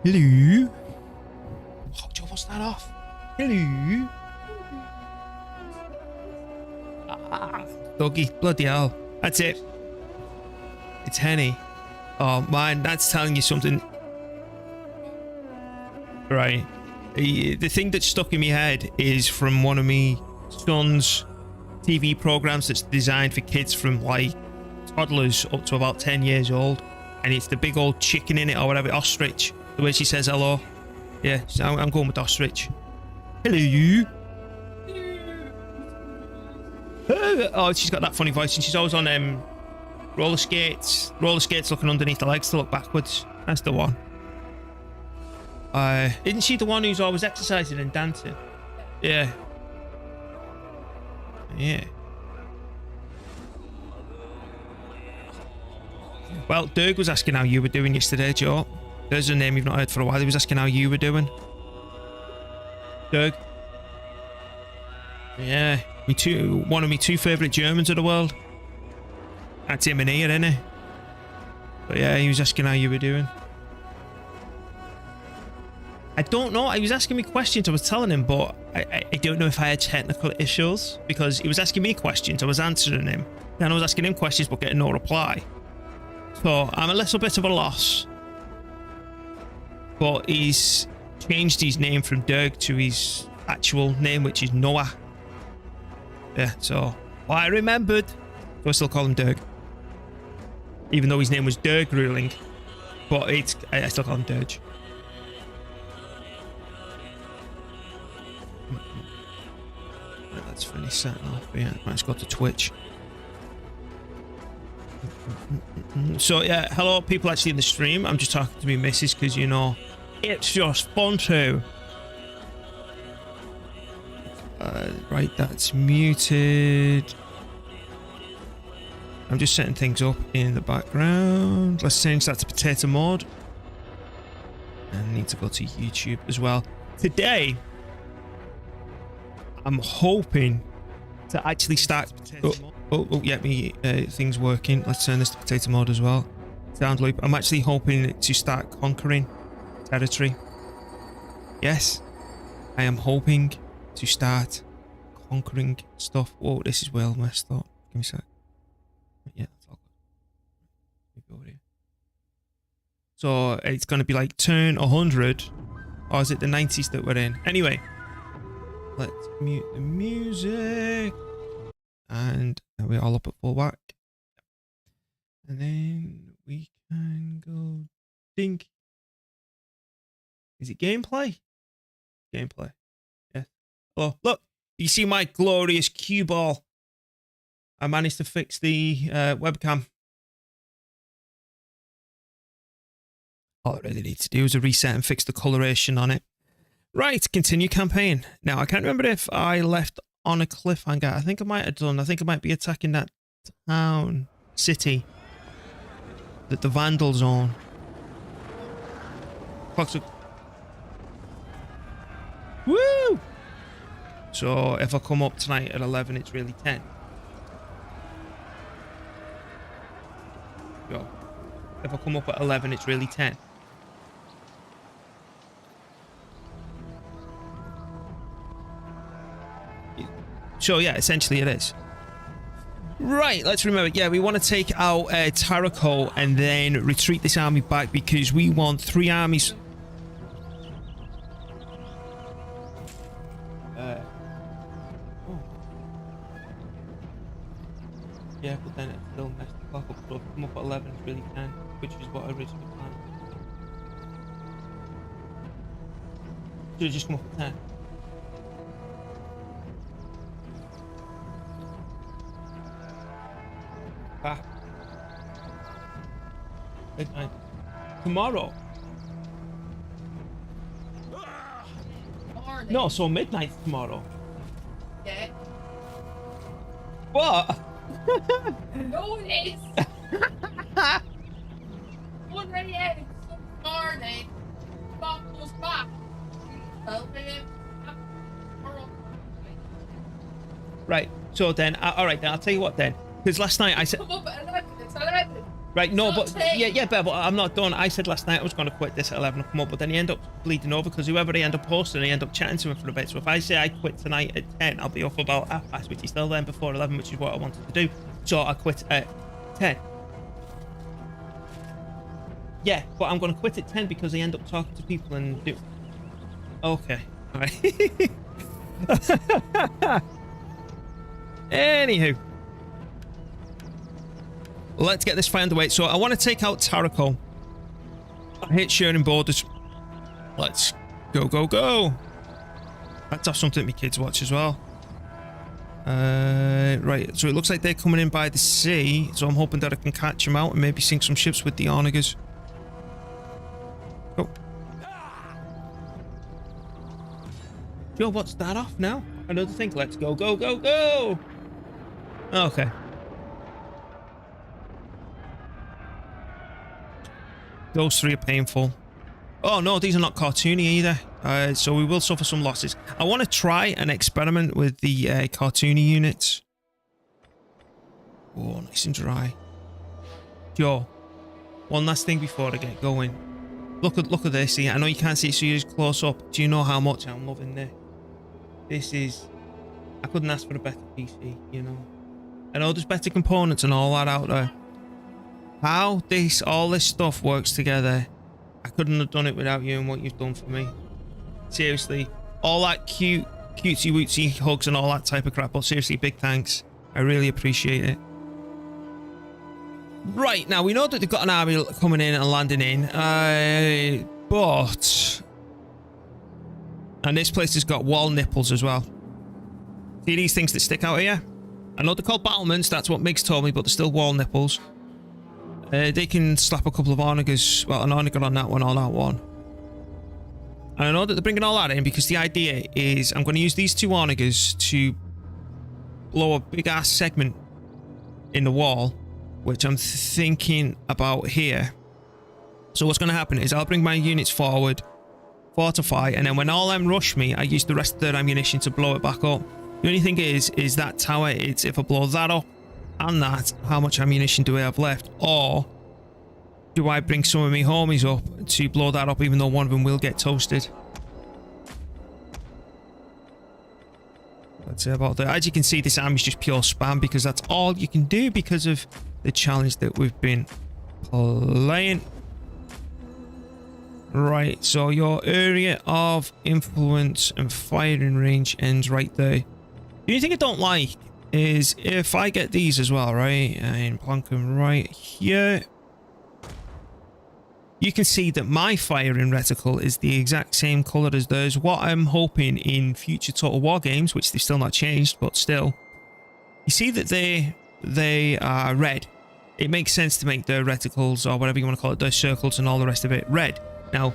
Hello. Oh, Joe, what's that off? Hello. Ah, doggy, bloody hell. That's it. It's Henny. Oh man, that's telling you something. Right. The thing that stuck in my head is from one of my son's TV programs that's designed for kids from like toddlers up to about 10 years old. And it's the big old chicken in it or whatever, ostrich. The way she says hello. Yeah, so I'm going with ostrich. Hello, you. Oh, she's got that funny voice, and she's always on roller skates. Roller skates looking underneath the legs to look backwards. That's the one. Isn't she the one who's always exercising and dancing? Yeah. Yeah. Well, Dirk was asking how you were doing yesterday, Joe. There's a name you've not heard for a while. He was asking how you were doing. Dirk. Yeah. One of my two favourite Germans of the world. That's him in here, isn't he? But yeah, he was asking how you were doing. I don't know. He was asking me questions. I was telling him, but I don't know if I had technical issues because he was asking me questions. I was answering him. Then I was asking him questions, but getting no reply. So I'm a little bit of a loss. But he's changed his name from Dirk to his actual name, which is Noah. Yeah, so I remembered. So I still call him Dirk. Even though his name was Dirk Ruling. But I still call him Dirge. Right, that's finished setting off. Yeah, let's go to Twitch. So yeah, hello people actually in the stream. I'm just talking to me missus because you know it's just fun too. Right, that's muted. I'm just setting things up in the background. Let's change that to potato mode. And I need to go to YouTube as well. Today, I'm hoping to actually start. Oh, yeah, me things working. Let's turn this to potato mode as well. Sound loop. I'm actually hoping to start conquering territory. Yes, I am hoping to start conquering stuff. Whoa, this is well messed up. Give me a sec. Yeah, that's all good. Maybe over here. So it's going to be like turn 100, or is it the 90s that we're in? Anyway, let's mute the music, and we're all up at full whack. And then we can go dink. Is it gameplay? Gameplay. Yeah. Oh, look. You see my glorious cue ball. I managed to fix the webcam. All I really need to do is a reset and fix the coloration on it. Right, continue campaign. Now, I can't remember if I left on a cliffhanger. I think I might have done. I think I might be attacking that town, city, that the Vandals own. Clocks are... Woo! So, if I come up tonight at 11, it's really 10. Go. If I come up at 11, it's really 10. So yeah, essentially it is. Right, let's remember. Yeah, we want to take out Taraco and then retreat this army back because we want 3 armies. Yeah, but then it still messed the clock up. So if I come up at 11, it's really 10, which is what I originally planned. Should have just come up at 10. Ah. Midnight. Tomorrow? Morning. No, so midnight's tomorrow. Yeah. What? No, it is. 1 a.m. morning. Bob goes back. 12 a.m. Right. So then, all right. Then I'll tell you what. Then, because last night I said. Come up at 11. It's 11. Right, no, but Okay. yeah, but I'm not done. I said last night I was going to quit this at 11 and come up, but then he ended up bleeding over because whoever he ended up posting, he ended up chatting to him for a bit. So if I say I quit tonight at 10, I'll be off about half past, which is still then before 11, which is what I wanted to do. So I quit at 10. Yeah, but I'm going to quit at 10 because I end up talking to people and do... Okay, all right. Anywho. Let's get this fight underway. So I want to take out Taraco. I hit sharing borders. Let's go, go, go. Let's have something my kids watch as well. Right, so it looks like they're coming in by the sea. So I'm hoping that I can catch them out and maybe sink some ships with the Onagers. Go. Joe, what's that off now? Another thing. Let's go, go, go, go. Okay. Those three are painful. Oh no, these are not cartoony either. So we will suffer some losses. I want to try an experiment with the cartoony units. Oh, nice and dry. Joe, one last thing before I get going. Look at this. See, I know you can't see it, so you're just close up. Do you know how much I'm loving this? This is... I couldn't ask for a better PC, you know. I know there's better components and all that out there. How all this stuff works together, I couldn't have done it without you and what you've done for me. Seriously, all that cutesy wootsy hugs and all that type of crap, but seriously, big thanks. I really appreciate it. Right, now we know that they've got an army coming in and landing in, but... And this place has got wall nipples as well. See these things that stick out here? I know they're called battlements, that's what Migs told me, but they're still wall nipples. They can slap a couple of Onagers, well, an Onager on that one or that one. And I know that they're bringing all that in because the idea is I'm going to use these two Onagers to blow a big ass segment in the wall, which I'm thinking about here. So what's going to happen is I'll bring my units forward, fortify, and then when all them rush me, I use the rest of their ammunition to blow it back up. The only thing is that tower, it's if I blow that up, and that, how much ammunition do I have left? Or do I bring some of my homies up to blow that up even though one of them will get toasted? That's about that. As you can see, this army's just pure spam because that's all you can do because of the challenge that we've been playing. Right, so your area of influence and firing range ends right there. The only thing I don't like is if I get these as well, right, and plonk them right here, you can see that my firing reticle is the exact same color as theirs. What I'm hoping in future Total War games, which they've still not changed, but still, you see that they are red. It makes sense to make their reticles, or whatever you want to call it, their circles and all the rest of it, red. Now,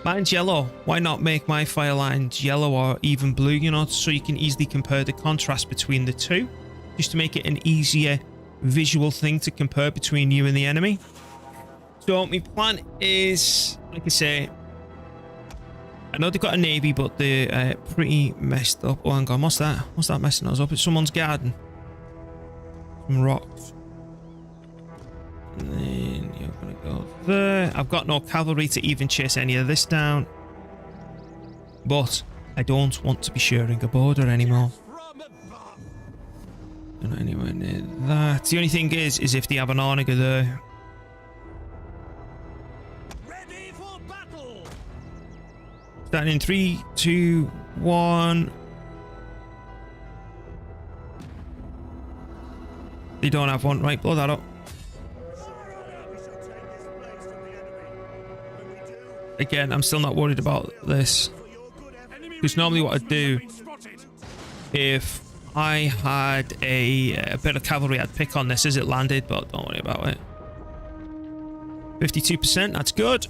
mine's yellow. Why not make my fire lines yellow or even blue, you know, so you can easily compare the contrast between the two, just to make it an easier visual thing to compare between you and the enemy. So my plan is, like I say, I know they've got a navy, but they're pretty messed up. Oh, hang on, what's that? What's that messing us up? It's someone's garden. Some rocks. And then you're gonna go there. I've got no cavalry to even chase any of this down. But I don't want to be sharing a border anymore. Not anywhere near that. The only thing is if they have an Onager there. Ready for battle. Starting in 3, 2, 1. They don't have one. Right, blow that up. Again, I'm still not worried about this. Because normally what I'd do, if I had a bit of cavalry, I'd pick on this as it landed, but don't worry about it. 52%, that's good.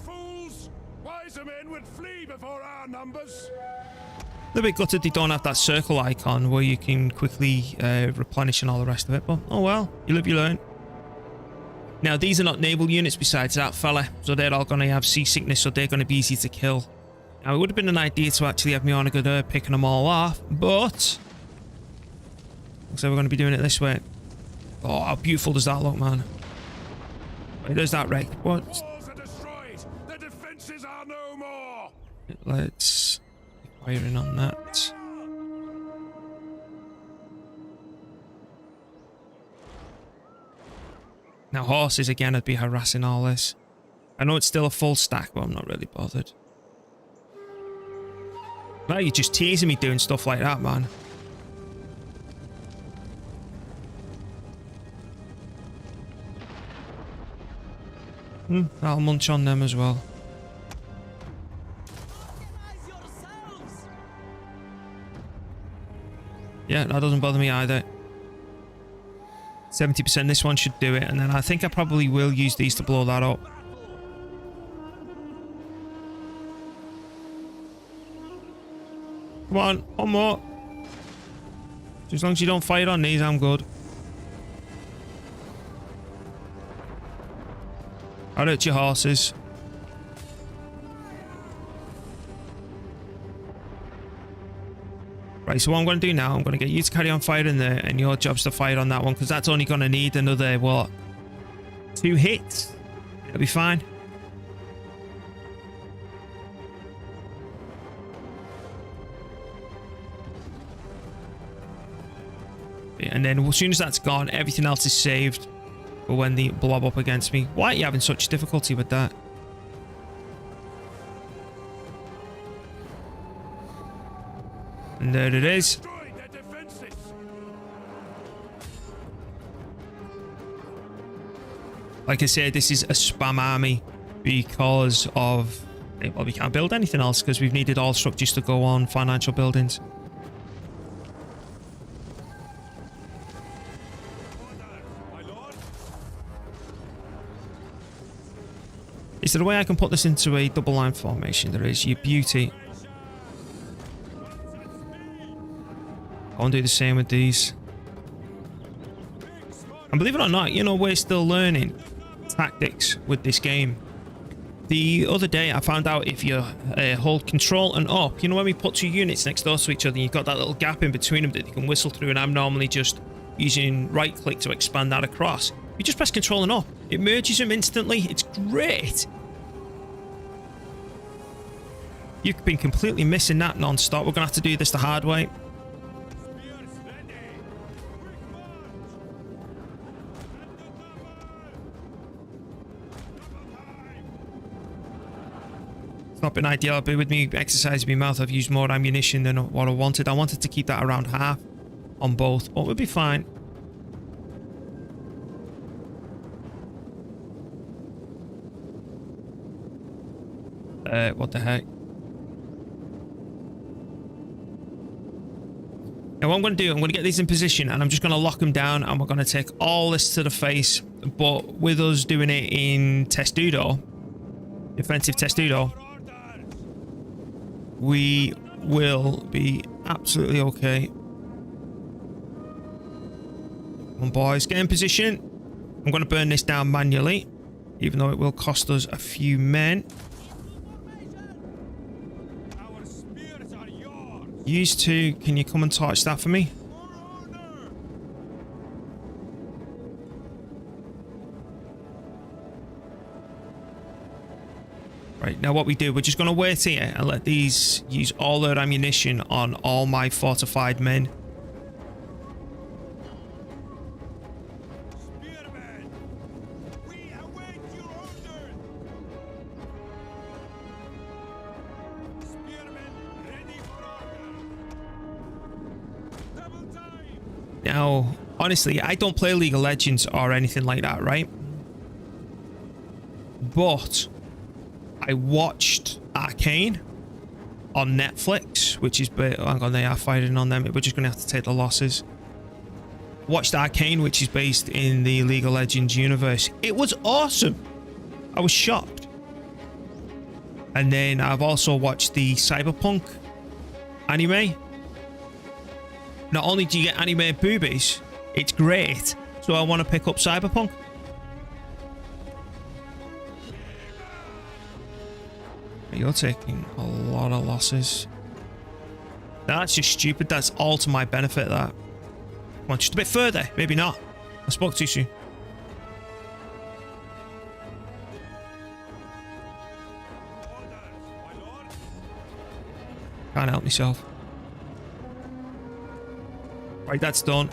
Wiser men would flee before our numbers. A bit gutted they don't have that circle icon where you can quickly replenish and all the rest of it, but oh well, you live, you learn. Now, these are not naval units besides that fella, so they're all going to have seasickness, so they're going to be easy to kill. Now, it would have been an idea to actually have me on a good picking them all off, but looks like we're going to be doing it this way. Oh, how beautiful does that look, man? Wait, there's that wreck. What? Walls are destroyed. The defenses are no more. Let's firing on that. Now horses again would be harassing all this. I know it's still a full stack, but I'm not really bothered. Now you're just teasing me doing stuff like that, man. I'll munch on them as well. Yeah, that doesn't bother me either. 70%, this one should do it, and then I think I probably will use these to blow that up. Come on, one more. As long as you don't fire on these, I'm good. I'll hurt your horses. Right, so what I'm going to do now, I'm going to get you to carry on firing there, and your job's to fire on that one, because that's only going to need another, what, 2 hits? It'll be fine. And then as soon as that's gone, everything else is saved for when they blob up against me. Why are you having such difficulty with that? And there it is. Like I said, this is a spam army because of... Well, we can't build anything else because we've needed all structures to go on financial buildings. Is there a way I can put this into a double line formation? There is. You beauty. I'll do the same with these. And believe it or not, you know, we're still learning tactics with this game. The other day I found out if you hold control and up, you know when we put 2 units next door to each other and you've got that little gap in between them that you can whistle through, and I'm normally just using right click to expand that across. You just press control and up. It merges them instantly. It's great. You've been completely missing that non-stop. We're going to have to do this the hard way. It's not been ideal, but with me exercising my mouth, I've used more ammunition than what I wanted. I wanted to keep that around half on both, but we'll be fine. What the heck? Now what I'm going to do, I'm going to get these in position and I'm just going to lock them down, and we're going to take all this to the face, but with us doing it in Testudo, defensive Testudo, we will be absolutely okay. Come on, boys, get in position. I'm going to burn this down manually, even though it will cost us a few men. Used to, can you come and torch that for me? Right, now what we do, we're just going to wait here and let these use all their ammunition on all my fortified men. Now, honestly, I don't play League of Legends or anything like that, right? But I watched Arcane on Netflix, which is... Hang on, they are fighting on them. We're just going to have to take the losses. Watched Arcane, which is based in the League of Legends universe. It was awesome. I was shocked. And then I've also watched the Cyberpunk anime. Not only do you get anime boobies, it's great. So I want to pick up Cyberpunk. You're taking a lot of losses. That's just stupid. That's all to my benefit, that. Come on, just a bit further. Maybe not. I spoke too soon. Can't help myself. Right, that's done.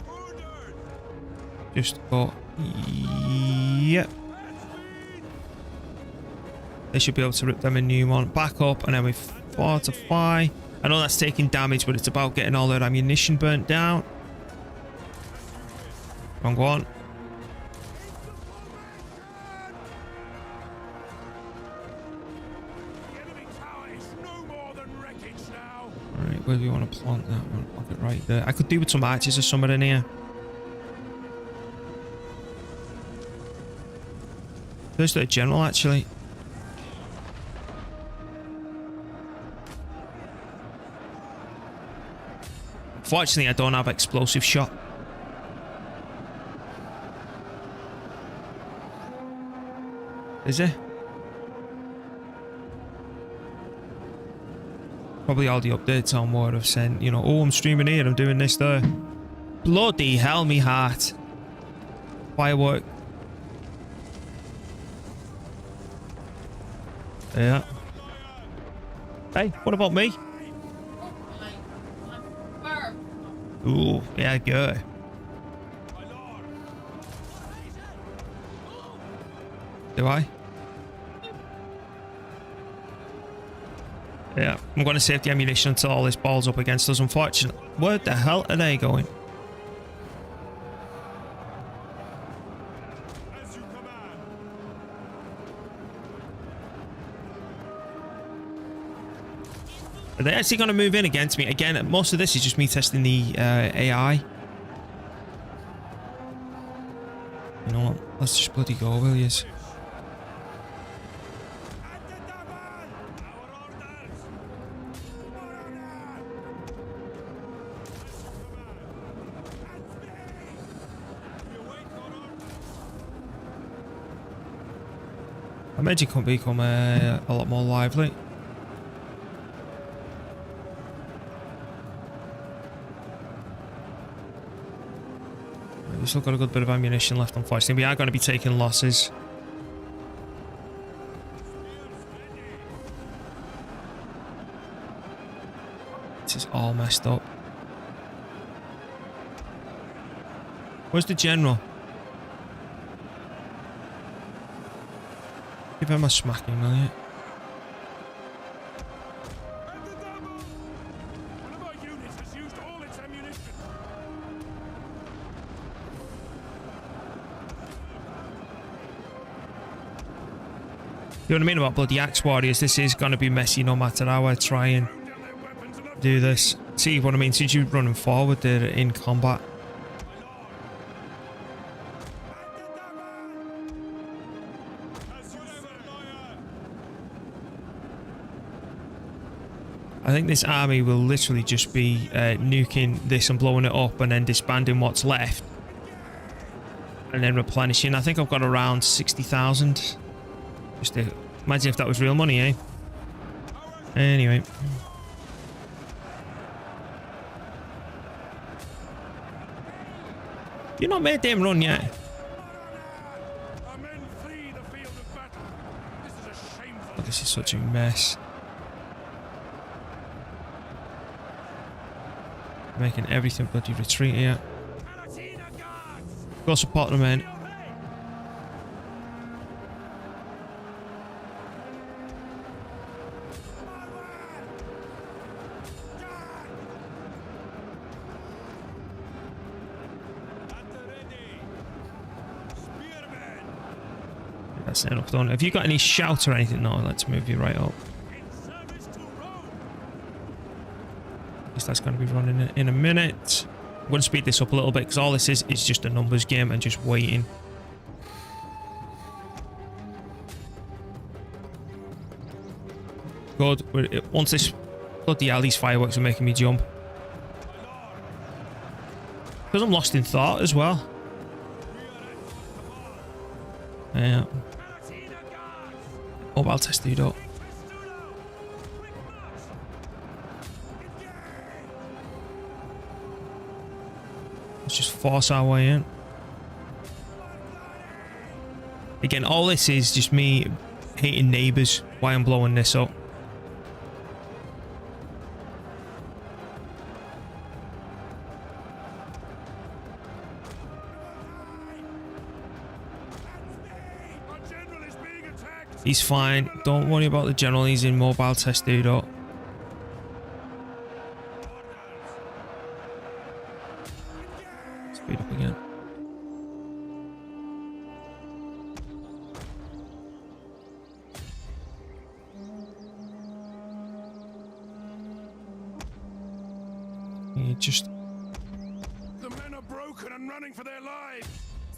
Just go. Yep. They should be able to rip them a new one. Back up, and then we fortify. I know that's taking damage, but it's about getting all their ammunition burnt down. Wrong one. Alright, where do we want to plant that one? Plant it right there. I could do with some archers or somewhere in here. There's the general, actually. Fortunately, I don't have explosive shot. Is it? Probably all the updates on what I've sent. You know, oh, I'm streaming here, I'm doing this there. Bloody hell, me heart. Firework. Yeah. Hey, what about me? Ooh, yeah, good. Do I? Yeah, I'm going to save the ammunition until all this balls up against us, unfortunately. Where the hell are they going? Are they actually going to move in against me? Again, most of this is just me testing the AI. You know what? Let's just bloody go, will yous? I imagine it could become a lot more lively. We've still got a good bit of ammunition left, unfortunately. We are going to be taking losses. This is all messed up. Where's the general? Give him a smacking, will you? You know what I mean about bloody axe warriors? This is going to be messy no matter how I try and do this. See what I mean? Since you're running forward, they're in combat. I think this army will literally just be nuking this and blowing it up and then disbanding what's left. And then replenishing. I think I've got around 60,000. Just to imagine if that was real money, eh? Anyway. You're not made them run yet. Oh, this is such a mess. Making everything bloody retreat here. Go support them in. That's enough done. Have you got any shout or anything? No, let's move you right up. That's going to be running in a minute. I'm going to speed this up a little bit because all this is just a numbers game and just waiting. Good. Once this bloody hell, these fireworks are making me jump. Because I'm lost in thought as well. Yeah. Mobile test dude up. Let's just force our way in. Again, all this is just me hating neighbours while I'm blowing this up. He's fine. Don't worry about the general. He's in mobile test dude up. Speed up again. Just The men are broken and running for their lives.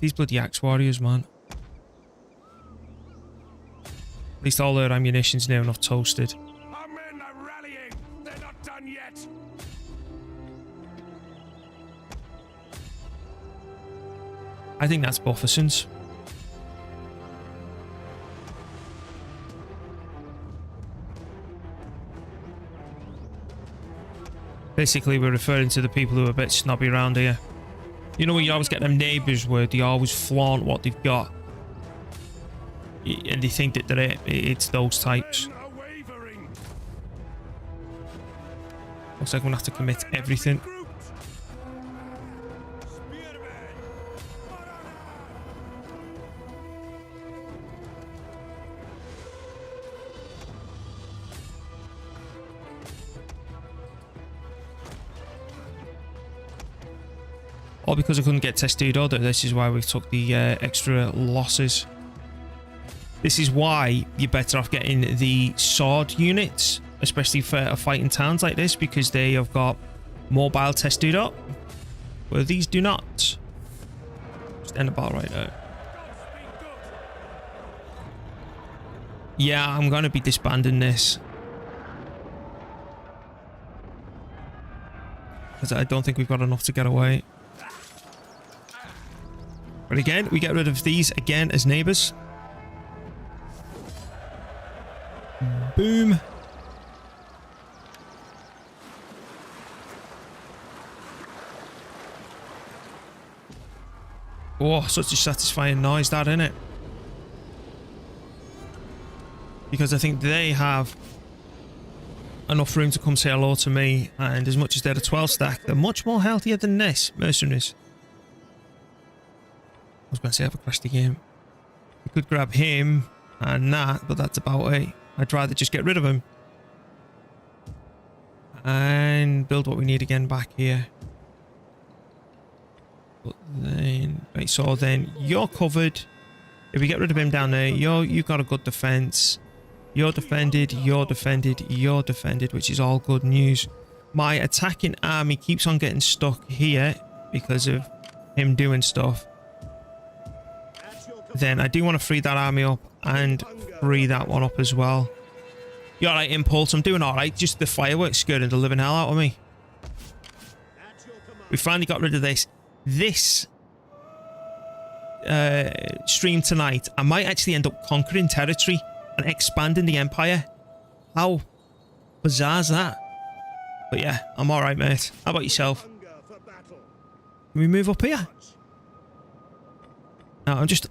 these bloody axe warriors, man. At least all their ammunition's near enough toasted. Our men are rallying. They're not done yet. I think that's Bufferson's. Basically, we're referring to the people who are a bit snobby around here. You know when you always get them neighbours where they always flaunt what they've got. And they think that it's those types. Men are wavering. Looks like I'm going to have to commit everything. Groups. Spearmen. All because I couldn't get Testudo. This is why we took the extra losses. This is why you're better off getting the sword units, especially for fighting towns like this, because they have got mobile Testudo, where these do not. Just end the battle right now. Yeah, I'm going to be disbanding this. Because I don't think we've got enough to get away. But again, we get rid of these again as neighbours. Boom. Oh, such a satisfying noise that, isn't it? Because I think they have enough room to come say hello to me, and as much as they're a 12 stack, they're much more healthier than this, mercenaries. I was going to say I've crashed the game. We could grab him and that, but that's about it. I'd rather just get rid of him. And build what we need again back here. But then... Right, so then you're covered. If we get rid of him down there, you've got a good defense. You're defended, you're defended, you're defended, which is all good news. My attacking army keeps on getting stuck here because of him doing stuff. Then I do want to free that army up and free that one up as well. You alright, Impulse? I'm doing alright. Just the fireworks scaring the living hell out of me. We finally got rid of this. This stream tonight, I might actually end up conquering territory and expanding the empire. How bizarre is that? But yeah, I'm alright, mate. How about yourself? Can we move up here? Now, I'm just...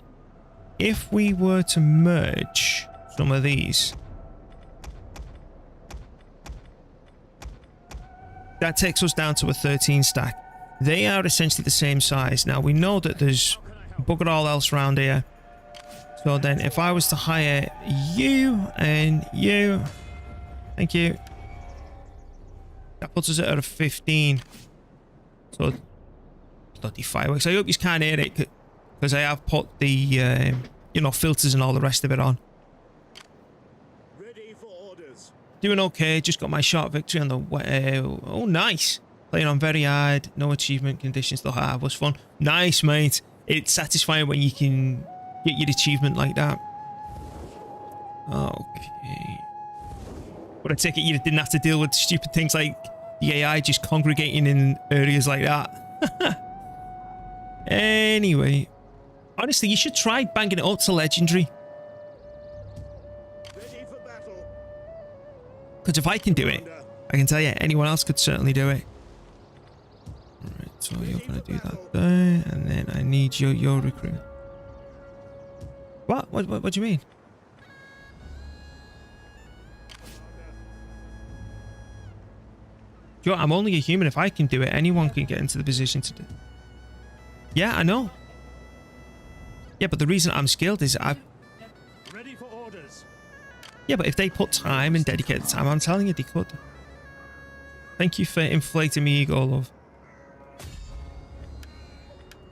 If we were to merge some of these... That takes us down to a 13 stack. They are essentially the same size. Now, we know that there's bugger all else around here. So then, if I was to hire you and you... Thank you. That puts us at a 15. So, bloody fireworks. I hope you can't hear it, because I have put the, you know, filters and all the rest of it on. Ready for orders. Doing okay. Just got my short victory on the... oh, nice. Playing on very hard. No achievement conditions. The hard was fun. Nice, mate. It's satisfying when you can get your achievement like that. Okay. But I take it you didn't have to deal with stupid things like the AI just congregating in areas like that. Anyway. Honestly, you should try banging it up to legendary. Ready for battle. Because if I can do it, I can tell you, anyone else could certainly do it. Alright, so you're going to do that there. And then I need your recruit. What? What do you mean? Joe, I'm only a human. If I can do it, anyone can get into the position to do it. Yeah, I know. Yeah, but the reason I'm skilled is Ready for orders. Yeah, but if they put time and dedicate the time, I'm telling you, they could. Thank you for inflating me ego, love.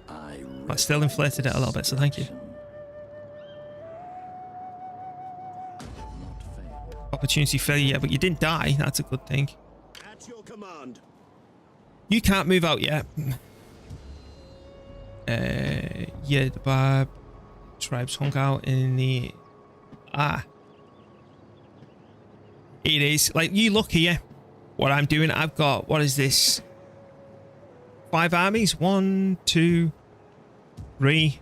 I still inflated it a little bit, so thank you. Opportunity failure, yeah, but you didn't die. That's a good thing. At your command. You can't move out yet. Yeah, the Barb tribes hung out in the... It is. Like, you look here. What I'm doing, I've got... What is this? 5 armies? 1, 2, 3,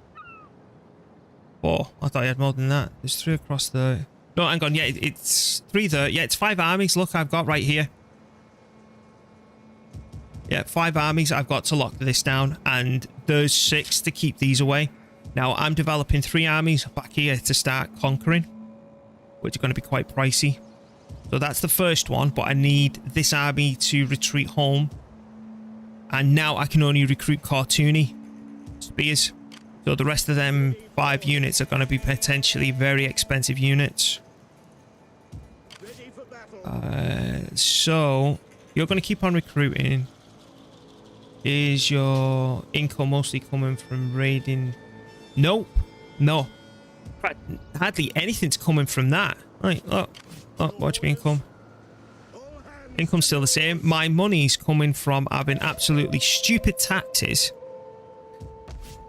4. I thought you had more than that. There's 3 across the... No, hang on. Yeah, it's 3 there. Yeah, it's 5 armies. Look, I've got right here. Yeah, 5 armies I've got to lock this down, and there's 6 to keep these away. Now, I'm developing 3 armies back here to start conquering, which are going to be quite pricey. So that's the first one, but I need this army to retreat home. And now I can only recruit cartoony spears. So the rest of them 5 units are going to be potentially very expensive units. So you're going to keep on recruiting. Is your income mostly coming from raiding? Nope. No. In fact, hardly anything's coming from that. Right, look. Look, watch me income. Income's still the same. My money's coming from having absolutely stupid taxes.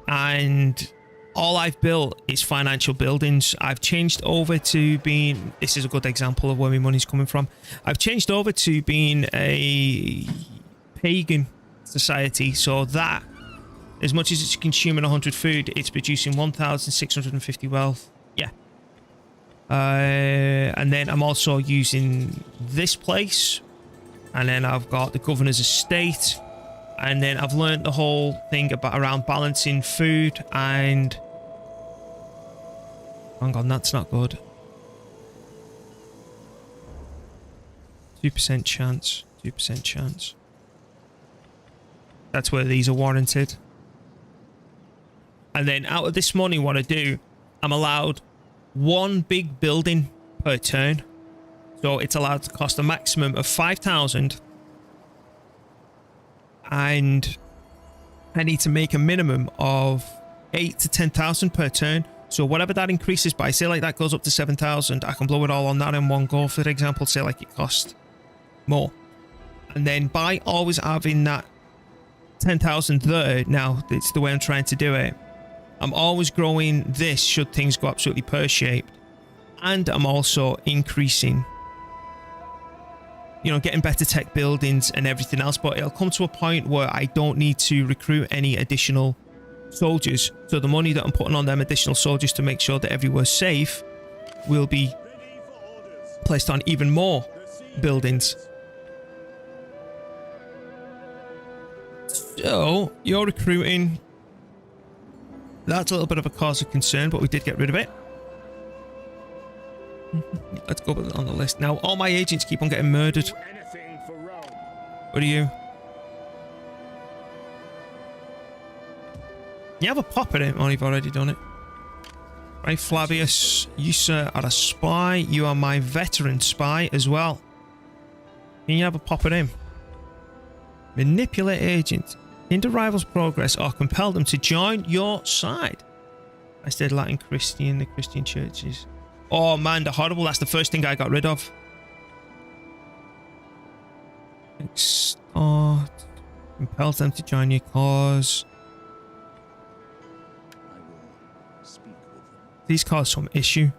And all I've built is financial buildings. I've changed over to being... This is a good example of where my money's coming from. I've changed over to being a pagan society, so that as much as it's consuming 100 food, it's producing 1,650 wealth. Yeah. And then I'm also using this place, and then I've got the governor's estate, and then I've learned the whole thing about around balancing food. And hang on, that's not good. 2% chance, 2% chance. That's where these are warranted. And then out of this money, what I do, I'm allowed 1 big building per turn. So it's allowed to cost a maximum of 5,000. And I need to make a minimum of 8 to 10,000 per turn. So whatever that increases by, say like that goes up to 7,000, I can blow it all on that in one go. For example, say like it cost more. And then by always having that 10,000 there, now it's the way I'm trying to do it, I'm always growing this should things go absolutely pear-shaped. And I'm also increasing, you know, getting better tech buildings and everything else. But it'll come to a point where I don't need to recruit any additional soldiers. So the money that I'm putting on them additional soldiers to make sure that everywhere's safe will be placed on even more buildings. So you're recruiting. That's a little bit of a cause of concern, but we did get rid of it. Let's go on the list. Now, all my agents keep on getting murdered. What are you? You have a pop at it. Oh, you've already done it. Right, Flavius, you, sir, are a spy. You are my veteran spy as well. Can you have a pop at him? Manipulate agents. Hinder rivals' progress or compel them to join your side. I said Latin Christian, the Christian churches. Oh man, they're horrible. That's the first thing I got rid of. Extort. Compels them to join your cause. These cause some issue.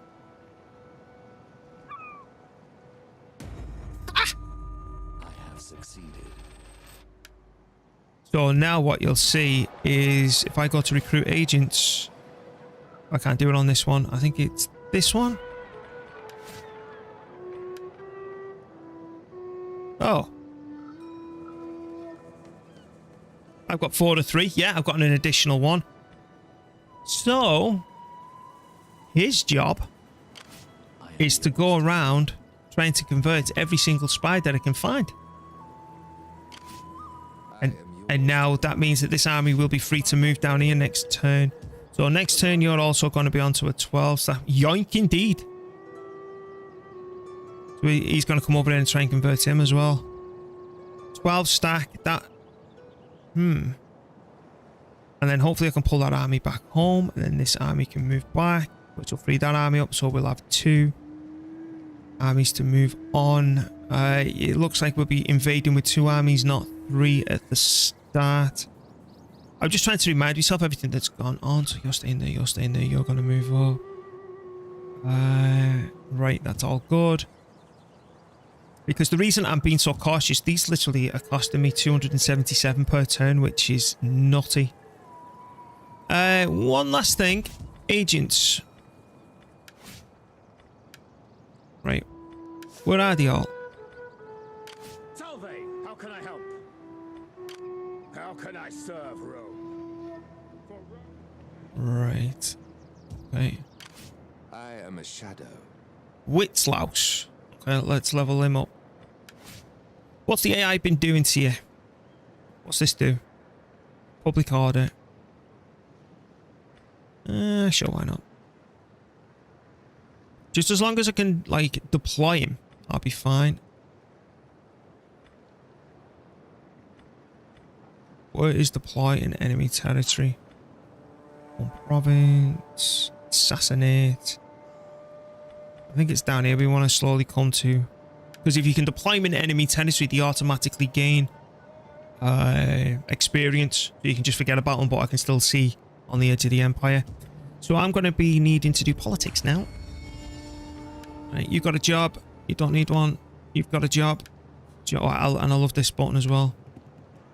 So now what you'll see is if I go to recruit agents, I can't do it on this one. I think it's this one. Oh. I've got 4 to 3. Yeah, I've got an additional one. So his job is to go around trying to convert every single spy that I can find. And now that means that this army will be free to move down here next turn. So next turn, you're also going to be onto a 12. So yoink indeed. So he's going to come over there and try and convert him as well. 12 stack. That... And then hopefully I can pull that army back home. And then this army can move back, which will free that army up. So we'll have 2 armies to move on. It looks like we'll be invading with 2 armies, not 3 at the start. I'm just trying to remind myself everything that's gone on. So you're staying there, you're staying there, you're going to move up. Right, that's all good. Because the reason I'm being so cautious, these literally are costing me 277 per turn, which is nutty. One last thing. Agents. Right. Where are they all? Salve, how can I help? How can I serve Rome? Right. Okay. I am a shadow. Witzlaus. Okay, let's level him up. What's the AI been doing to you? What's this do? Public order. Sure, why not? Just as long as I can, like, deploy him, I'll be fine. Where is deploy in enemy territory? One province. Assassinate. I think it's down here we want to slowly come to. Because if you can deploy them in enemy territory, they automatically gain experience. So you can just forget about them, but I can still see on the edge of the empire. So I'm going to be needing to do politics now. Right, you've got a job. You don't need one. You've got a job. And I love this button as well.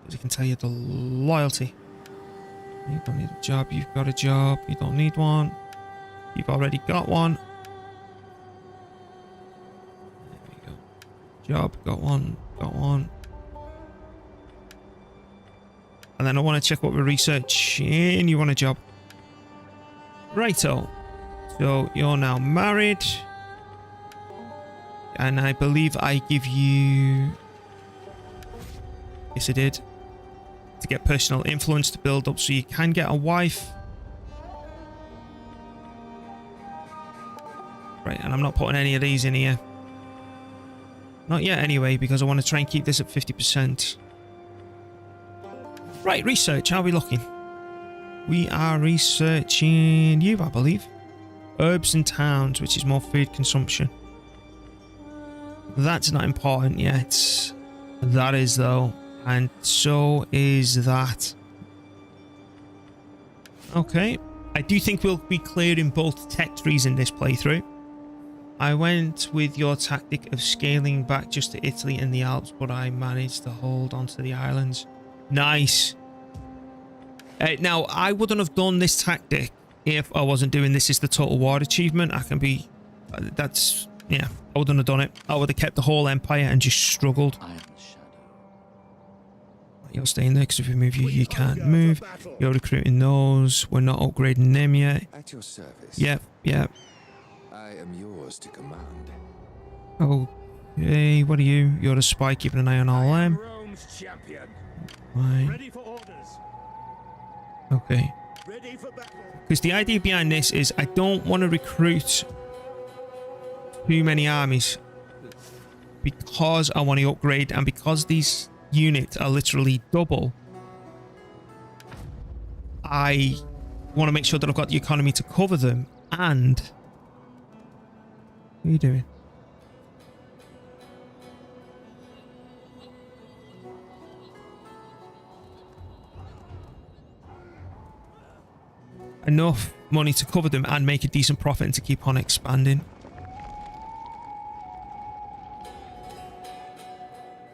Because it can tell you the loyalty. You don't need a job. You've got a job. You don't need one. You've already got one. Job, got one, got one. And then I want to check what we're researching. You want a job. Righto. So you're now married. And I believe I give you... Yes, I did. To get personal influence to build up so you can get a wife. Right, and I'm not putting any of these in here. Not yet anyway, because I want to try and keep this at 50%. Right, research. How are we looking? We are researching you, I believe. Herbs and towns, which is more food consumption. That's not important yet. That is, though. And so is that. Okay. I do think we'll be clearing both tech trees in this playthrough. I went with your tactic of scaling back just to Italy and the Alps, but I managed to hold onto the islands. Nice. Now, I wouldn't have done this tactic if I wasn't doing this as the total war achievement. I can be... that's... yeah, I wouldn't have done it. I would have kept the whole empire and just struggled. I am the shadow. You're staying there because if we move you, you can't move. You're recruiting those. We're not upgrading them yet. At your service. Yep, yep. I am yours to command. Okay, what are you? You're a spy keeping an eye on all them. Rome's champion. Right. Ready for orders. Okay. Ready for battle. Because the idea behind this is I don't want to recruit too many armies. Because I want to upgrade and because these units are literally double. I want to make sure that I've got the economy to cover them and... What are you doing? Enough money to cover them and make a decent profit and to keep on expanding.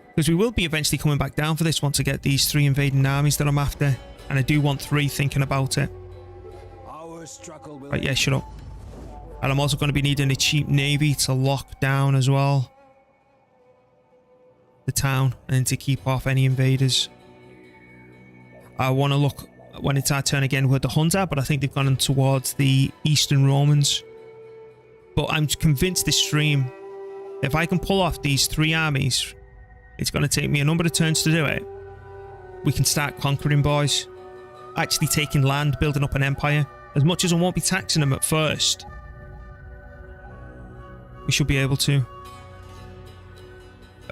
Because we will be eventually coming back down for this once I get these 3 invading armies that I'm after. And I do want 3 thinking about it. Our struggle will... Right, yeah, shut up. And I'm also going to be needing a cheap navy to lock down as well. The town and to keep off any invaders. I want to look when it's our turn again where the Huns are, but I think they've gone towards the Eastern Romans. But I'm convinced this stream, if I can pull off these 3 armies, it's going to take me a number of turns to do it. We can start conquering, boys. Actually taking land, building up an empire. As much as I won't be taxing them at first, we should be able to.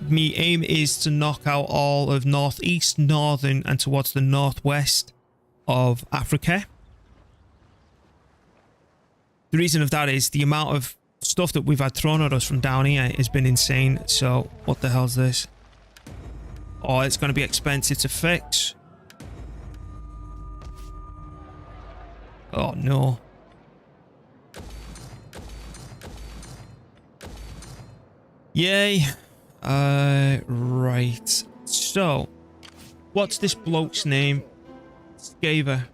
My aim is to knock out all of northeast, northern, and towards the northwest of Africa. The reason of that is the amount of stuff that we've had thrown at us from down here has been insane. So, what the hell's this? Oh, it's going to be expensive to fix. Oh, no. Yay. Right. So, what's this bloke's name? Skaver.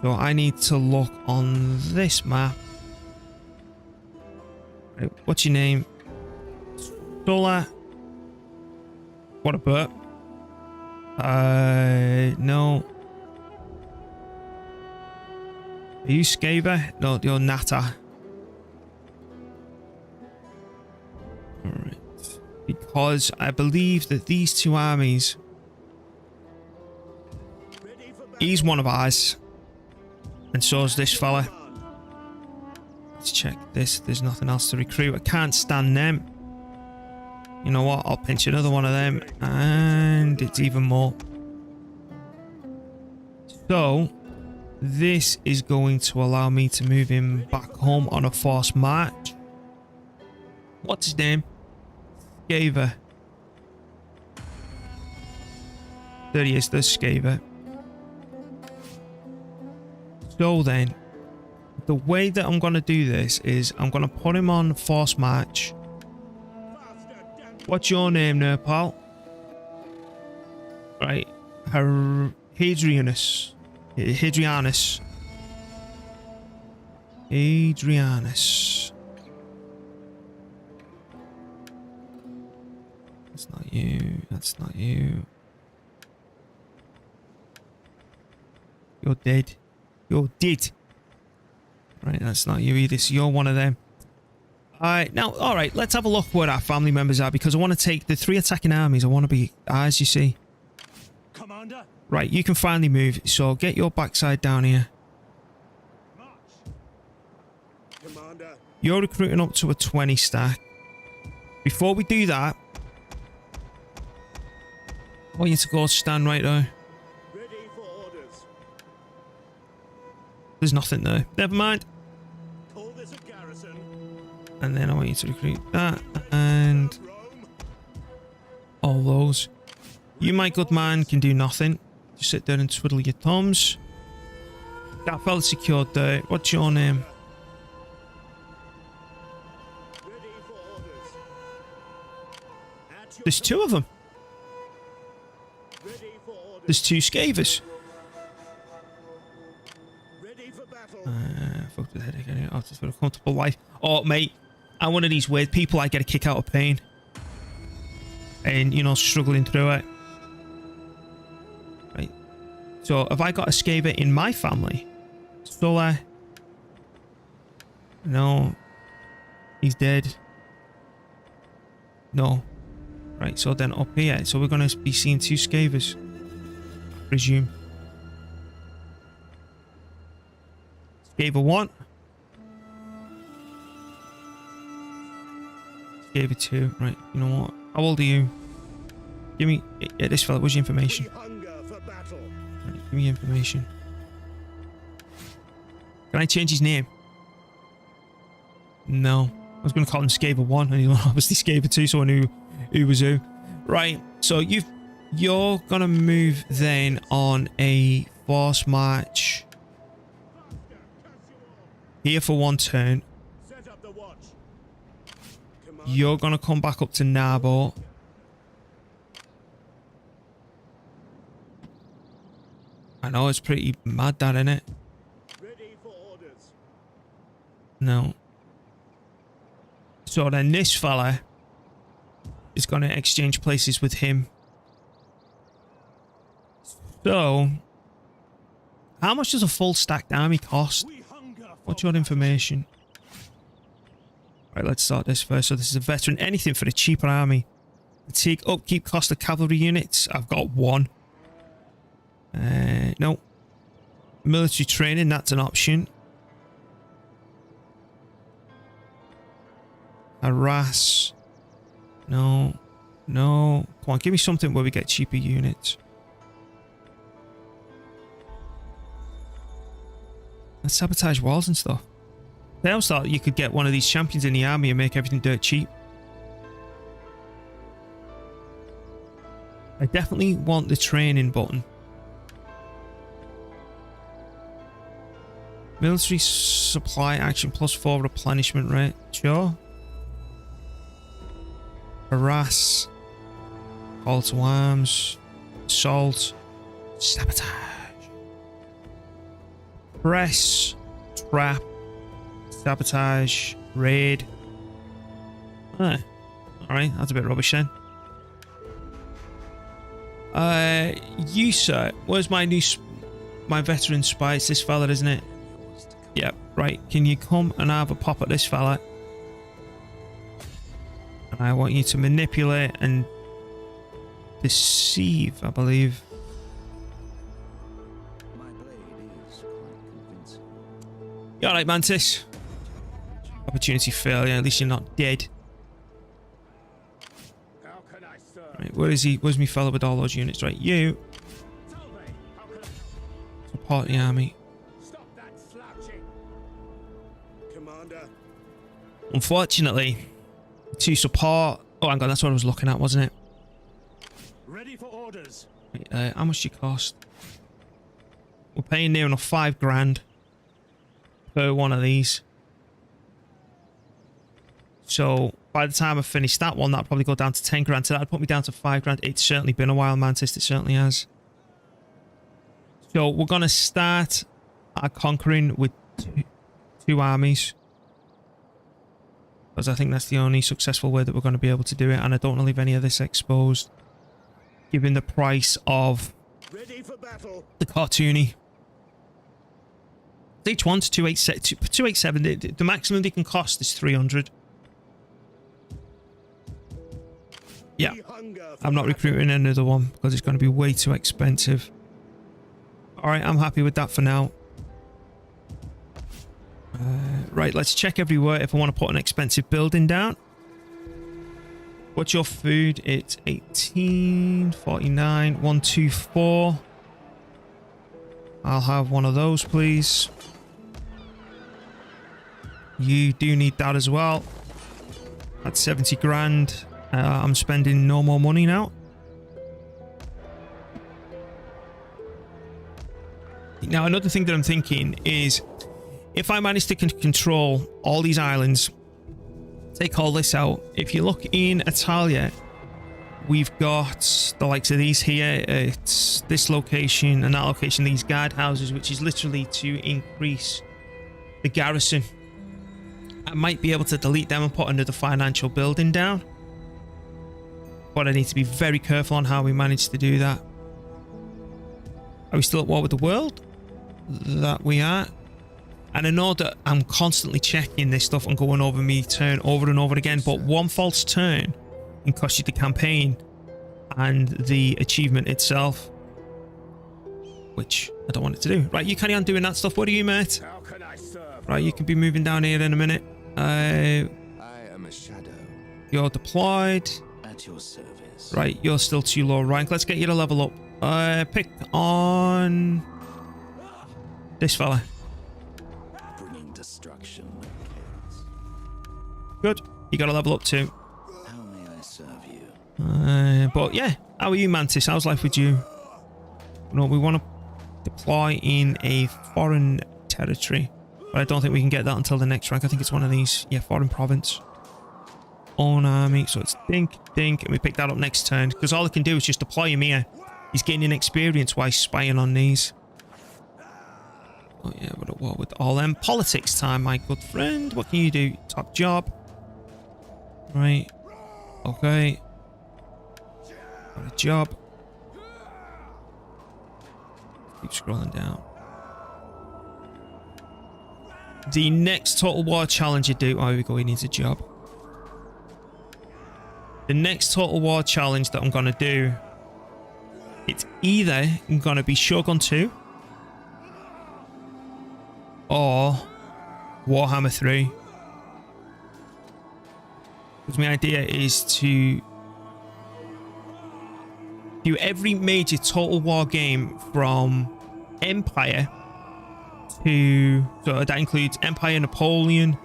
So I need to look on this map. Right, what's your name? Solar. What a burp. No. Are you Skaver? No, you're Nata. Alright. Because I believe that these two armies... He's one of ours. And so's this fella. Let's check this. There's nothing else to recruit. I can't stand them. You know what? I'll pinch another one of them. And it's even more. So, this is going to allow me to move him back home on a forced march. What's his name? Skaver. There he is, the Skaver. So then, the way that I'm going to do this is I'm going to put him on force march. What's your name there, pal? Right. Hadrianus. Hadrianus. Hadrianus. That's not you. That's not you. You're dead. You're dead. Right, that's not you either. So you're one of them. Alright, now, alright, let's have a look where our family members are because I want to take the 3 attacking armies. I want to be as you see. Commander. Right, you can finally move. So get your backside down here. March. Commander. You're recruiting up to a 20 stack. Before we do that, I want you to go stand right there. Ready for orders. There's nothing there. Never mind. Call this a garrison. And then I want you to recruit that and Rome. all those. You, my good man, can do nothing. Just sit there and twiddle your thumbs. That fella's secured there. What's your name? Ready for orders. At your There's 2 of them. Ready for orders. There's 2 Scavers. Ready for battle. Fuck the headache. I have to a comfortable life. Oh, mate. I'm one of these weird people. I get a kick out of pain. And, you know, struggling through it. Right. So, have I got a Scaver in my family? Solar. No. He's dead. No. Right, so then up here. So, we're going to be seeing 2 Scavers. Presume. Scaver 1. Scaver 2. Right, you know what? How old are you? Give me... Yeah, this fella. Where's your information? We hunger for battle. Right, give me your information. Can I change his name? No. I was going to call him Scaver 1, and he was obviously Scaver 2, so I knew who was who. Right, so you're going to move then on a force march here for 1 turn. Set up the watch. Commander. You're going to come back up to Nabo. I know it's pretty mad that, innit? Ready for orders. No. So then this fella is going to exchange places with him. So, how much does a full stacked army cost? We hunger for What's your information? Right, let's start this first. So this is a veteran. Anything for a cheaper army. Take upkeep cost of cavalry units. I've got 1. No. Military training, that's an option. Harass. No. No. Come on, give me something where we get cheaper units. Let's sabotage walls and stuff. They also thought you could get one of these champions in the army and make everything dirt cheap. I definitely want the training button. Military supply action +4 replenishment rate. Sure. Harass. Call to arms. Assault. Sabotage. Press. Trap. Sabotage. Raid. Ah. Alright, that's a bit rubbish then. You sir, where's my veteran spy? It's this fella, isn't it? Yep, right. Can you come and have a pop at this fella? And I want you to manipulate and deceive, I believe. My blade is quite convincing. You alright, Mantis? Opportunity failure, at least you're not dead. How can I serve? Right, where is he? Where's me fella with all those units? Right, you. Tell me, how can I Support the army. stop that slouching? Commander. Unfortunately, to support... Oh, hang on, that's what I was looking at, wasn't it? Ready for orders. Right, how much do you cost? We're paying near enough 5 grand per one of these. So by the time I finish that one, that'll probably go down to 10 grand. So that'd put me down to 5 grand. It's certainly been a while, Mantis. It certainly has. So we're going to start our conquering with two armies. Because I think that's the only successful way that we're going to be able to do it. And I don't want to leave any of this exposed. Given the price of Ready for battle. the cartoony. Each one's 287. The maximum they can cost is 300. Yeah, We hunger for I'm not recruiting another one because it's going to be way too expensive. Alright, I'm happy with that for now. Right, let's check everywhere if I want to put an expensive building down. What's your food? It's 18.49, 124. I'll have one of those, please. You do need that as well. That's 70 grand. I'm spending no more money now. Now, another thing that I'm thinking is if I manage to control all these islands, take all this out. If you look in Italia, we've got the likes of these here. It's this location and that location, these guardhouses, which is literally to increase the garrison. I might be able to delete them and put another financial building down. But I need to be very careful on how we manage to do that. Are we still at war with the world? That we are. And I know that I'm constantly checking this stuff and going over me turn over and over again, but one false turn can cost you the campaign and the achievement itself, which I don't want it to do. Right, you carry on doing that stuff. What are you, mate? How can I serve? Right, you can be moving down here in a minute. I am a shadow. You're deployed. At your service. Right, you're still too low rank. Let's get you to level up. Pick on this fella. Bringing destruction. Good. You got to level up too. How may I serve you? But yeah, how are you, Mantis? How's life with you? No, we want to deploy in a foreign territory, but I don't think we can get that until the next rank. I think it's one of these. Yeah, foreign province. Own army. So it's Dink, Dink, and we pick that up next turn because all I can do is just deploy him here. He's gaining experience while spying on these. Oh yeah, we're at war with all them. Politics time, my good friend. What can you do? Top job. Right. Okay. Got a job. Keep scrolling down. The next Total War challenge you do. Oh, here we go. He needs a job. The next Total War challenge that I'm going to do, it's either going to be Shogun 2 or Warhammer 3. Because my idea is to do every major Total War game from Empire to... So that includes Empire, Napoleon,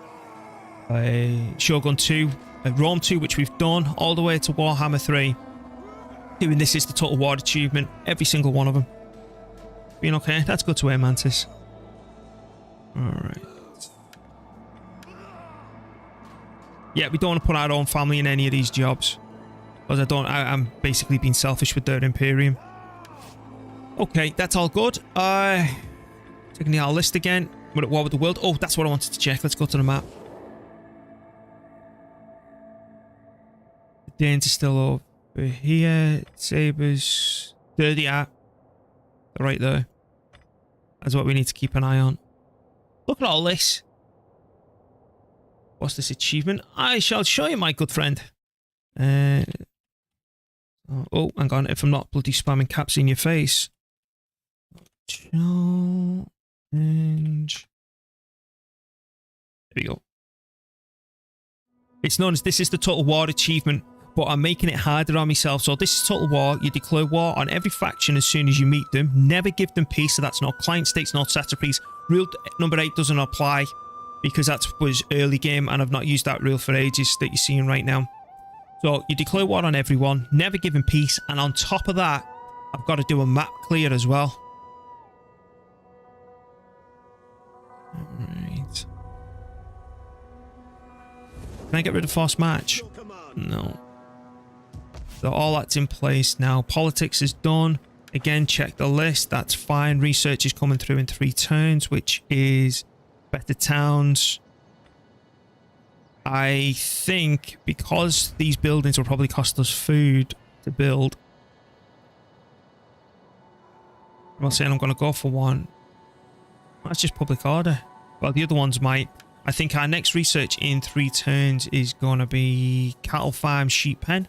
Shogun 2, Rome 2, which we've done, all the way to Warhammer 3. Doing this is the Total War achievement. Every single one of them. Being okay? That's good to hear, Mantis. Alright. Yeah, we don't want to put our own family in any of these jobs. Because I'm basically being selfish with their Imperium. Okay, that's all good. Taking our list again. We're at war with the world. Oh, that's what I wanted to check. Let's go to the map. The Danes are still over here. Sabres. There they are. They're right there. That's what we need to keep an eye on. Look at all this. What's this achievement? I shall show you, my good friend. Oh, hang on. If I'm not bloody spamming caps in your face. Challenge. There we go. It's known as this is the Total War achievement, but I'm making it harder on myself. So this is Total War. You declare war on every faction as soon as you meet them. Never give them peace. So that's not client states, not satrapies. Rule number 8 doesn't apply because that was early game and I've not used that rule for ages that you're seeing right now. So you declare war on everyone, never give them peace, and on top of that, I've got to do a map clear as well. Alright. Can I get rid of forced march? No. So all that's in place now. Politics is done. Again, check the list. That's fine. Research is coming through in 3 turns, which is better towns. I think because these buildings will probably cost us food to build. I'm not saying I'm going to go for one. That's just public order. Well, the other ones might. I think our next research in 3 turns is going to be cattle farm, sheep pen.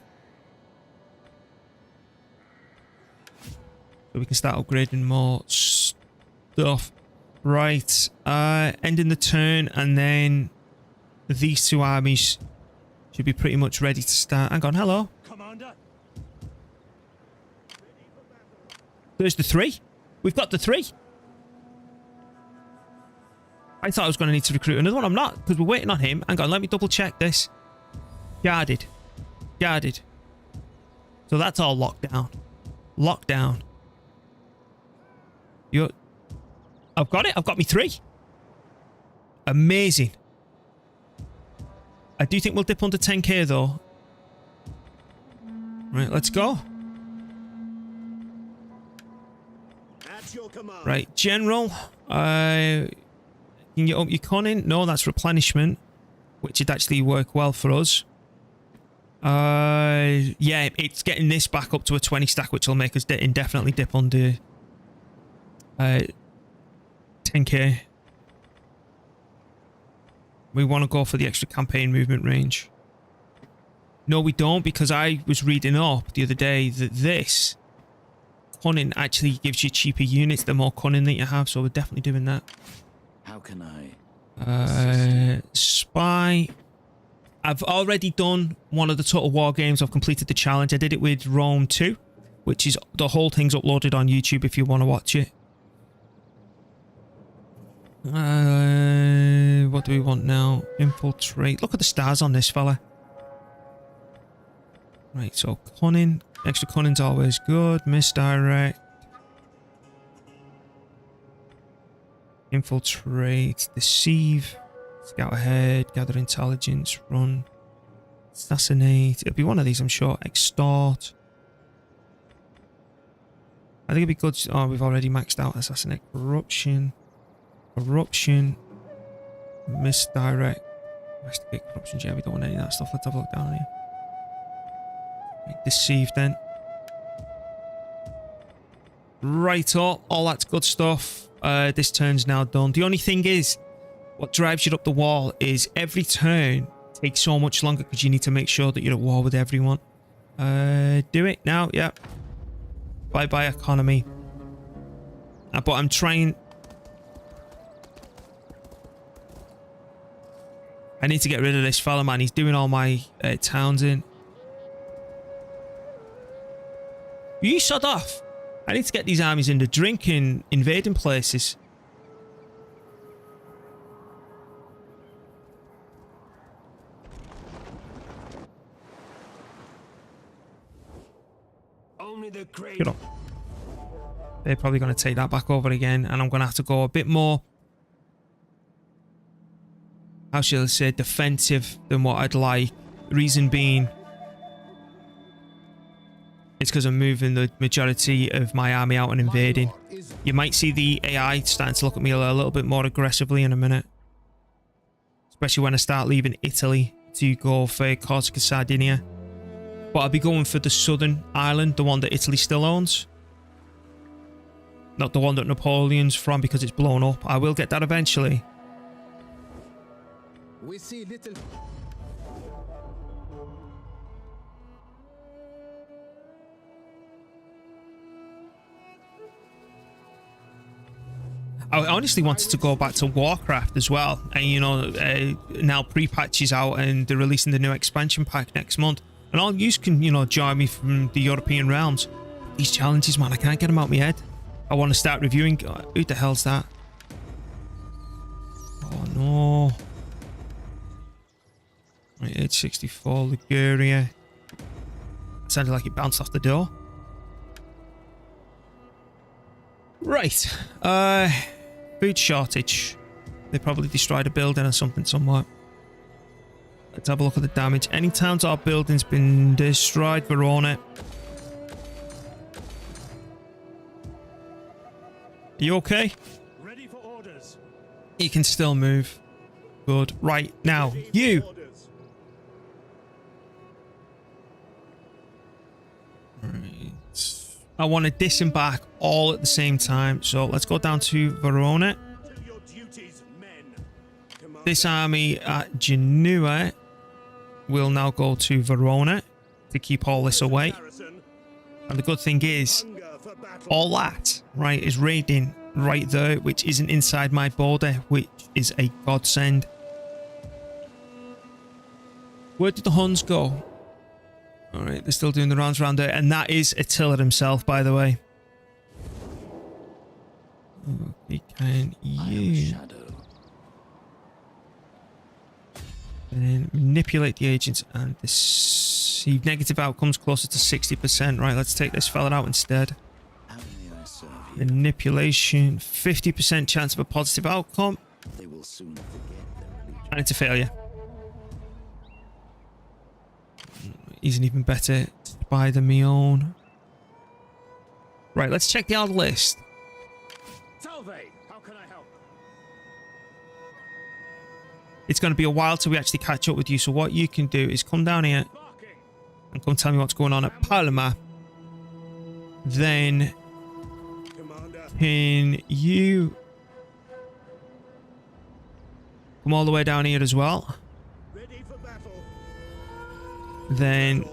So we can start upgrading more stuff. Right. Ending the turn and then these 2 armies should be pretty much ready to start. Hang on, hello. Commander. There's the 3. We've got the 3. I thought I was going to need to recruit another one. I'm not, because we're waiting on him. Hang on, let me double check this. Guarded. Guarded. So that's all locked down. Locked down. I've got it. I've got me 3. Amazing. I do think we'll dip under 10k though. Right, let's go. At your command. Right, General. Can you up your conning? No, that's replenishment, which would actually work well for us. Yeah, it's getting this back up to a 20 stack, which will make us indefinitely dip under 10k. We want to go for the extra campaign movement range. No, we don't, because I was reading up the other day that this cunning actually gives you cheaper units the more cunning that you have, so we're definitely doing that. How can I? Spy. I've already done one of the Total War games. I've completed the challenge. I did it with Rome 2, which is the whole thing's uploaded on YouTube if you want to watch it. What do we want now? Infiltrate. Look at the stars on this fella. Right, so cunning. Extra cunning's always good. Misdirect. Infiltrate. Deceive. Scout ahead. Gather intelligence. Run. Assassinate. It'll be one of these, I'm sure. Extort. I think it'd be good. Oh, we've already maxed out assassinate. Corruption. Corruption. Misdirect. Investigate corruption. Yeah, we don't want any of that stuff. Let's have a look down here. Deceive then. Right up. All that's good stuff. This turn's now done. The only thing is, what drives you up the wall is every turn takes so much longer because you need to make sure that you're at war with everyone. Do it now. Yeah. Bye-bye economy. But I'm trying... I need to get rid of this fella, man. He's doing all my towns in. You sod off. I need to get these armies into drinking, invading places. Only the great. Get up. They're probably going to take that back over again, and I'm going to have to go a bit more, how shall I say, defensive than what I'd like. Reason being, it's because I'm moving the majority of my army out and invading. You might see the AI starting to look at me a little bit more aggressively in a minute. Especially when I start leaving Italy to go for Corsica, Sardinia. But I'll be going for the southern island, the one that Italy still owns. Not the one that Napoleon's from because it's blown up. I will get that eventually. We see little. I honestly wanted to go back to Warcraft as well. And, you know, now pre-patch is out and they're releasing the new expansion pack next month. And all you can, you know, join me from the European realms. These challenges, man, I can't get them out of my head. I want to start reviewing. Who the hell's that? Oh, no. Right, age 64, Liguria. Sounded like it bounced off the door. Right. Food shortage. They probably destroyed a building or something somewhere. Let's have a look at the damage. Any towns or buildings been destroyed? Verona. Are you okay? Ready for orders. You can still move. Good. Right, now, you! Right. I want to disembark all at the same time. So let's go down to Verona. This army at Genoa will now go to Verona to keep all this away. And the good thing is, all that, right, is raiding right there, which isn't inside my border, which is a godsend. Where did the Huns go? Alright, they're still doing the rounds around there. And that is Attila himself, by the way. Okay, can you... And manipulate the agents and deceive negative outcomes closer to 60%. Right, let's take this fella out instead. Manipulation, 50% chance of a positive outcome. They will soon forget and it's a failure. He's an even better spy than me own. Right, let's check the old list. Salve, how can I help? It's going to be a while till we actually catch up with you, so what you can do is come down here and come tell me what's going on at Palma. Then can you come all the way down here as well? Ready for battle. Then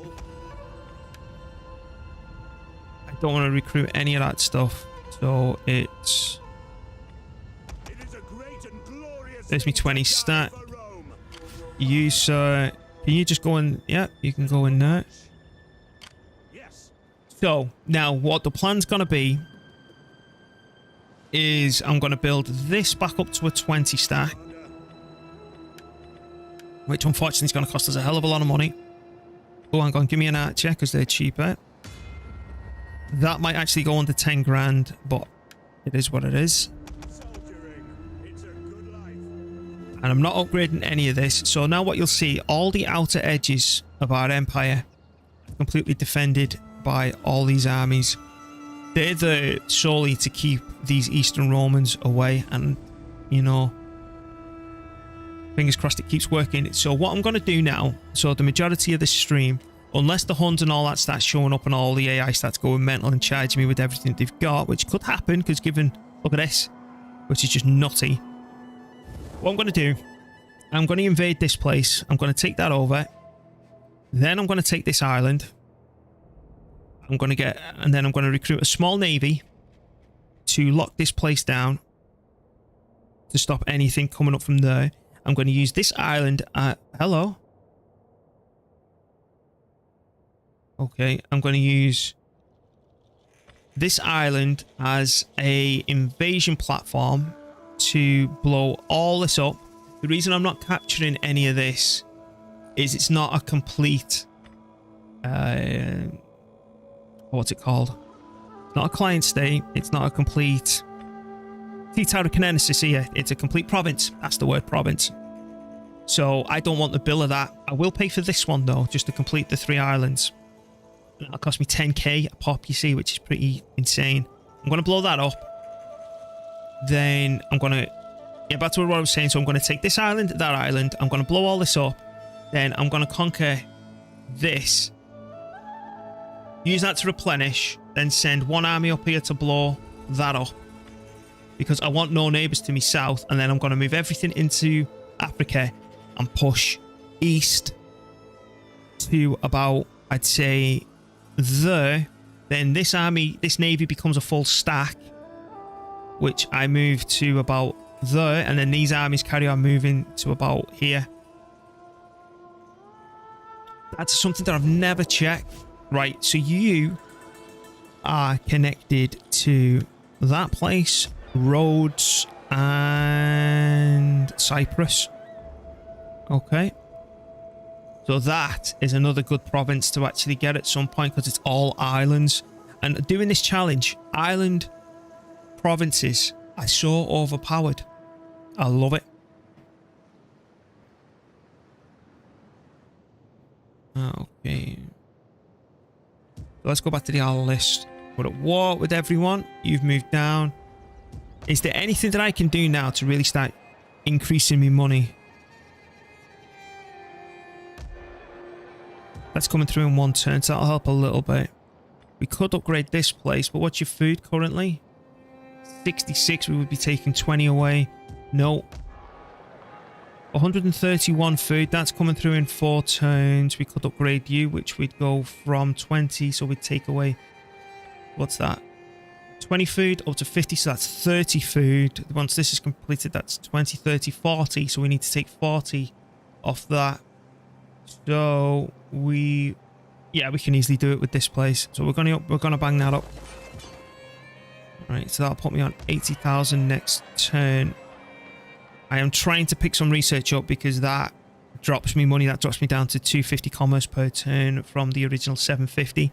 I don't want to recruit any of that stuff, so it's there's me 20 stat. You sir, can you just go in? Yeah, you can go in there. So now what the plan's gonna be is I'm gonna build this back up to a 20 stack, which unfortunately is gonna cost us a hell of a lot of money. Oh, hang on, give me an archer because they're cheaper. That might actually go under 10 grand, but it is what it is. And I'm not upgrading any of this. So now what you'll see, all the outer edges of our empire are completely defended by all these armies. They're there solely to keep these Eastern Romans away. And, you know, fingers crossed it keeps working. So what I'm going to do now, so the majority of this stream, unless the Huns and all that starts showing up and all the AI starts going mental and charging me with everything they've got, which could happen because given, look at this, which is just nutty. What I'm going to do, I'm going to invade this place. I'm going to take that over. Then I'm going to take this island. I'm going to get, and then I'm going to recruit a small navy to lock this place down to stop anything coming up from there. I'm going to use this island. Hello. Okay, I'm going to use this island as a invasion platform to blow all this up. The reason I'm not capturing any of this is it's not a complete what's it called? It's not a client state. It's not a complete T-Tarakinesis here. It's a complete province. That's the word, province. So I don't want the bill of that. I will pay for this one though, just to complete the 3 islands. That'll cost me 10k a pop, you see, which is pretty insane. I'm going to blow that up. Then I'm going to get back to what I was saying. So I'm going to take this island, that island. I'm going to blow all this up. Then I'm going to conquer this. Use that to replenish. Then send one army up here to blow that up. Because I want no neighbours to me south. And then I'm going to move everything into Africa and push east to about, I'd say, there. Then this army, this navy becomes a full stack, which I move to about there. And then these armies carry on moving to about here. That's something that I've never checked. Right, so you are connected to that place, Rhodes and Cyprus. Okay. So that is another good province to actually get at some point because it's all islands. And doing this challenge, island provinces are so overpowered. I love it. Okay. Let's go back to the island list. We're at war with everyone. You've moved down. Is there anything that I can do now to really start increasing my money? That's coming through in 1 turn, so that'll help a little bit. We could upgrade this place, but what's your food currently? 66, we would be taking 20 away. No. 131 food, that's coming through in 4 turns. We could upgrade you, which we'd go from 20, so we'd take away, what's that? 20 food up to 50, so that's 30 food. Once this is completed, that's 20, 30, 40, so we need to take 40 off that. So we can easily do it with this place. So we're gonna bang that up. All right, so that'll put me on 80,000 next turn. I am trying to pick some research up because that drops me money. That drops me down to 250 commerce per turn from the original 750.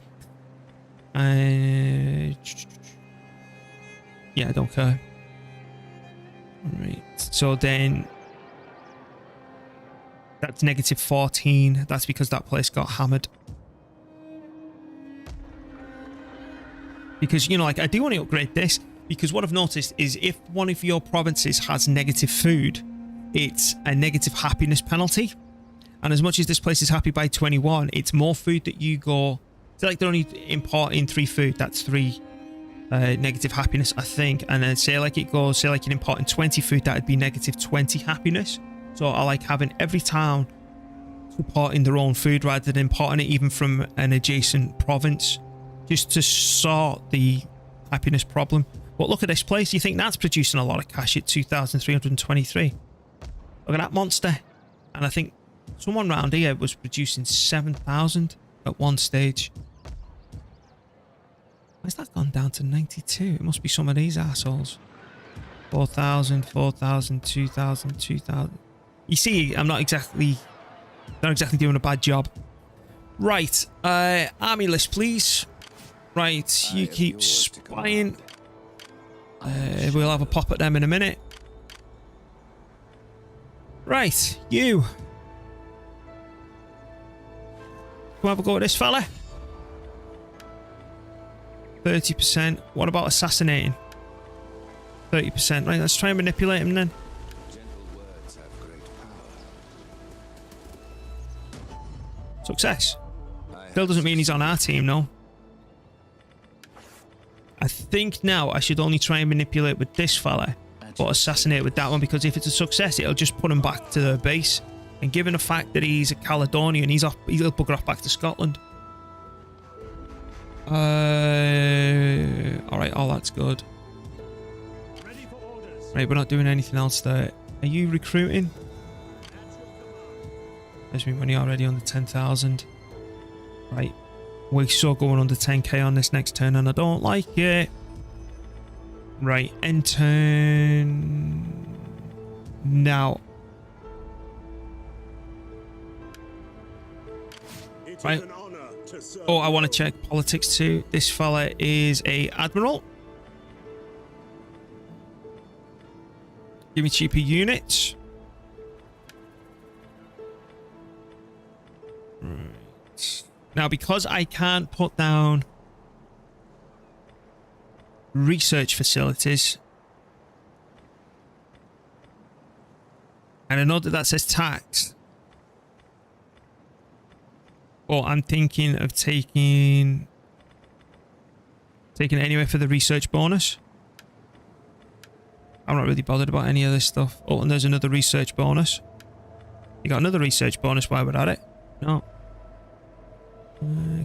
Yeah, I don't care. Alright, so then that's negative 14. That's because that place got hammered. Because, you know, like, I do want to upgrade this. Because what I've noticed is if one of your provinces has negative food, it's a negative happiness penalty. And as much as this place is happy by 21, it's more food that you go... It's like they're only importing 3 food. That's 3 negative happiness, I think. And then say like it goes, say like you're importing 20 food, that'd be negative 20 happiness. So I like having every town importing their own food rather than importing it even from an adjacent province. Just to sort the happiness problem. But look at this place. You think that's producing a lot of cash at 2,323. Look at that monster. And I think someone around here was producing 7,000 at one stage. Why's that gone down to 92? It must be some of these assholes. 4,000, 4,000, 2,000, 2,000. You see, I'm not exactly doing a bad job. Right. Army list, please. Right. You keep spying. We'll have a pop at them in a minute. Right, you. Come have a go at this fella. 30%. What about assassinating? 30%. Right, let's try and manipulate him then. Gentle words have great power. Success. Still doesn't mean he's on our team, no. I think now I should only try and manipulate with this fella, but assassinate with that one, because if it's a success, it'll just put him back to their base. And given the fact that he's a Caledonian, he'll bugger off back to Scotland. Alright, all that's good. Right, we're not doing anything else there. Are you recruiting? There's me money already under 10,000. Right. We're still going under 10k on this next turn and I don't like it. Right. End turn. Now. Right. Oh, I want to check politics too. This fella is a admiral. Give me cheaper units. Right. Now, because I can't put down research facilities, and I know that says tax. Well, I'm thinking of taking it anyway for the research bonus. I'm not really bothered about any of this stuff. Oh, and there's another research bonus. You got another research bonus while we're at it. No.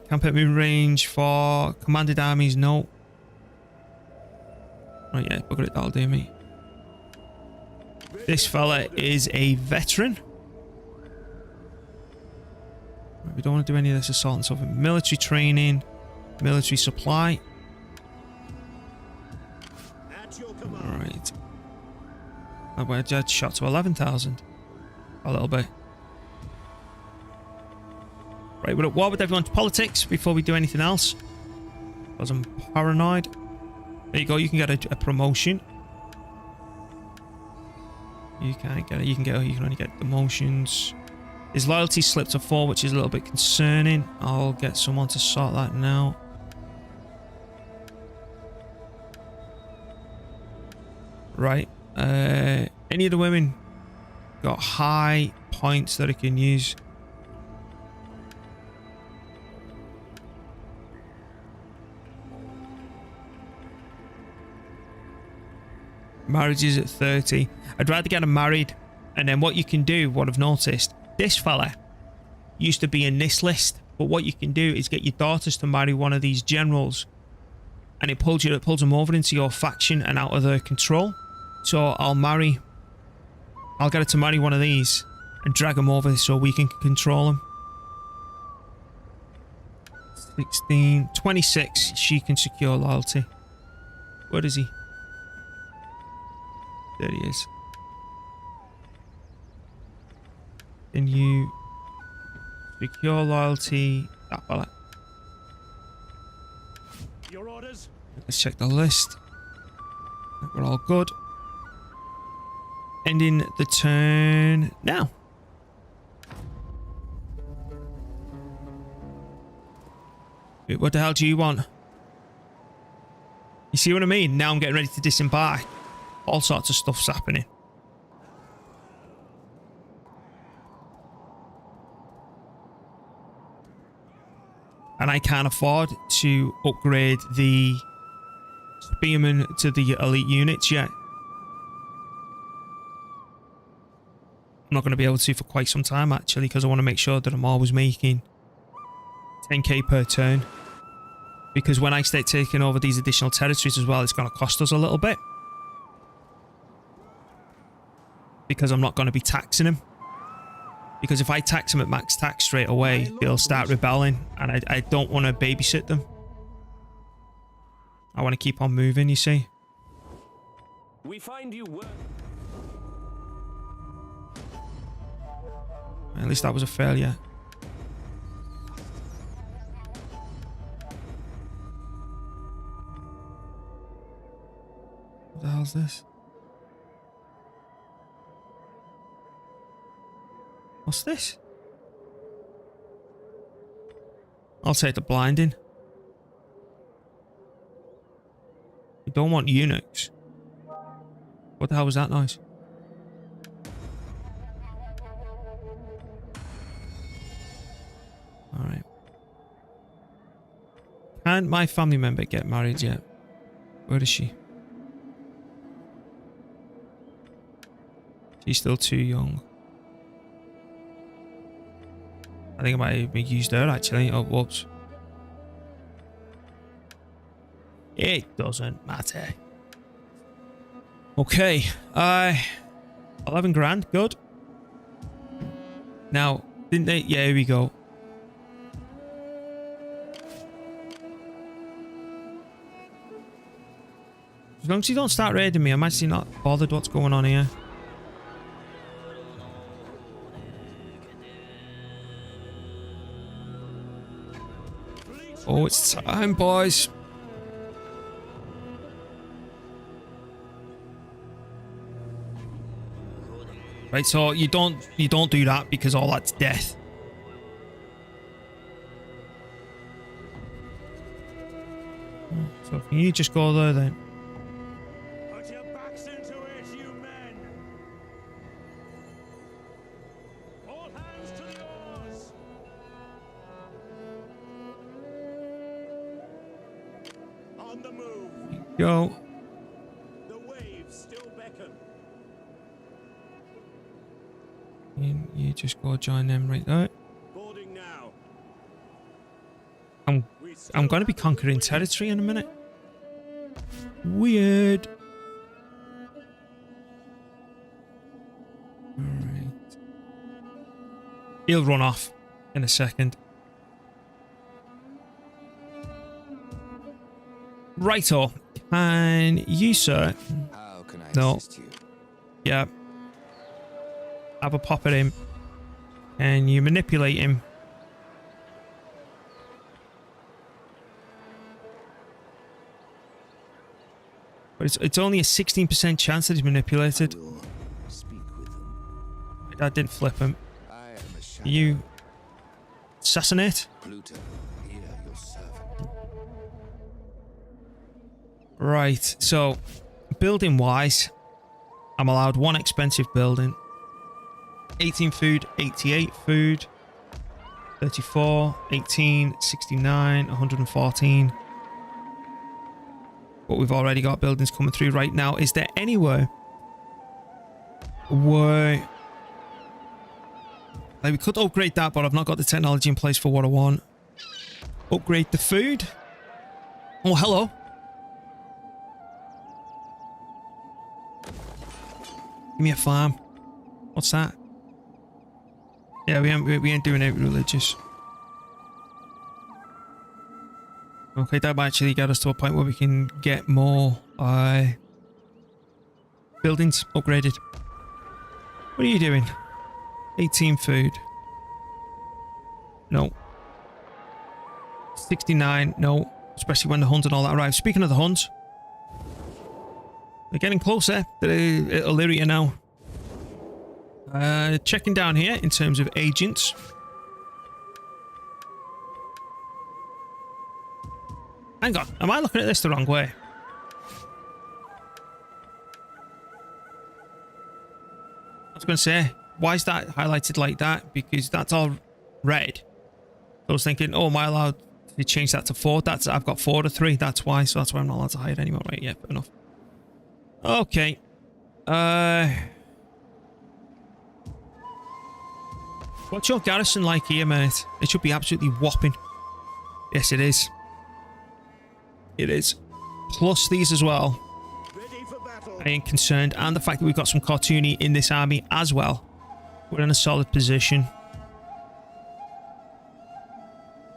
Campaign movement range for commanded armies. No. Oh yeah, bugger it. That'll do me. This fella is a veteran. We don't want to do any of this assault and stuff. Military training, military supply. Alright. I just shot to 11,000. A little bit. Right, we're at war with everyone's politics before we do anything else. Because I'm paranoid. There you go, you can get a promotion. You can't get it, you can only get demotions. His loyalty slipped to 4, which is a little bit concerning. I'll get someone to sort that now. Right. Any of the women got high points that I can use. Marriage is at 30. I'd rather get them married. And then what you can do, what I've noticed, this fella used to be in this list, but what you can do is get your daughters to marry one of these generals, and it pulls them over into your faction and out of their control. So I'll get her to marry one of these and drag them over so we can control them. 16, 26, she can secure loyalty. Where is he? There he is. Then you secure loyalty. That fella. Your orders? Let's check the list. We're all good. Ending the turn now. Wait, what the hell do you want? You see what I mean? Now I'm getting ready to disembark. All sorts of stuff's happening. And I can't afford to upgrade the spearmen to the elite units yet. I'm not going to be able to for quite some time, actually, because I want to make sure that I'm always making 10k per turn. Because when I start taking over these additional territories as well, it's going to cost us a little bit. Because I'm not going to be taxing them. Because if I tax them at max tax straight away, they'll start rebelling. And I don't want to babysit them. I want to keep on moving, you see. We find you At least that was a failure. What the hell's this? What's this? I'll take the blinding. We don't want eunuchs. What the hell was that noise? Alright. Can't my family member get married yet? Where is she? She's still too young. I think I might have used her actually. Oh, whoops. It doesn't matter. Okay. 11 grand. Good. Now, Didn't they? Yeah, here we go. As long as you don't start raiding me, I'm actually not bothered what's going on here. Oh, it's time, boys. Right, so you don't do that because all that's death. So can you just go there then? Put your backs into it, you men. All hands to the oars. On the move. Go. The waves still beckon. You just go join them right there. Boarding now. I'm going to be conquering territory in a minute. Weird. Alright. He'll run off in a second. Righto. Can you, sir? How can I No. assist you? Yeah. Have a pop at him. And you manipulate him. But it's only a 16% chance that he's manipulated. I will speak with them. That didn't flip him. I am a shadow. You assassinate? Pluto, here your servant. Right, so building wise, I'm allowed one expensive building. 18 food, 88 food, 34, 18, 69, 114. But we've already got buildings coming through right now. Is there anywhere where like we could upgrade that, but I've not got the technology in place for what I want. Upgrade the food. Oh, hello. Give me a farm. What's that? Yeah, we ain't doing it religious. Okay, that might actually get us to a point where we can get more buildings upgraded. What are you doing? 18 food. No. 69. No. Especially when the Huns and all that arrive. Speaking of the Huns, they're getting closer to Illyria now. Checking down here in terms of agents. Hang on, am I looking at this the wrong way? I was going to say, why is that highlighted like that? Because that's all red. So I was thinking, oh, am I allowed to change that to 4? I've got 4 to 3, that's why. So that's why I'm not allowed to hide anymore. Right, yeah, fair enough. Okay. What's your garrison like here, mate? It should be absolutely whopping. Yes, it is. It is. Plus these as well. Ready for battle. I ain't concerned. And the fact that we've got some cartoony in this army as well. We're in a solid position.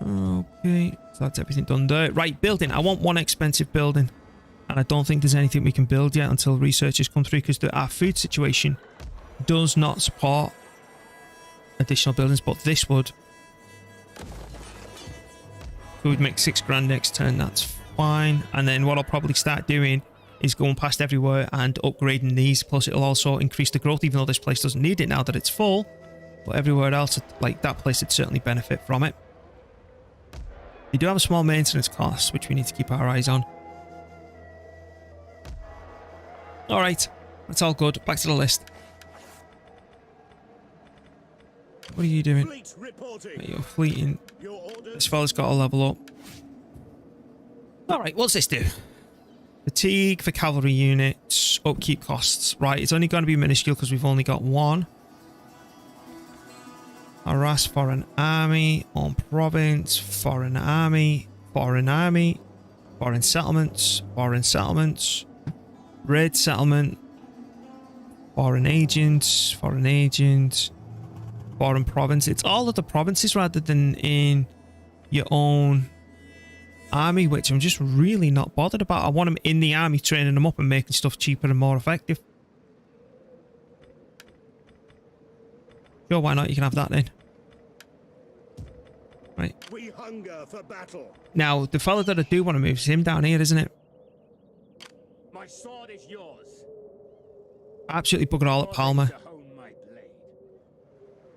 Okay. So that's everything done there. Right, building. I want one expensive building. And I don't think there's anything we can build yet until researchers come through, because our food situation does not support additional buildings, but this would. So we'd make 6 grand next turn, that's fine. And then what I'll probably start doing is going past everywhere and upgrading these. Plus it'll also increase the growth, even though this place doesn't need it now that it's full. But everywhere else, like that place, would certainly benefit from it. You do have a small maintenance cost, which we need to keep our eyes on. Alright, that's all good. Back to the list. What are you doing? Fleet reporting. You're fleeting. Your orders. This fella's got to level up. Alright, what's this do? Fatigue for cavalry units. Upkeep costs. Right, it's only going to be minuscule because we've only got 1. Harass foreign army. On province. Foreign army. Foreign army. Foreign settlements. Foreign settlements. Raid settlement. Foreign agents. Foreign agents. foreign province. It's all of the provinces rather than in your own army, which I'm just really not bothered about. I want them in the army, training them up and making stuff cheaper and more effective. Sure, why not? You can have that then. Right. We hunger for battle. Now, the fella that I do want to move is him down here, isn't it? My sword is yours. Absolutely bugger all at Palmer. To hone my blade.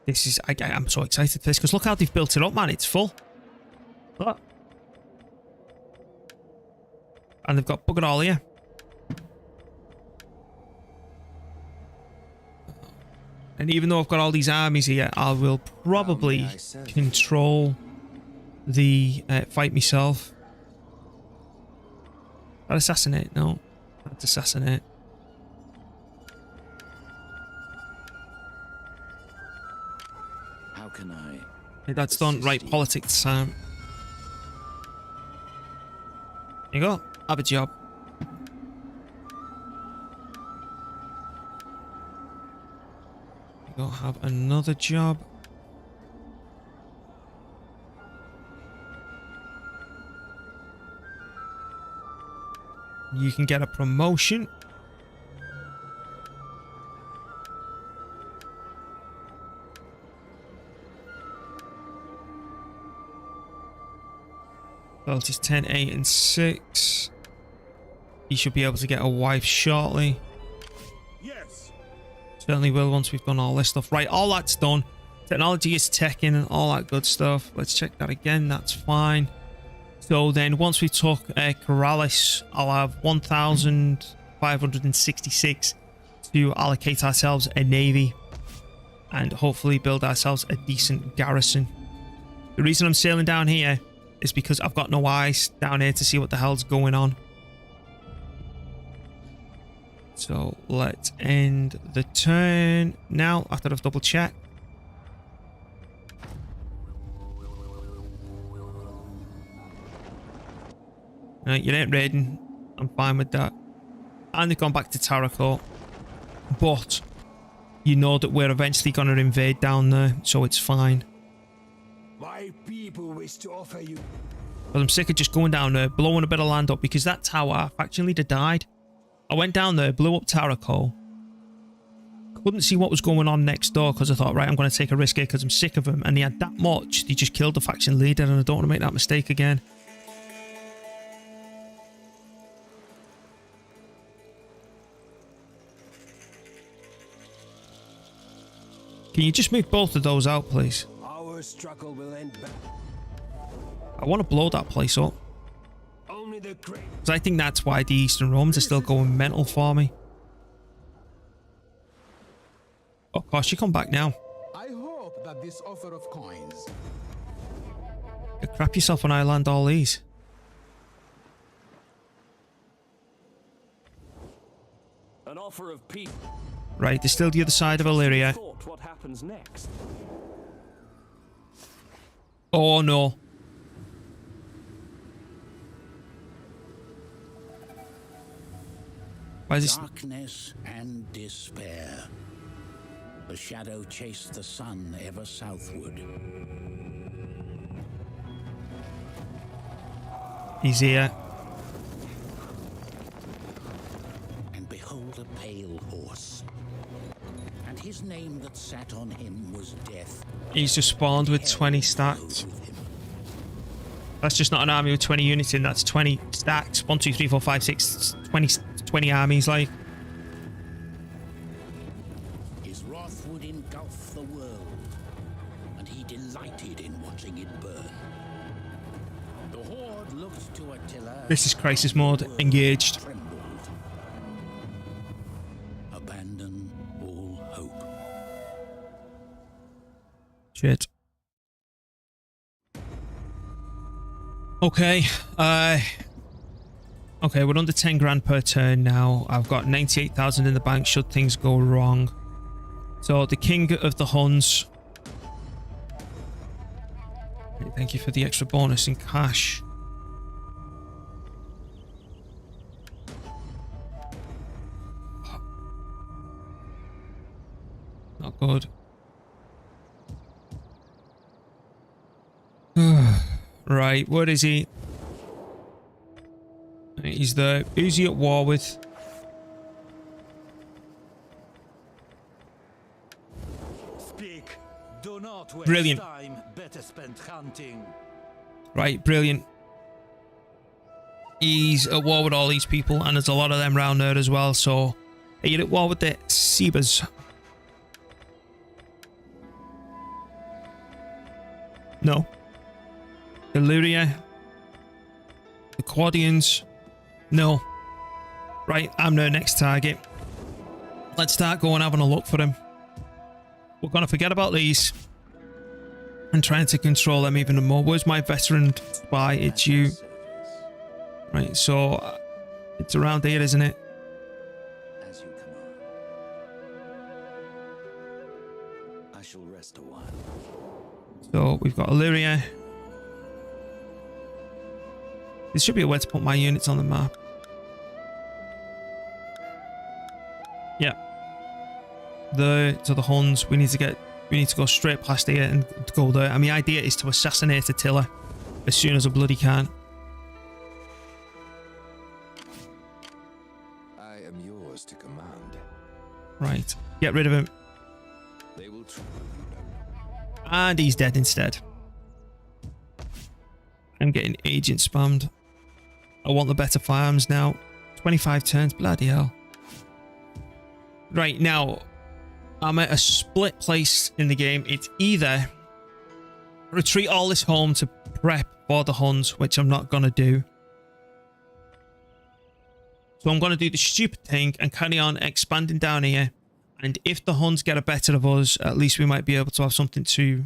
This is... I'm so excited for this, because look how they've built it up, man. It's full. Look. And they've got bugger all here. And even though I've got all these armies here, I will probably control the fight myself. That assassinate? No. That's assassinate. How can I? That's done. Right, politics time. There you go. Have a job. You go have another job. You can get a promotion. Loyalties 10, 8, and 6. You should be able to get a wife shortly. Yes. Certainly will once we've done all this stuff. Right, all that's done. Technology is teching and all that good stuff. Let's check that again. That's fine. So then once we took Corrales, I'll have 1,566 to allocate ourselves a navy and hopefully build ourselves a decent garrison. The reason I'm sailing down here is because I've got no eyes down here to see what the hell's going on. So let's end the turn now after I've double checked. Right, you ain't raiding. I'm fine with that. And they've gone back to Taraco. But you know that we're eventually going to invade down there, so it's fine. My people wish to offer you. But I'm sick of just going down there, blowing a bit of land up, because that tower, faction leader died. I went down there, blew up Taraco. Couldn't see what was going on next door because I thought, right, I'm going to take a risk here because I'm sick of him. And he had that much, they just killed the faction leader, and I don't want to make that mistake again. Can you just move both of those out, please? Our struggle will end back. I want to blow that place up. Only the great. Because I think that's why the Eastern Romans are still going mental for me. Oh, of course, you come back now. I hope that this offer of coins. You crap yourself when I land all these. An offer of peace. Right, there's still the other side of Illyria. What happens next? Oh no. Why is this? Darkness and despair. The shadow chased the sun ever southward. He's here. And behold a pale horse. And his name that sat on him was Death. He's just spawned with 20 stacks. That's just not an army with 20 units in. That's 20 stacks. 1, 2, 3, 4, 5, 6, 20 armies, like. His wrath would engulf the world, and he delighted in watching it burn. The horde looked to Attila. This is crisis mode. Engaged. Trembled. Abandon all hope. Shit. Okay. Okay, we're under 10 grand per turn now. I've got 98,000 in the bank should things go wrong. So the king of the Huns. Thank you for the extra bonus in cash. Not good. Right, what is he? He's there. Who's he at war with? Speak. Do not waste Brilliant. time. Better spent hunting. Right, brilliant. He's at war with all these people, and there's a lot of them around there as well, so... Are you at war with the Sebas? No. Illyria? The Quadians? No. Right, I'm their next target. Let's start going having a look for him. We're going to forget about these. And trying to control them even more. Where's my veteran spy? It's you. Right, so it's around here, isn't it? As you command. I shall rest a while. So we've got Illyria. This should be a way to put my units on the map. Yeah. To the Huns. We need to go straight past here and go there. And the idea is to assassinate Attila as soon as I bloody can. I am yours to command. Right. Get rid of him. They will trouble you no longer. And he's dead instead. I'm getting agent spammed. I want the better farms now. 25 turns. Bloody hell. Right, now, I'm at a split place in the game. It's either retreat all this home to prep for the Huns, which I'm not going to do. So I'm going to do the stupid thing and carry on expanding down here. And if the Huns get a better of us, at least we might be able to have something to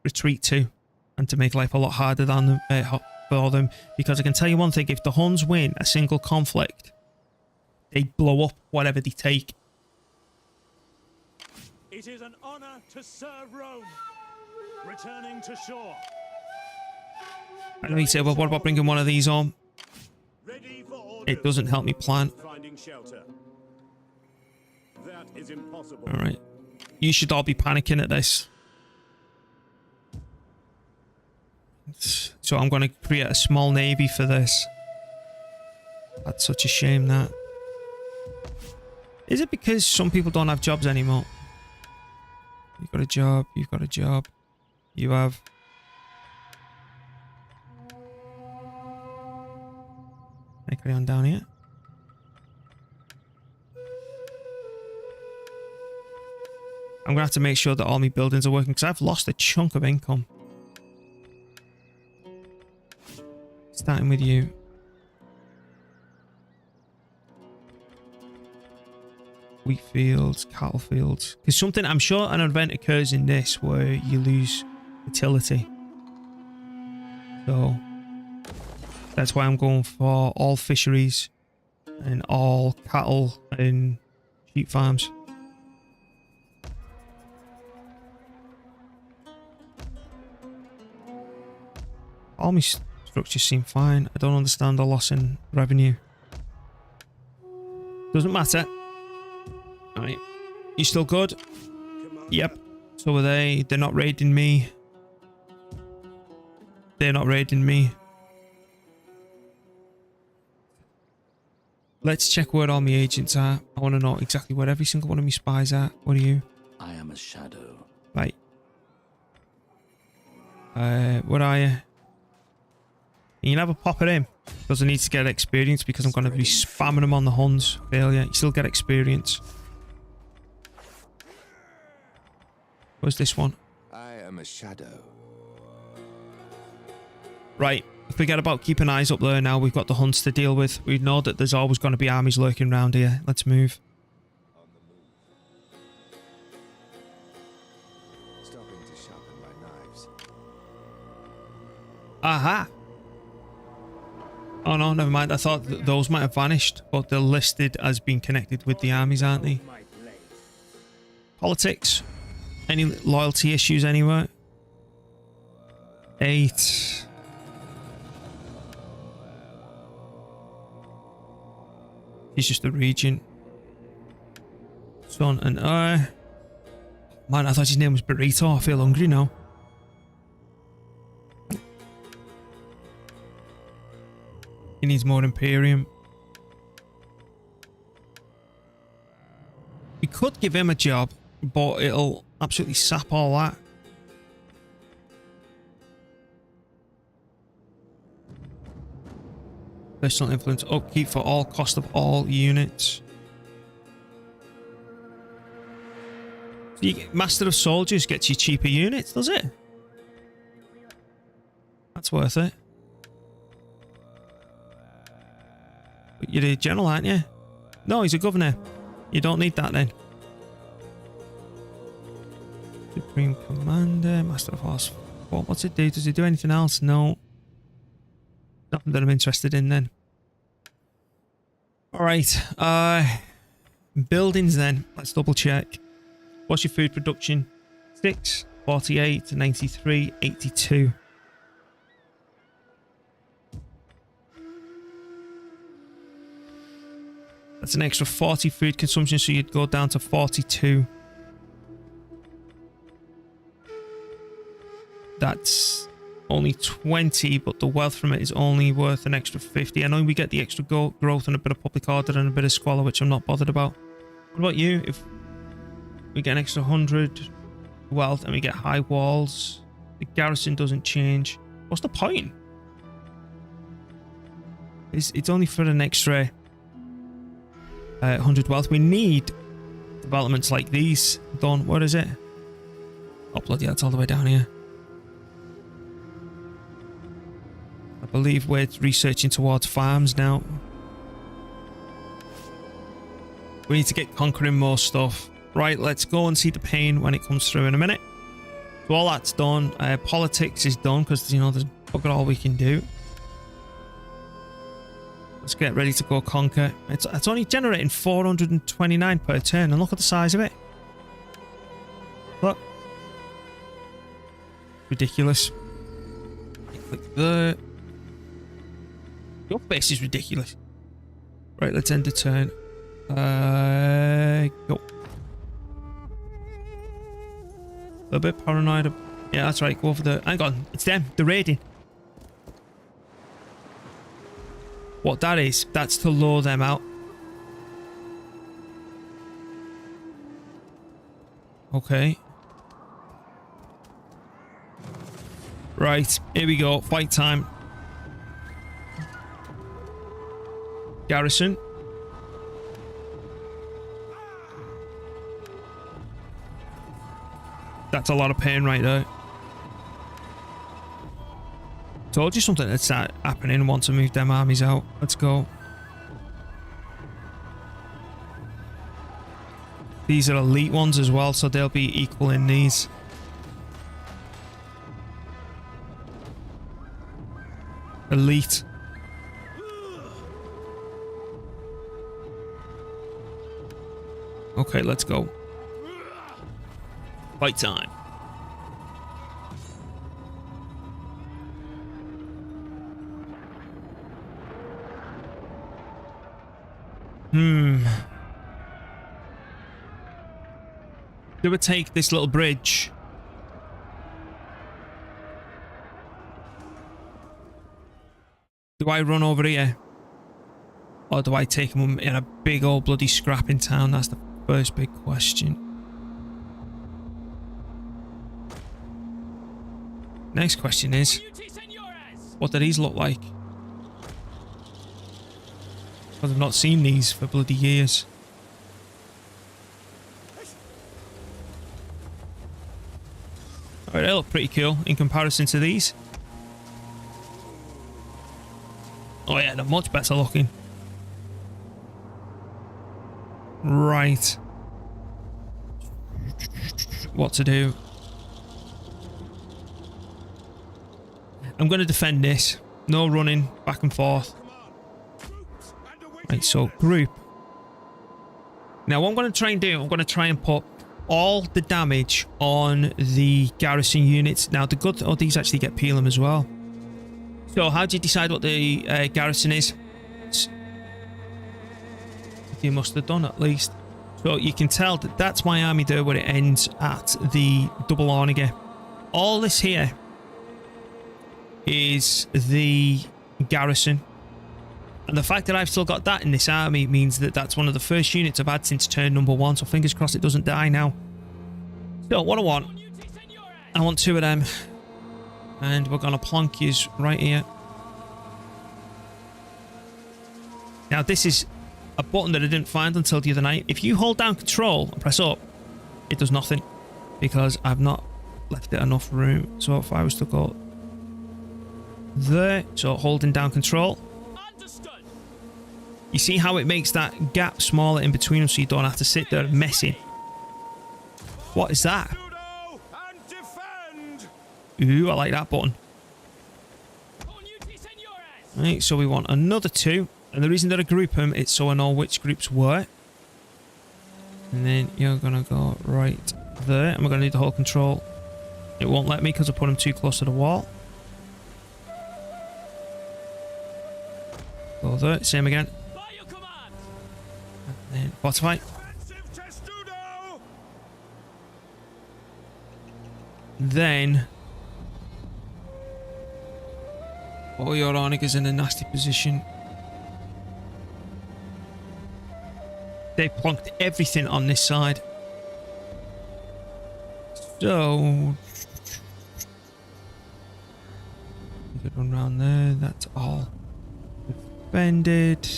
retreat to. And to make life a lot harder than for them. Because I can tell you one thing, if the Huns win a single conflict, they blow up whatever they take. It is an honor to serve Rome. Returning to shore. I know you say, well, what about bringing one of these on? Ready for orders. It doesn't help me plan. Finding shelter. That is impossible. Alright. You should all be panicking at this. So I'm going to create a small navy for this. That's such a shame, that. Is it because some people don't have jobs anymore? You've got a job, you've got a job. You have. Can I carry on down here? I'm going to have to make sure that all my buildings are working because I've lost a chunk of income. Starting with you. Wheat fields, cattle fields. Because something, I'm sure an event occurs in this where you lose fertility. So that's why I'm going for all fisheries and all cattle and sheep farms. All my structures seem fine. I don't understand the loss in revenue. Doesn't matter. Alright. You still good? Yep. So are they. They're not raiding me. They're not raiding me. Let's check where all my agents are. I want to know exactly where every single one of my spies are. What are you? I am a shadow. Right. What are you? You can have a pop at him. Because I need to get experience because I'm going to be spamming him on the Huns. Failure. You still get experience. Where's this one? I am a shadow. Right. Forget about keeping eyes up there now. We've got the Huns to deal with. We know that there's always going to be armies lurking around here. Let's move. On the move. Stopping to sharpen my knives. Aha! Oh no, never mind. I thought those might have vanished, but they're listed as being connected with the armies, aren't they? Politics. Any loyalty issues anywhere? 8. He's just a regent. Son and man, I thought his name was Burrito. I feel hungry now. He needs more Imperium. We could give him a job, but it'll absolutely sap all that. Personal influence upkeep for all cost of all units. So you get Master of Soldiers gets you cheaper units, does it? That's worth it. But you're a general, aren't you? No, he's a governor. You don't need that then. Supreme Commander, Master of Horse. What's it do? Does it do anything else? No. Nothing that I'm interested in then. Alright. Buildings then. Let's double check. What's your food production? 6, 48, 93, 82. That's an extra 40 food consumption, so you'd go down to 42. That's only 20, but the wealth from it is only worth an extra 50. I know we get the extra growth and a bit of public order and a bit of squalor, which I'm not bothered about. What about you? If we get an extra 100 wealth and we get high walls, the garrison doesn't change. What's the point? It's only for an extra 100 wealth. We need developments like these done. What is it? Oh, bloody hell, it's all the way down here. I believe we're researching towards farms now. We need to get conquering more stuff. Right, let's go and see the pain when it comes through in a minute. So all that's done. Politics is done because, you know, there's bugger all we can do. Let's get ready to go conquer. It's only generating 429 per turn, and look at the size of it. Look. Ridiculous. Click there. Your face is ridiculous. Right, let's end the turn. Go. A bit paranoid. Yeah, that's right. Go for the... Hang on. It's them. They're raiding. What that is, that's to lure them out. Okay. Right. Here we go. Fight time. Garrison. That's a lot of pain right there. Told you something that's happening once I move them armies out. Let's go. These are elite ones as well, so they'll be equal in these. Elite. Okay, let's go. Fight time. Do we take this little bridge? Do I run over here? Or do I take them in a big old bloody scrapping town? That's the first big question. Next question is, what do these look like? Because I've not seen these for bloody years. Alright, they look pretty cool in comparison to these. Oh yeah, they're much better looking. Right. What to do? I'm going to defend this. No running back and forth. Right, so group. Now what I'm going to try and do, I'm going to try and put all the damage on the garrison units. Now the good... Oh, these actually get Pelham as well. So how do you decide what the garrison is? You must have done at least. So you can tell that that's my army there where it ends at the double Orniger. All this here is the garrison. And the fact that I've still got that in this army means that that's one of the first units I've had since turn number 1. So fingers crossed it doesn't die now. So what I want 2 of them. And we're going to plonk yous right here. Now this is a button that I didn't find until the other night. If you hold down control and press up, it does nothing. Because I've not left it enough room. So if I was to go there, so holding down control. You see how it makes that gap smaller in between them so you don't have to sit there messing. What is that? Ooh, I like that button. Right, so we want another 2. And the reason that I group them is so I know which groups were. And then you're going to go right there. And we're going to need the whole control. It won't let me because I put them too close to the wall. Go there, same again. And then fortify. Then oh, your Onyx is in a nasty position. They plonked everything on this side. So you could run around there, that's all defended.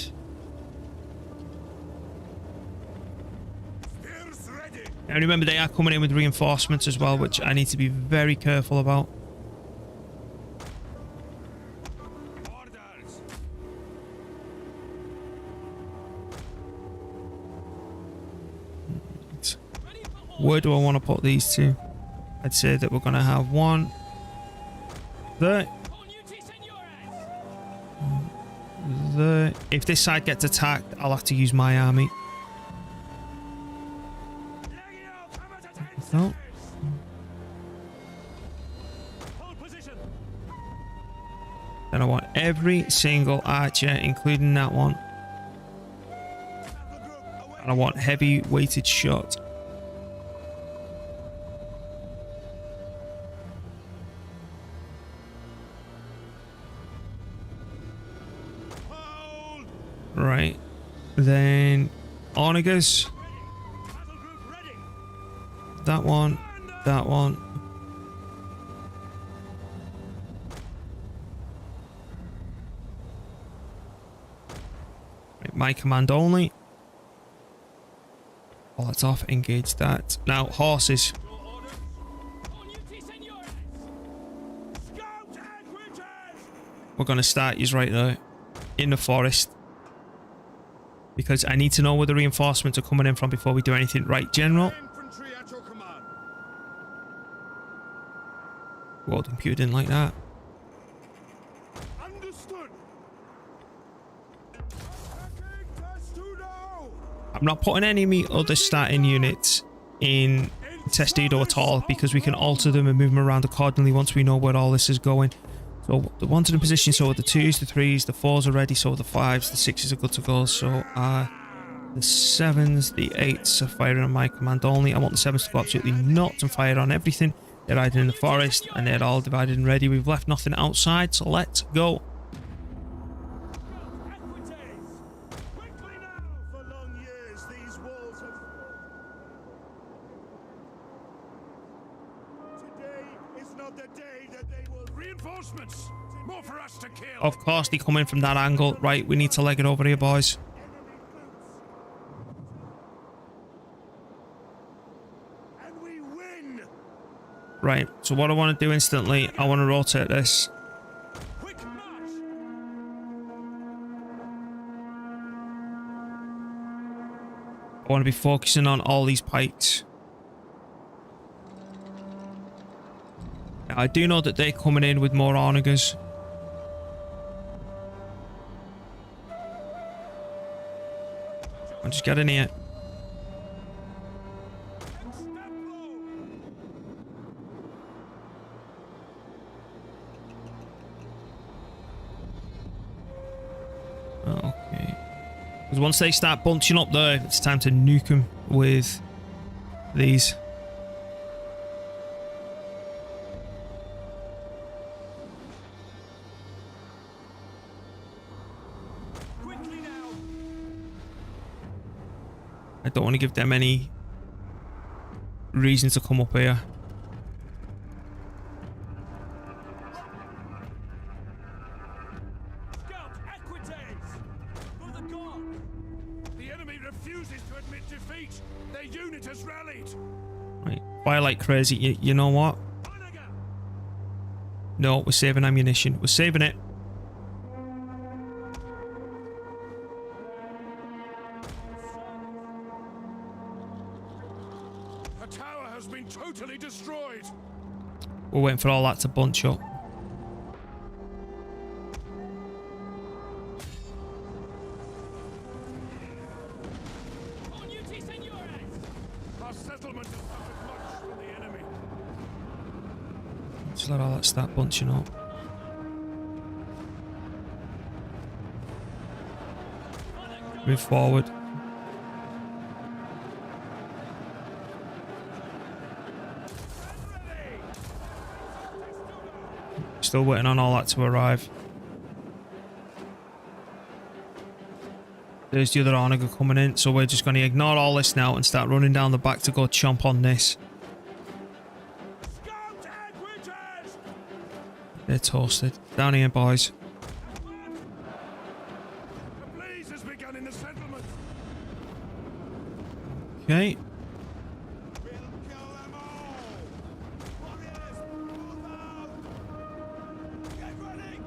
Now remember they are coming in with reinforcements as well, which I need to be very careful about. Where do I want to put these 2? I'd say that we're going to have 1 there. There. If this side gets attacked, I'll have to use my army. No. Then I want every single archer, including that one. And I want heavy weighted shot. Right. Then Onagas. That one. That one. Right, my command only. While it's off, engage that. Now, horses. We're going to start you right there. In the forest. Because I need to know where the reinforcements are coming in from before we do anything. Right, General. Well, the computer didn't like that. Understood. I'm not putting any other starting units in Testudo at all because we can alter them and move them around accordingly once we know where all this is going. So the ones in position, so the 2s, the 3s, the 4s are ready, so the 5s, the 6s are good to go. So the 7s, the 8s are firing on my command only. I want the 7s to go absolutely nuts and fire on everything. They're hiding in the forest and they're all divided and ready. We've left nothing outside, so let's go. Reinforcements! More for us to kill! Of course, they come in from that angle. Right, we need to leg it over here, boys. And we win! Right, so what I want to do instantly, I want to rotate this. Quick march! I want to be focusing on all these pikes. Now, I do know that they're coming in with more Onagas. I'll just get in here. Okay. Because once they start bunching up there, it's time to nuke them with these. Quickly now. I don't want to give them any reason to come up here. Scout Equites. For the god. The enemy refuses to admit defeat. Their unit has rallied. Right, fire like crazy. You know what? Onaga. No, we're saving ammunition. We're saving it. A tower has been totally destroyed. We're waiting for all that to bunch up. On duty, senores. Our settlement has suffered much from the enemy. Just let all that start bunching up. Move forward. Still waiting on all that to arrive. There's the other Onaga coming in, so we're just going to ignore all this now and start running down the back to go chomp on this. Scout Equites! They're toasted. Down here, boys. A blaze has begun in the settlement. Okay. We'll kill them all. Warriors, move out! Get ready!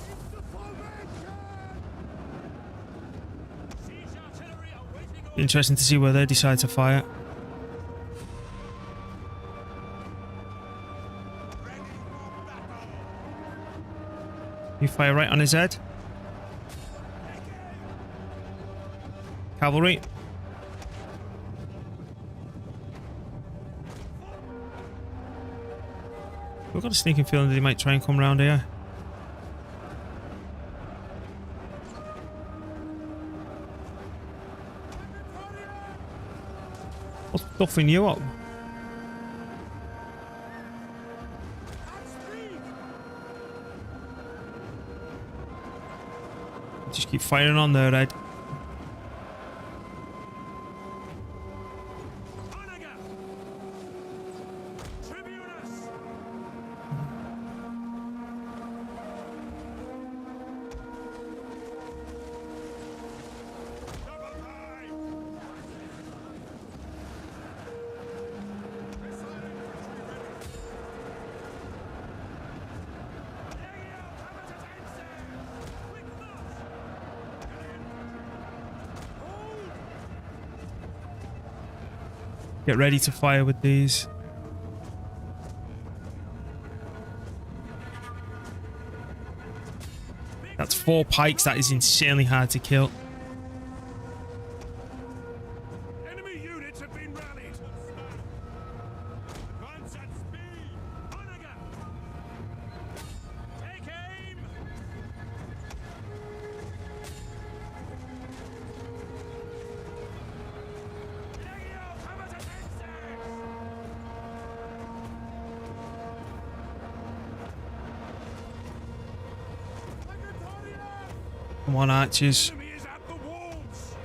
It's the formation! Siege artillery awaiting orders. Interesting to see where they decide to fire. Ready for battle! You fire right on his head. Cavalry. We've got a sneaking feeling that he might try and come around here. What's stuffing you up? Just keep firing on there, Ed. Onaga. Tribunus. Double time! Get ready to fire with these. That's 4 pikes. That is insanely hard to kill. Enemy units have been rallied. Advance at speed. Onaga. Take aim. Legio comitatenses. Come on, archers. Enemy is at the walls.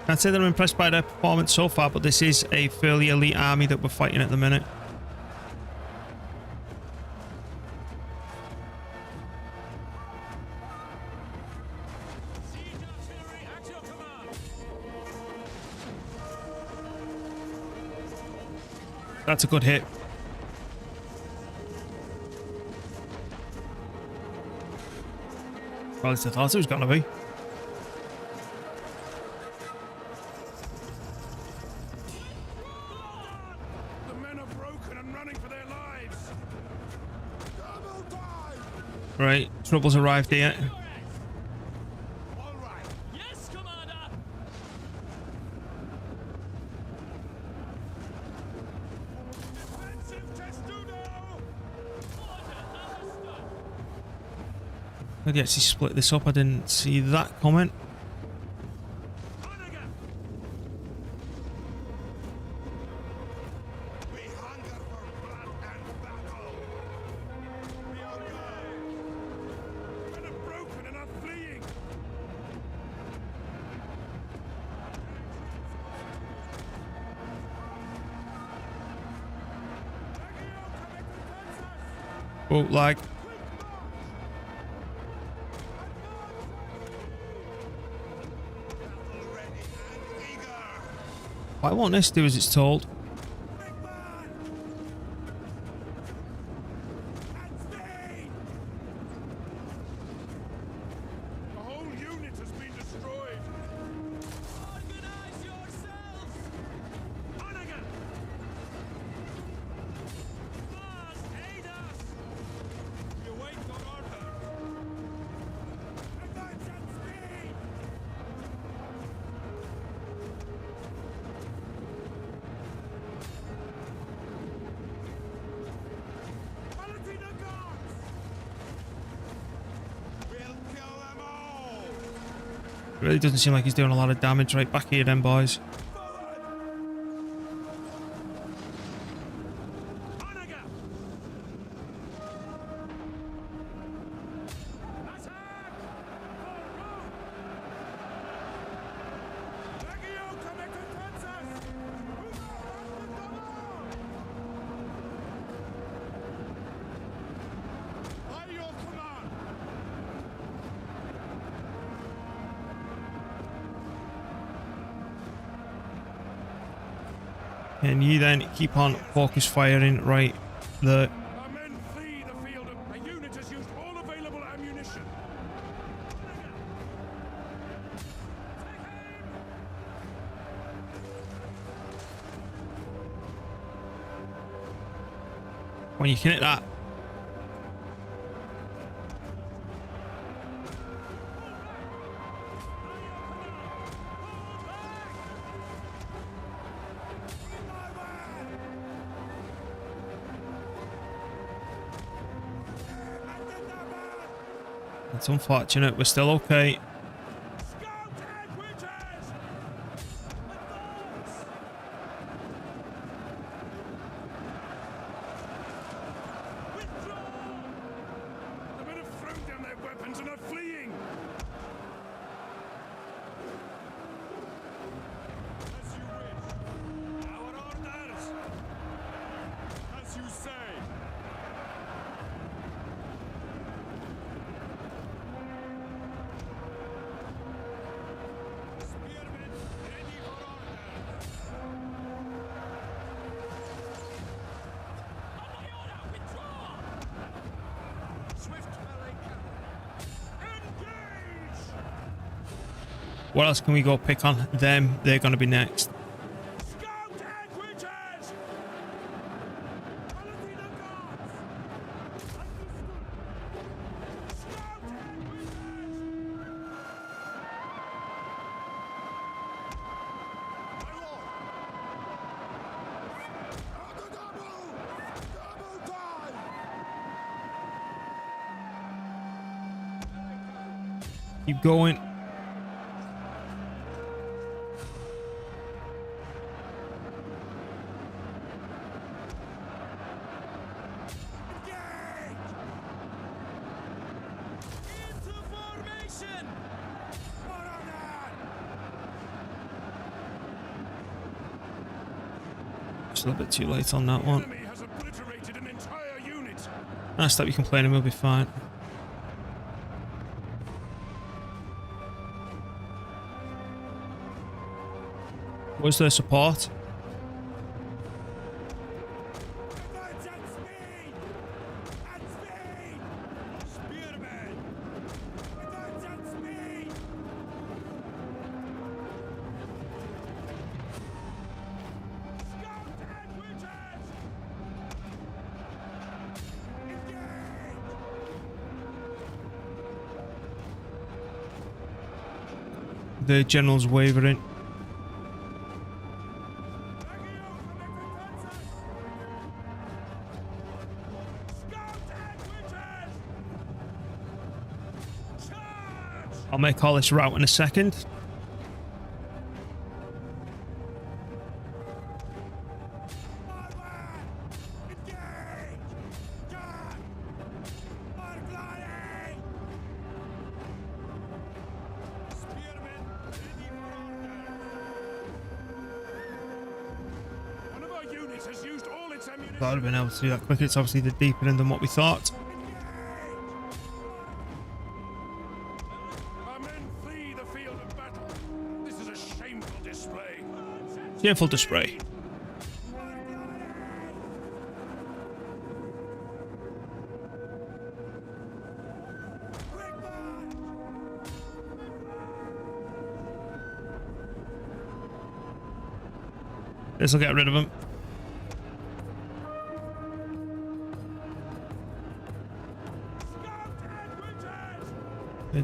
Can't say that I'm impressed by their performance so far, but this is a fairly elite army that we're fighting at the minute. Siege artillery at your command. That's a good hit. Well, at least I thought it was gonna be. The men are broken and running for their lives. Double time! Right, trouble's arrived here. All right. Yes, Commander. Defensive testudo! Order understood. Maybe actually split this up. I didn't see that comment. Onaga. Oh, lag. Why won't this do as it's told? The whole unit has been destroyed. Organize yourselves! Hannigan! Mars, aid us! We await your order. Advance at speed! Paladin guards! We'll kill them all! Really doesn't seem like he's doing a lot of damage. Right back here then, boys. Hannigan! Attack! Legio comitatenses! By your command! And you then keep on focus firing right there. Our men flee the field of... A unit has used all available ammunition. When you can hit that. It's unfortunate. We're still okay. Scout Edwiges! Advance! Withdraw! The men have thrown down their weapons and are fleeing! As you wish. Our orders! As you say! Spearmen, ready for orders! Swift melee cavalry! Engage! What else can we go pick on them? They're going to be next. Scout Edwiges! Paladin guards! Understood! Scout Edwiges! My lord! Double time! Keep going. Into formation! Just a little bit too late on that one. Enemy has obliterated an entire unit. Stop you complaining, we'll be fine. Where's their support? Advance at speed! At speed! Spearmen! Advance at speed! Scout Edwiges! Engage! The general's wavering. Legio comitatenses! Scout Edwiges! Charge! I'll make all this route in a second. Forward! Engage! Guard! For glory! Spearmen, ready for orders! One of our units has used all its ammunition. Thought I'd have been able to do that quicker. It's obviously the deeper end than what we thought. Careful to spray. This'll get rid of him.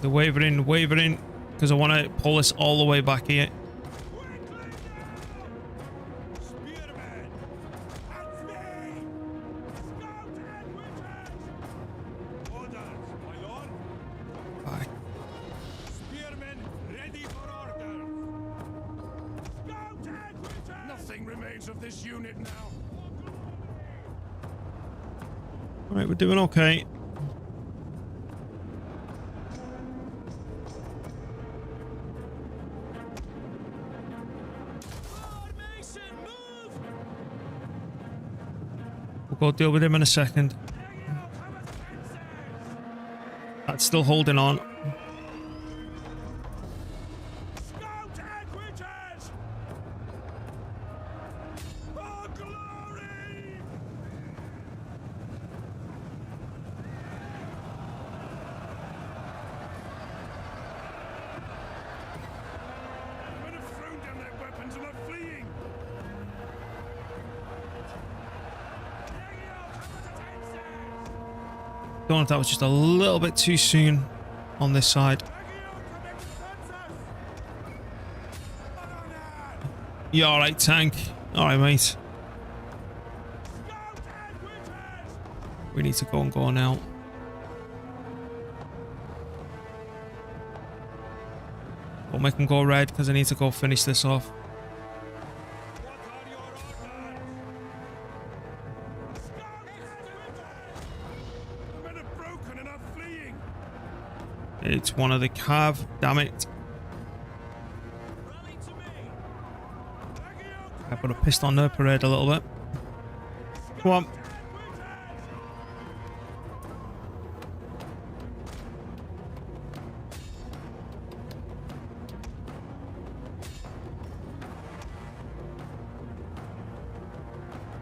The wavering, because I want to pull this all the way back here. Bye. Nothing remains of this unit now. Alright, we're doing okay. We'll go deal with him in a second. That's still holding on. Don't know if that was just a little bit too soon on this side. You alright, tank? Alright, mate. We need to go and go now. Don't make him go red because I need to go finish this off. It's one of the cav, damn it. I put a pissed on their parade a little bit. Come on.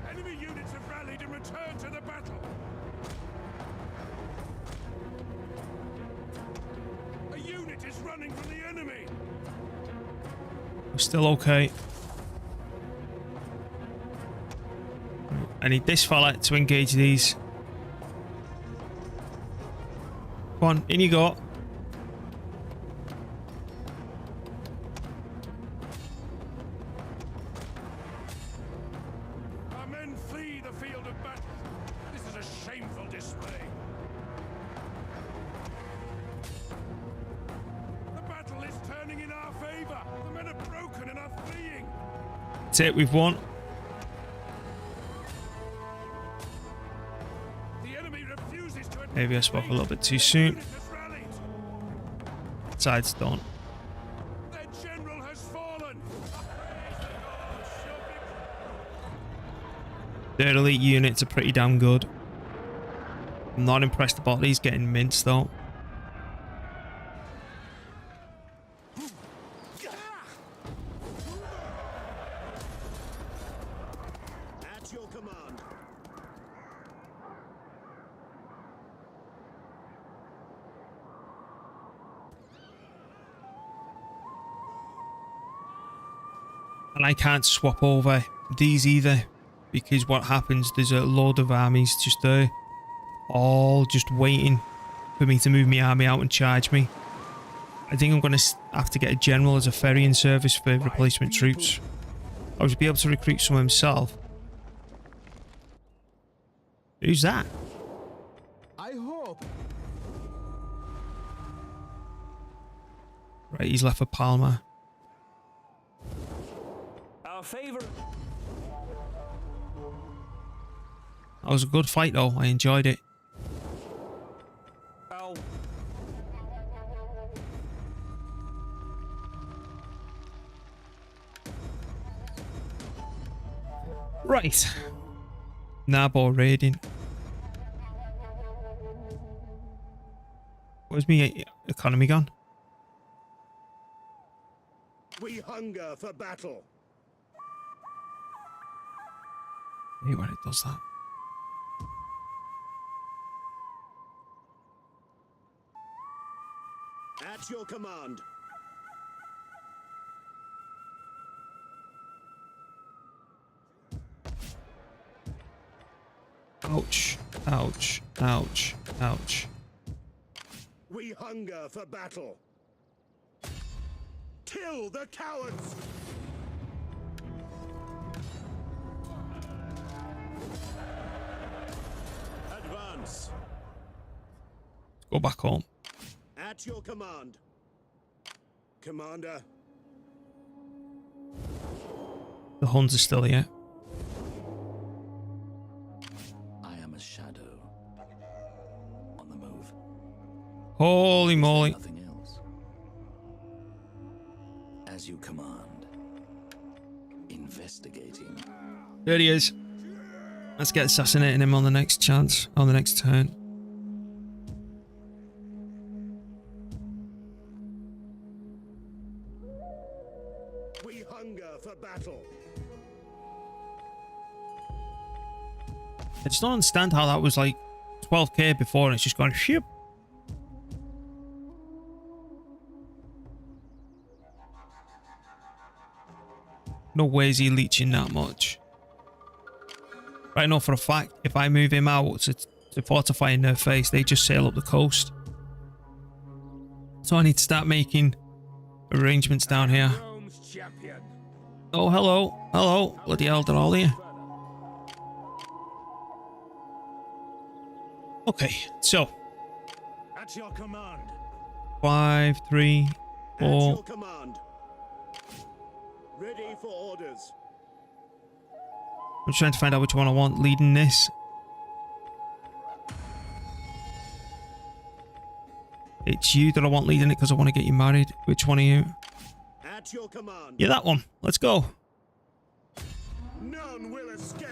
Enemy units have rallied and returned to the battle. A unit is running from the enemy. We're still okay. I need this fella to engage these. Come on, in you go. Our men flee the field of battle. This is a shameful display. The battle is turning in our favor. The men are broken and are fleeing. That's it, we've won. The enemy refuses to. Maybe I spoke a little bit too soon. Unit has rallied. Side's done. Their general has fallen. Their elite units are pretty damn good. I'm not impressed about these getting minced though. At your command. And I can't swap over these either, because what happens, there's a load of armies just there, all just waiting for me to move my army out and charge me. I think I'm going to have to get a general as a ferrying service for replacement troops. I would be able to recruit some himself. Who's that? I hope. Right, he's left for Palmer. Our favor. That was a good fight though, I enjoyed it. Ow. Right. Nabo raiding. Where's my economy gone? We hunger for battle. I hate when it does that. At your command. Ouch. Ouch. Ouch. Ouch. We hunger for battle. Kill the cowards! Advance. Let's go back home. At your command. Commander. The Huns are still here. I am a shadow. On the move. Holy moly. Nothing else. As you command. Investigating. There he is. Let's get assassinating him on the next chance, on the next turn. We hunger for battle. I just don't understand how that was like 12k before and it's just gone ship. No way is he leeching that much. But I know for a fact if I move him out to fortify in their face, they just sail up the coast. So I need to start making arrangements down here. Rome's champion. Oh, hello. Hello. Bloody hell, they're all here. Okay, so At your command. 5, 3, At your 4. command. Ready for orders. I'm trying to find out which one I want leading this. It's you that I want leading it because I want to get you married. Which one are you? At your command. Yeah, that one. Let's go. None will escape.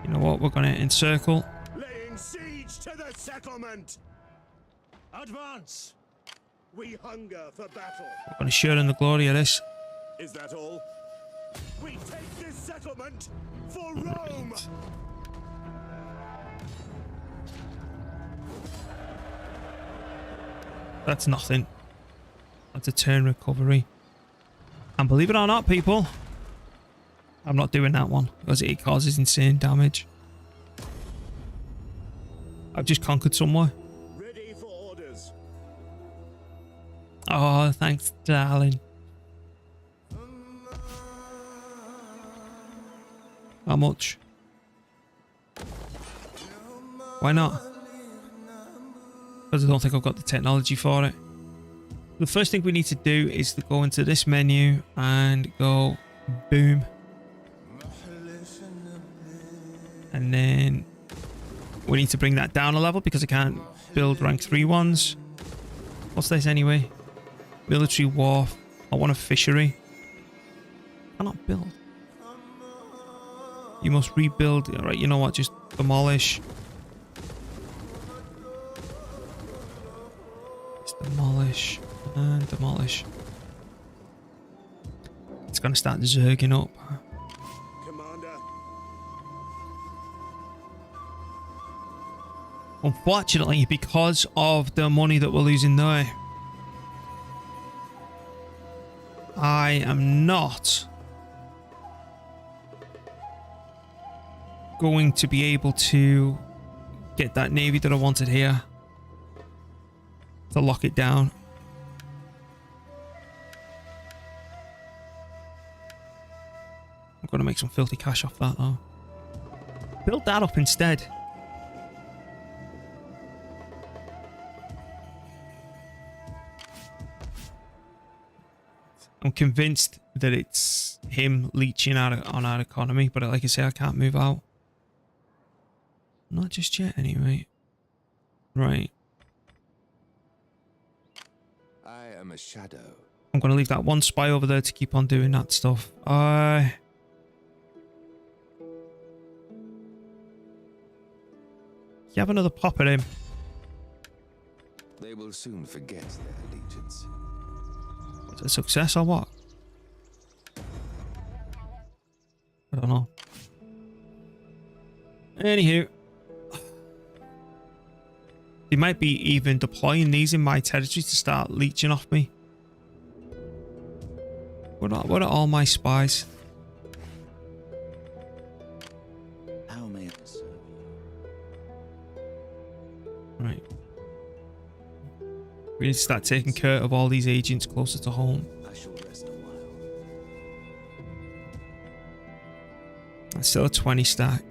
You know what? We're going to encircle. Laying siege to the settlement. Advance. We hunger for battle. We're going to share in the glory of this. Is that all? We take this settlement for Rome. That's nothing. That's a turn recovery. And believe it or not, people, I'm not doing that one because it causes insane damage. I've just conquered somewhere. Ready for orders. Oh, thanks, darling. How much? Why not? Because I don't think I've got the technology for it. The first thing we need to do is to go into this menu and go boom. And then we need to bring that down a level because I can't build rank 3 ones. What's this anyway? Military wharf. I want a fishery. I cannot build. You must rebuild. Alright, you know what? Just demolish. Just demolish. And demolish. It's going to start zerging up. Commander. Unfortunately, because of the money that we're losing there, I am not going to be able to get that navy that I wanted here to lock it down. I'm going to make some filthy cash off that though. Build that up instead. I'm convinced that it's him leeching on our economy, but like I say, I can't move out. Not just yet, anyway. Right. I am a shadow. I'm going to leave that one spy over there to keep on doing that stuff. You have another pop at him. They will soon forget their allegiance. Is it a success or what? Anywho, they might be even deploying these in my territory to start leeching off me. What are all my spies? How may I serve you? Right. We need to start taking care of all these agents closer to home. I shall rest a while. That's still a 20 stack.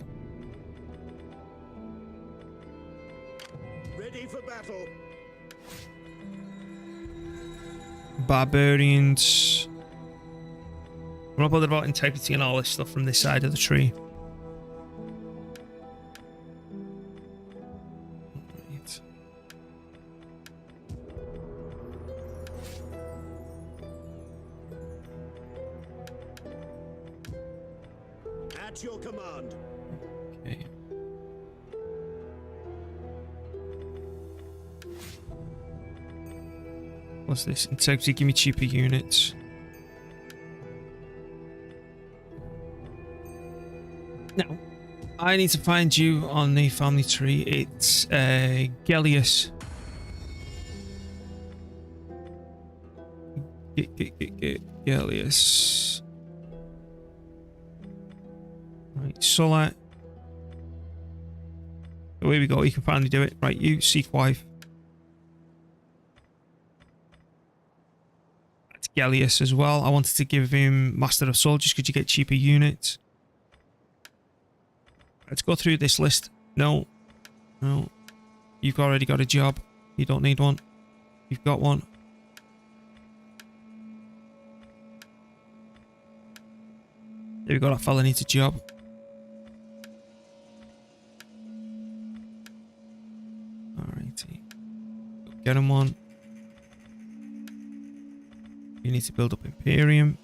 Ready for battle. Barbarians. We're not bothered about integrity and all this stuff from this side of the tree. Right. At your command. Okay. What's this? Integrity, give me cheaper units. Now, I need to find you on the family tree. It's Gellius. Gellius. Right, Sulla. Here we go. You can finally do it. Right, you seek wife. That's Gellius as well. I wanted to give him Master of Soldiers. Could you get cheaper units? Let's go through this list. No. No. You've already got a job. You don't need one. You've got one. There we go. That fella needs a job. Alrighty. Get him one. You need to build up Imperium.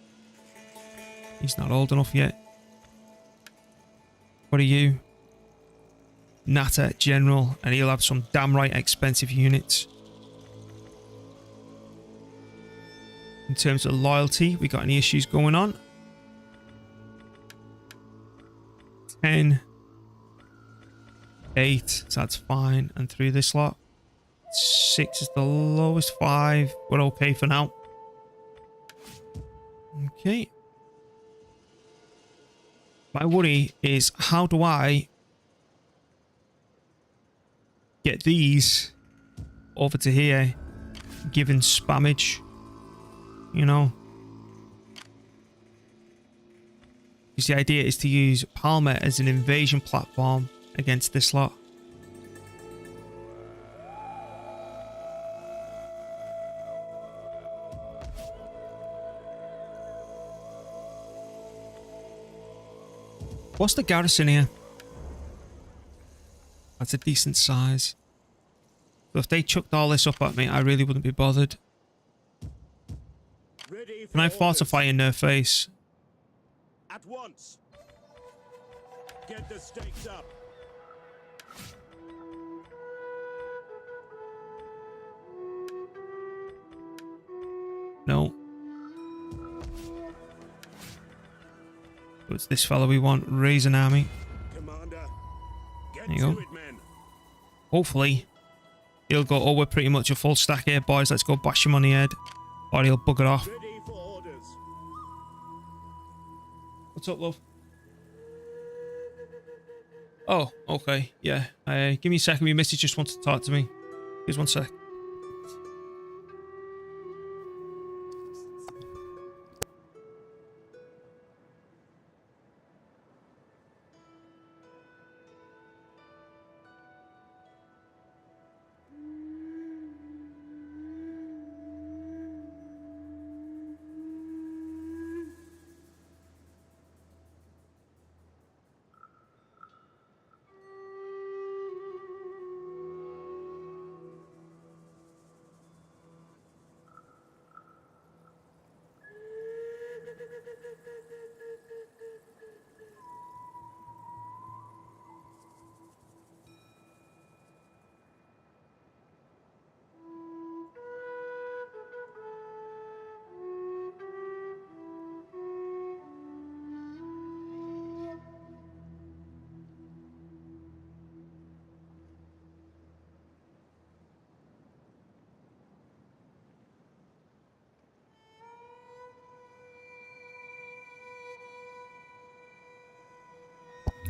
He's not old enough yet. What are you? Natter General, and he'll have some damn right expensive units. In terms of loyalty, we got any issues going on? 10, 8, so that's fine. And through this lot, 6 is the lowest. 5, we're okay for now. Okay. My worry is, how do I get these over to here, given spammage, you know? Because the idea is to use Palmer as an invasion platform against this lot. What's the garrison here? That's a decent size. So if they chucked all this up at me, I really wouldn't be bothered. Ready for Can I orders. fortify in their face? At once. Get the stakes up. No. It's this fellow we want. Raise an army. Commander, get There you to go. it, men. Hopefully, he'll go, oh, we're pretty much a full stack here, boys. Let's go bash him on the head. Or he'll bugger off. Ready for orders. What's up, love? Oh, okay. Yeah. Give me a second. My missus just wants to talk to me. Here's 1 sec.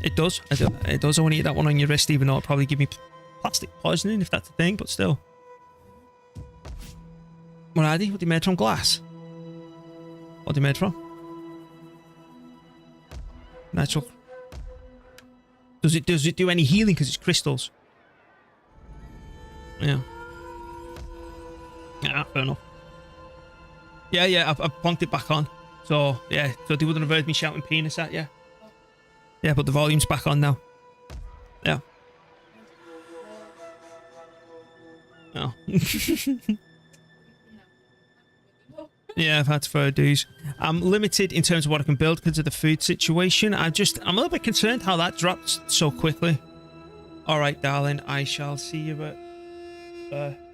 It does. It does. I want to eat that one on your wrist, even though it'll probably give me plastic poisoning, if that's a thing, but still. What are they? What are they made from? Glass? What are they made from? Natural. Does it do any healing because it's crystals? Yeah. Yeah, fair enough. Yeah, I've plonked it back on. So, yeah, so they wouldn't have heard me shouting penis at you. Yeah, but the volume's back on now. Yeah. Oh. Yeah, I've had fair dues. I'm limited in terms of what I can build because of the food situation. I'm a little bit concerned how that dropped so quickly. All right, darling, I shall see you at...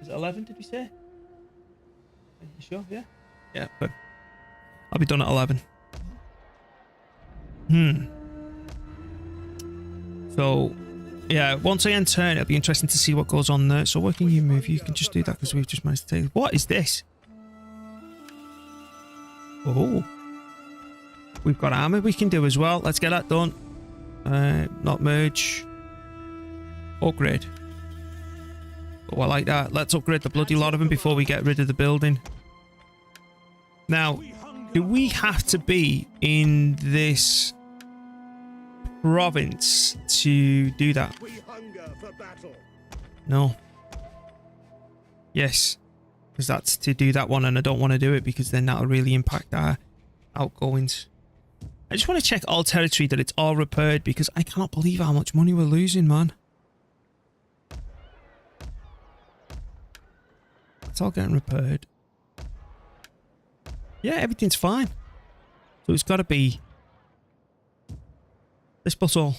is it 11, did we say? Are you sure? Yeah? Yeah, but I'll be done at 11. So, yeah, once I end turn, it'll be interesting to see what goes on there. So where can you move? You can just do that because we've just managed to take... What is this? Oh. We've got armor we can do as well. Let's get that done. Not merge. Upgrade. Oh, I like that. Let's upgrade the bloody lot of them before we get rid of the building. Now, do we have to be in this province to do that? We hunger for battle. No. Yes. Because that's to do that one, and I don't want to do it because then that'll really impact our outgoings. I just want to check all territory that it's all repaired because I cannot believe how much money we're losing, man. It's all getting repaired. Yeah, everything's fine. So it's got to be this plus all.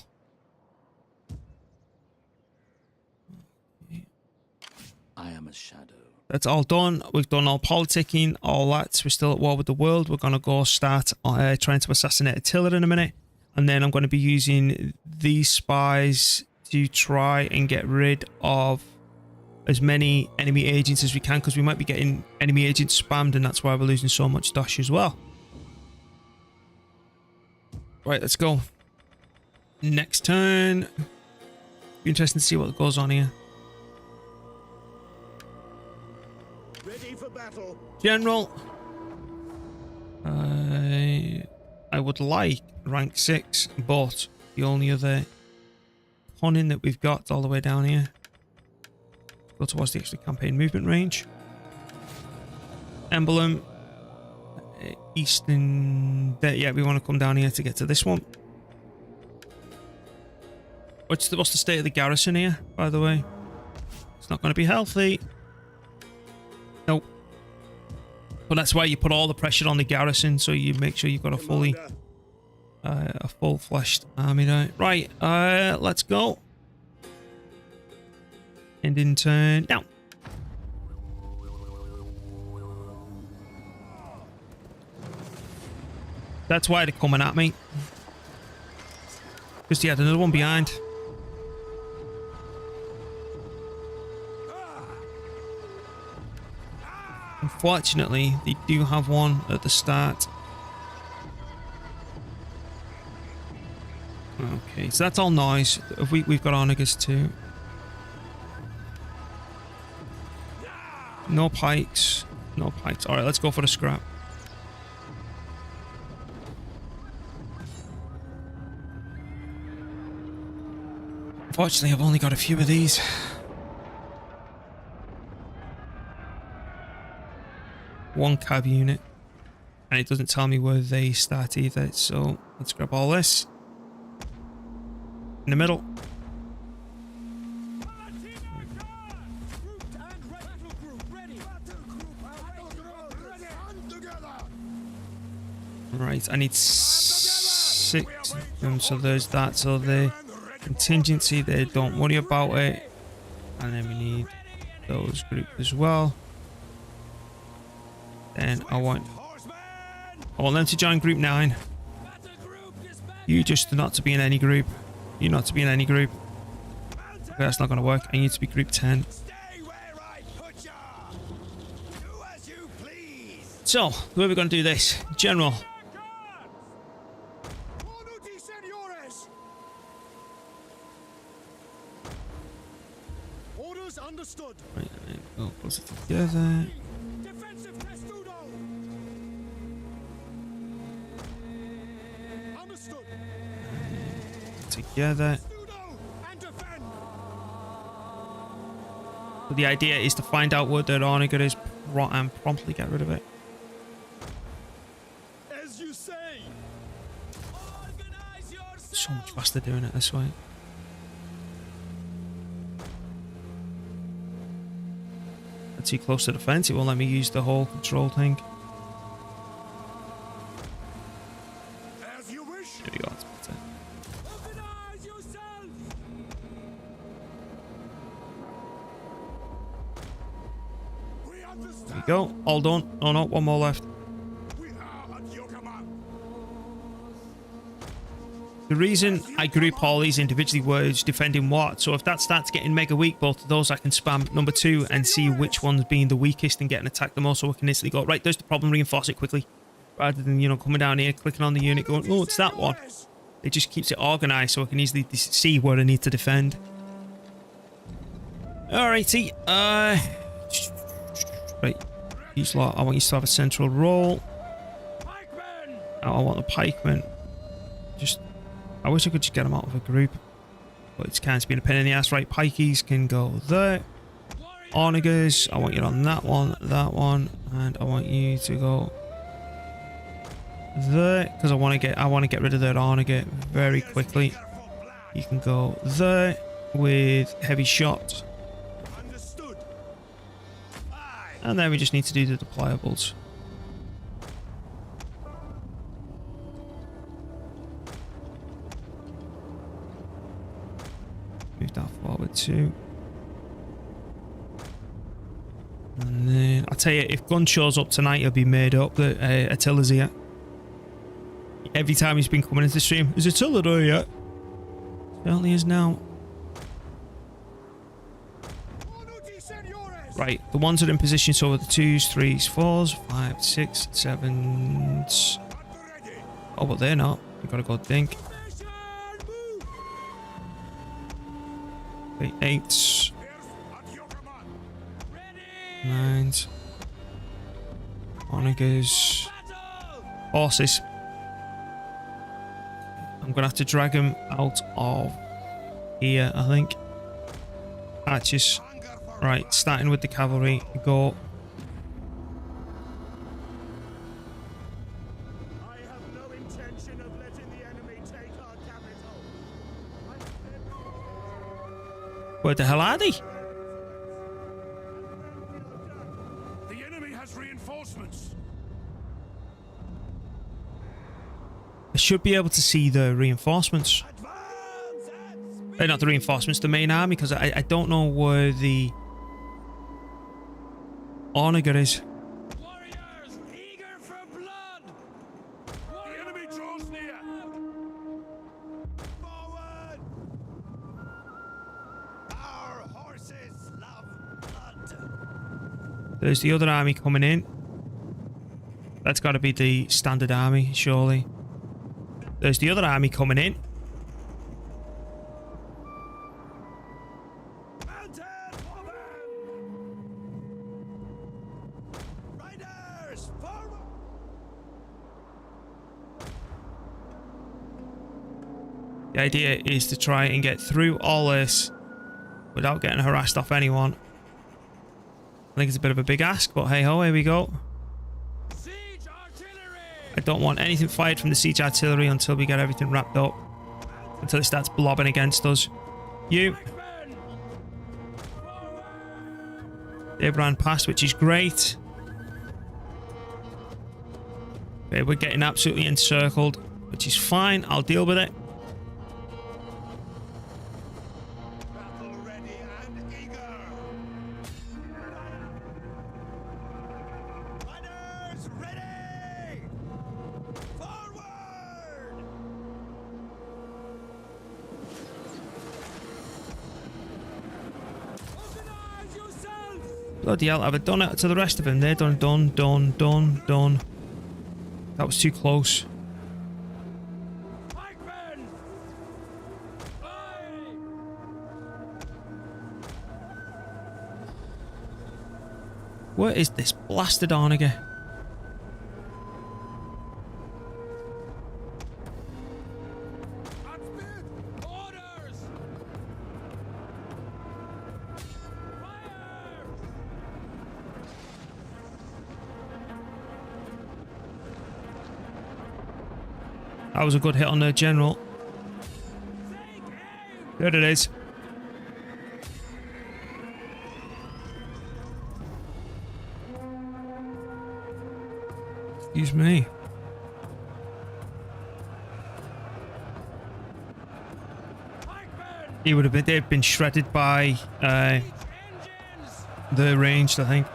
I am a shadow. That's all done. We've done all politicking, all that. We're still at war with the world. We're going to go start trying to assassinate Attila in a minute. And then I'm going to be using these spies to try and get rid of as many enemy agents as we can, because we might be getting enemy agents spammed, and that's why we're losing so much dash as well. Right, let's go. Next turn. Be interesting to see what goes on here. Ready for battle. General. I would like rank 6, but the only other punning that we've got all the way down here. Go towards the extra campaign movement range. Emblem. Eastern. Yeah, we want to come down here to get to this one. What's the state of the garrison here, by the way? It's not going to be healthy. Nope. But that's why you put all the pressure on the garrison, so you make sure you've got a full-fleshed army there. Right, let's go. Ending turn down. That's why they're coming at me. Because he had another one behind. Unfortunately, they do have one at the start. Okay, so that's all nice. We've got Onagers too. No pikes. No pikes. Alright, let's go for the scrap. Unfortunately, I've only got a few of these. One cab unit. And it doesn't tell me where they start either. So, let's grab all this. In the middle. Right, I need 6 of them, so there's that. So the contingency there, don't worry about it. And then we need those group as well. Then I want them to join group 9. You just not to be in any group. You not to be in any group. Okay, that's not going to work. I need to be group 10. So, where are we going to do this? General. Go closer together. Defensive testudo! Understood! Together. Testudo! And defend! But the idea is to find out where their Onager is and promptly get rid of it. As you say! Organize yourself! So much faster doing it this way. Too close to the fence, it won't let me use the whole control thing. As you wish! There we go, that's better. Organize yourself! We understand! There we go, all done. Oh no, one more left. We are at your command! The reason I group all these individually was defending what. So if that starts getting mega weak, both of those I can spam number 2 and see which one's being the weakest and getting attacked the most, so I can instantly go, right, there's the problem, reinforce it quickly. Rather than, you know, coming down here, clicking on the unit, going, oh, it's that one. It just keeps it organized so I can easily see where I need to defend. Alrighty, right, these lot, I want you to have a central role. Now I want the pikemen. I wish I could just get them out of a group, but it's kind of been a pain in the ass. Right, pikeys can go there. Onagers, I want you on that one, and I want you to go there because I want to get rid of their onager very quickly. You can go there with heavy shot, Understood! and then we just need to do the deployables. Move that forward too. And then, I'll tell you, if Gun shows up tonight, he'll be made up that Attila's here. Every time he's been coming into the stream, is Attila there yet? Certainly is now. Right, the ones that are in position, so the 2s, 3s, 4s, 5s, 6s, 7s. Oh, but they're not. We've got to go think. 8s, 9s, onagers, horses. I'm gonna have to drag them out of here, I think. Archers. Right, starting with the cavalry. Go. I have no intention of letting the enemy take our capital. Where the hell are they? The enemy has reinforcements. I should be able to see the reinforcements. Not the reinforcements, the main army, because I don't know where the onager is. Warriors, eager for blood. The enemy draws near. Forward. Our horses love blood. There's the other army coming in. That's got to be the standard army, surely. There's the other army coming in. Mounted woman. Riders, forward. The idea is to try and get through all this without getting harassed off anyone. I think it's a bit of a big ask, but hey ho, here we go. Siege artillery. I don't want anything fired from the siege artillery until we get everything wrapped up. Until it starts blobbing against us. You. They ran past, which is great. Okay, we're getting absolutely encircled, which is fine. I'll deal with it. Battle ready and eager. Riders ready. Forward. Organize yourself. Bloody hell, have I done it to the rest of them? They're done. That was too close. Pikemen. Aye. Where is this blasted Arniger? Orders! That was a good hit on the general. There it is. Excuse me. He would have been. They've been shredded by the ranged, I think.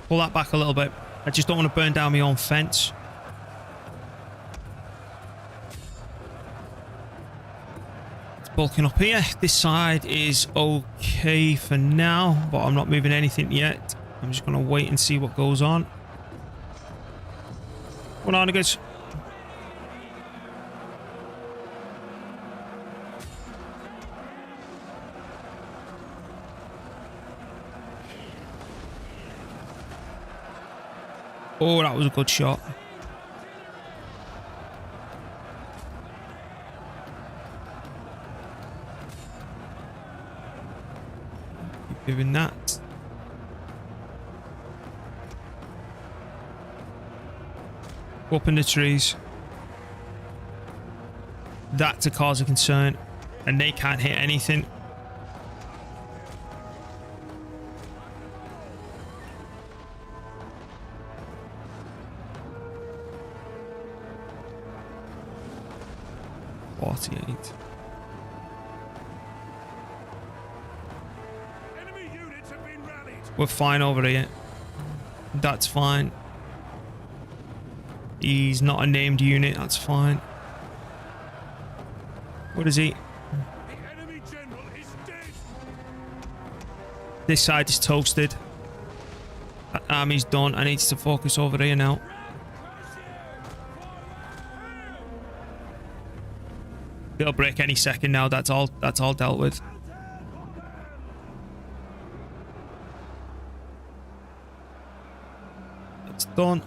Pull that back a little bit. I just don't want to burn down my own fence. It's bulking up here. This side is okay for now, but I'm not moving anything yet. I'm just going to wait and see what goes on. Come on, niggas. Oh, that was a good shot. Keep doing that. Up in the trees. That's a cause of concern. And they can't hit anything. Enemy units have been rallied. We're fine over here. That's fine. He's not a named unit. That's fine. What is he? The enemy general is dead. This side is toasted. That army's done. I need to focus over here now. It'll break any second now. That's all dealt with. It's done.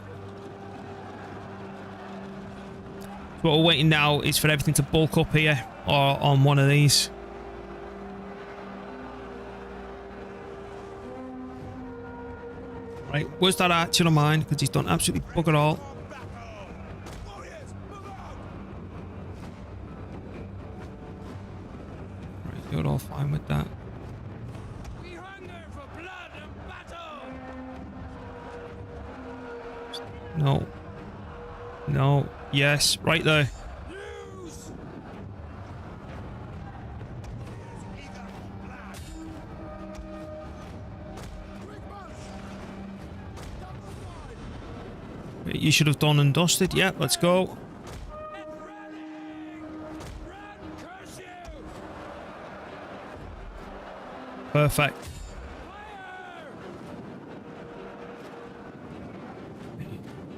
So what we're waiting now is for everything to bulk up here or on one of these. Right, where's that archer of mine? Because he's done absolutely bugger all. Right, you're all fine with that. We hunger for blood and battle. No. No. Yes, right there. Use. You should have done and dusted. Yep, let's go. Perfect.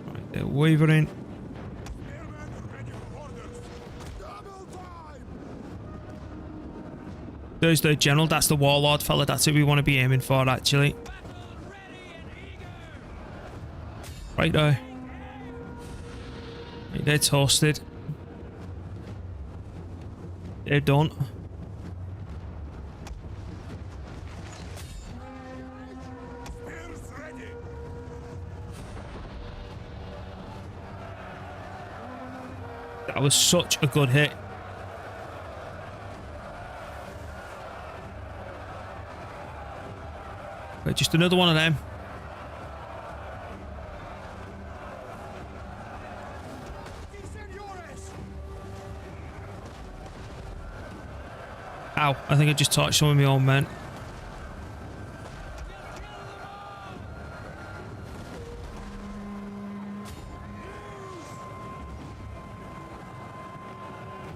Right, they're wavering. There's the general. That's the warlord fella. That's who we want to be aiming for, actually. Right there. Right, they're toasted. They're done. That was such a good hit. Right, just another one of them. Ow, I think I just touched some of my own men.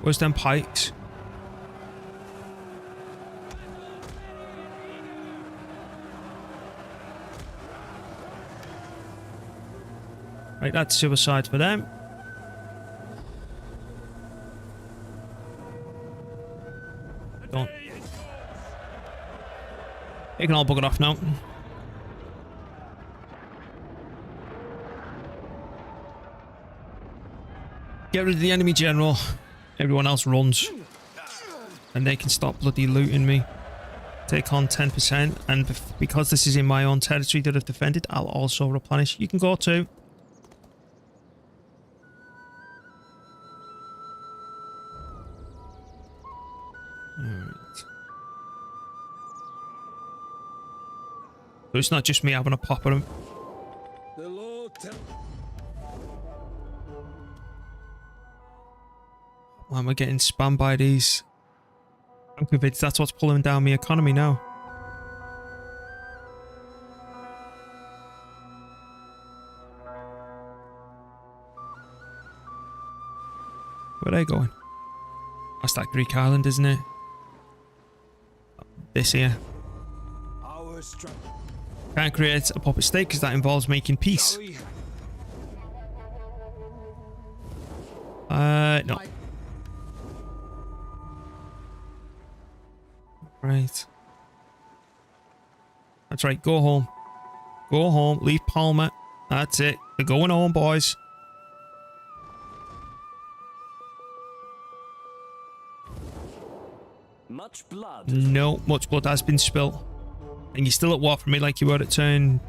Where's them pikes? Right, that's suicide for them. Don't. It can all bugger off now. Get rid of the enemy general. Everyone else runs. And they can stop bloody looting me. Take on 10%. And because this is in my own territory that I've defended, I'll also replenish. You can go too. Alright. So it's not just me having a pop at him. The Lord Why am I getting spammed by these? I'm convinced that's what's pulling down my economy now. Where are they going? That's that Greek island, isn't it? This here. our strength. Can't create a puppet state because that involves making peace. No. Right. That's right, go home. Go home, leave Palmer. That's it. They're going home, boys. Much blood. No, much blood has been spilt. And you're still at war for me like you were at turn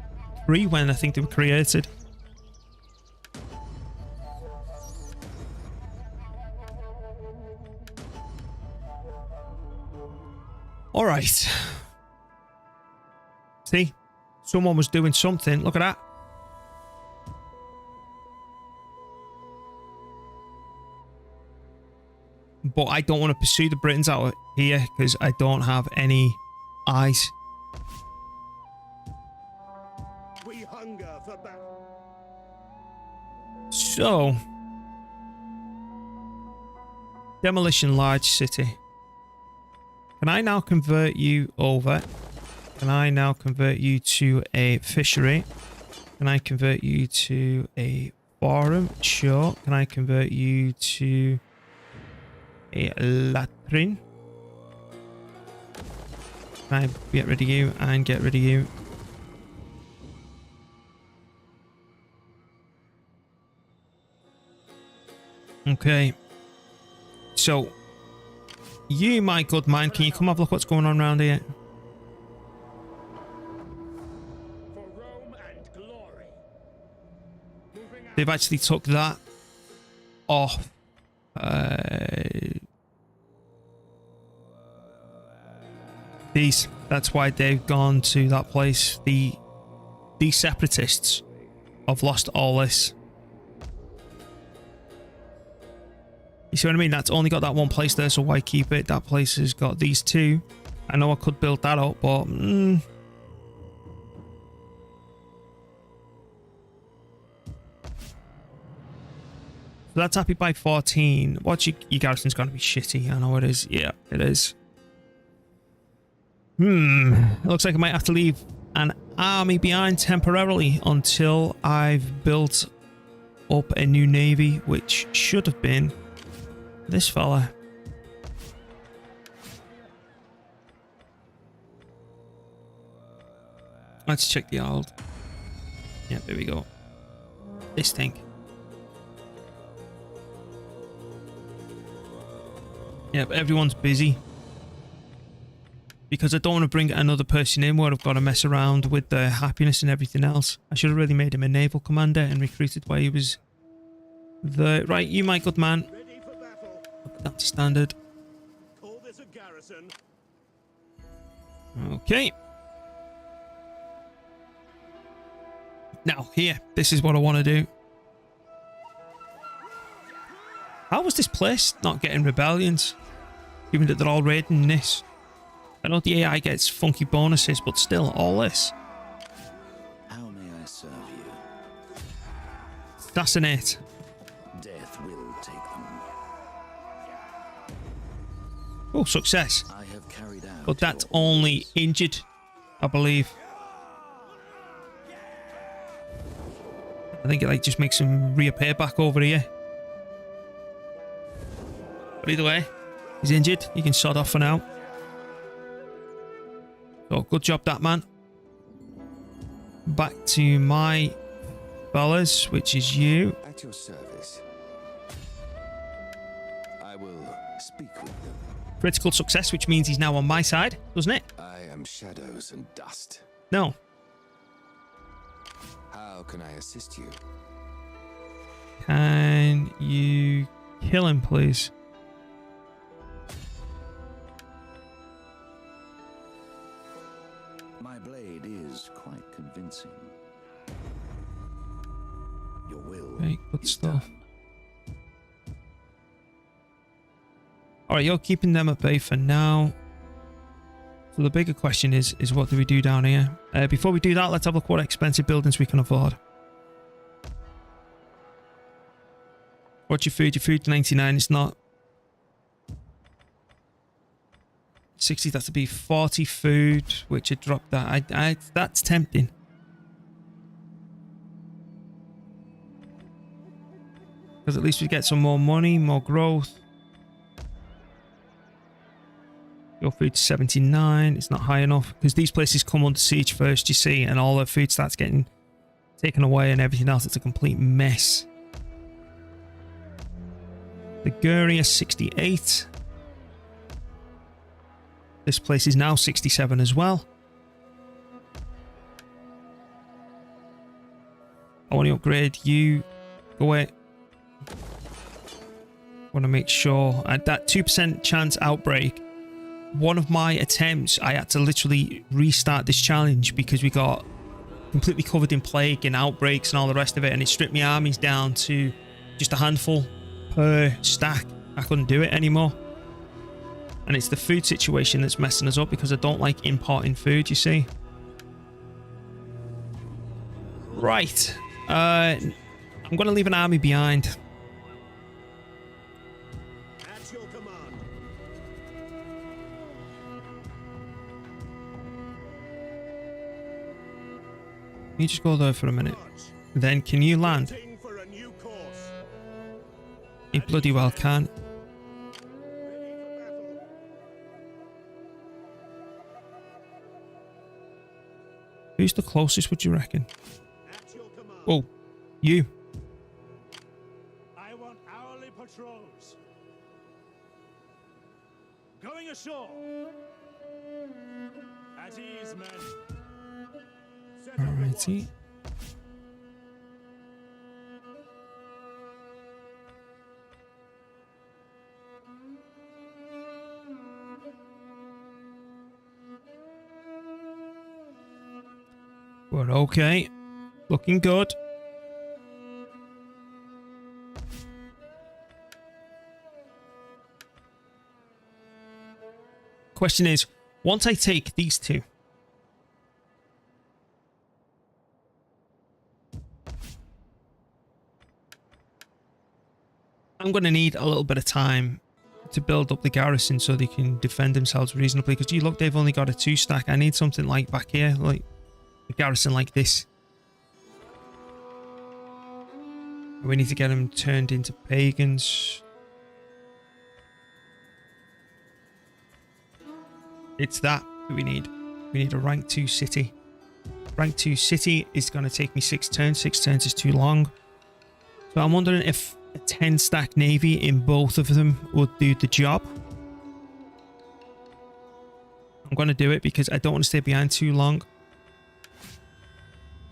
3 when I think they were created. Alright. See? Someone was doing something. Look at that. But I don't want to pursue the Britons out here because I don't have any eyes. We hunger for battle. So, demolition large city. Can I now convert you over? Can I now convert you to a fishery? Can I convert you to a forum? Sure. Can I convert you to a latrine? Can I get rid of you and get rid of you? Okay. So, you, my good man, can you come have a look what's going on around here? For Rome and glory. Moving out. They've actually took that off. These. That's why they've gone to that place. The separatists have lost all this. You see what I mean? That's only got that one place there, so why keep it? That place has got these two. I know I could build that up, but... So that's happy by 14. What's your garrison's going to be shitty? I know it is. Yeah, it is. It looks like I might have to leave an army behind temporarily until I've built up a new navy, which should have been this fella. Let's check the old. Yeah, there we go. This thing. Yeah, but everyone's busy. Because I don't want to bring another person in where I've got to mess around with their happiness and everything else. I should have really made him a naval commander and recruited while he was the... Right, you my good man. Ready for battle. That's standard. Call this a garrison. Okay. Now, here. This is what I want to do. How was this place not getting rebellions? Given that they're all raiding this. I know the AI gets funky bonuses, but still, all this. How may I serve you? Assassinate. Death will take them. Oh, success. I have carried out. But that's your only orders. injured, I believe. I think it like just makes him reappear back over here. But either way, he's injured. You can sod off for now. So good job, that man. Back to my fellas, which is you. At your service. I will speak with them. Critical success, which means he's now on my side, doesn't it? I am shadows and dust. No. How can I assist you? Can you kill him, please? My blade is quite convincing. Your will Okay, good is stuff. done. Alright, you're keeping them at bay for now. So the bigger question is what do we do down here? Before we do that, let's have a look what expensive buildings we can afford. What's your food? Your food 99, it's not. 60, that's to be 40 food, which had dropped that. That's tempting. Because at least we get some more money, more growth. Your food's 79. It's not high enough because these places come under siege first, you see, and all their food starts getting taken away and everything else. It's a complete mess. The WRE is 68. This place is now 67 as well. I want to upgrade you. Go away. Want to make sure at that 2% chance outbreak. One of my attempts, I had to literally restart this challenge because we got completely covered in plague and outbreaks and all the rest of it, and it stripped my armies down to just a handful per stack. I couldn't do it anymore. And it's the food situation that's messing us up because I don't like importing food, you see. Right. I'm going to leave an army behind. At your command. You just go there for a minute. Then can you land? Waiting for a new course. You bloody well can. Ready for battle. Who's the closest, would you reckon? At your command. Oh, you. I want hourly patrols. Going ashore. At ease, men. Set up your Alrighty. watch. We're okay. Looking good. Question is, once I take these two, I'm going to need a little bit of time to build up the garrison so they can defend themselves reasonably. Because you look, they've only got a 2-stack. I need something like back here, like a garrison like this. We need to get them turned into pagans. It's that we need. We need a rank 2 city. Rank 2 city is going to take me 6 turns. 6 turns is too long. So I'm wondering if a 10-stack navy in both of them would do the job. I'm going to do it because I don't want to stay behind too long.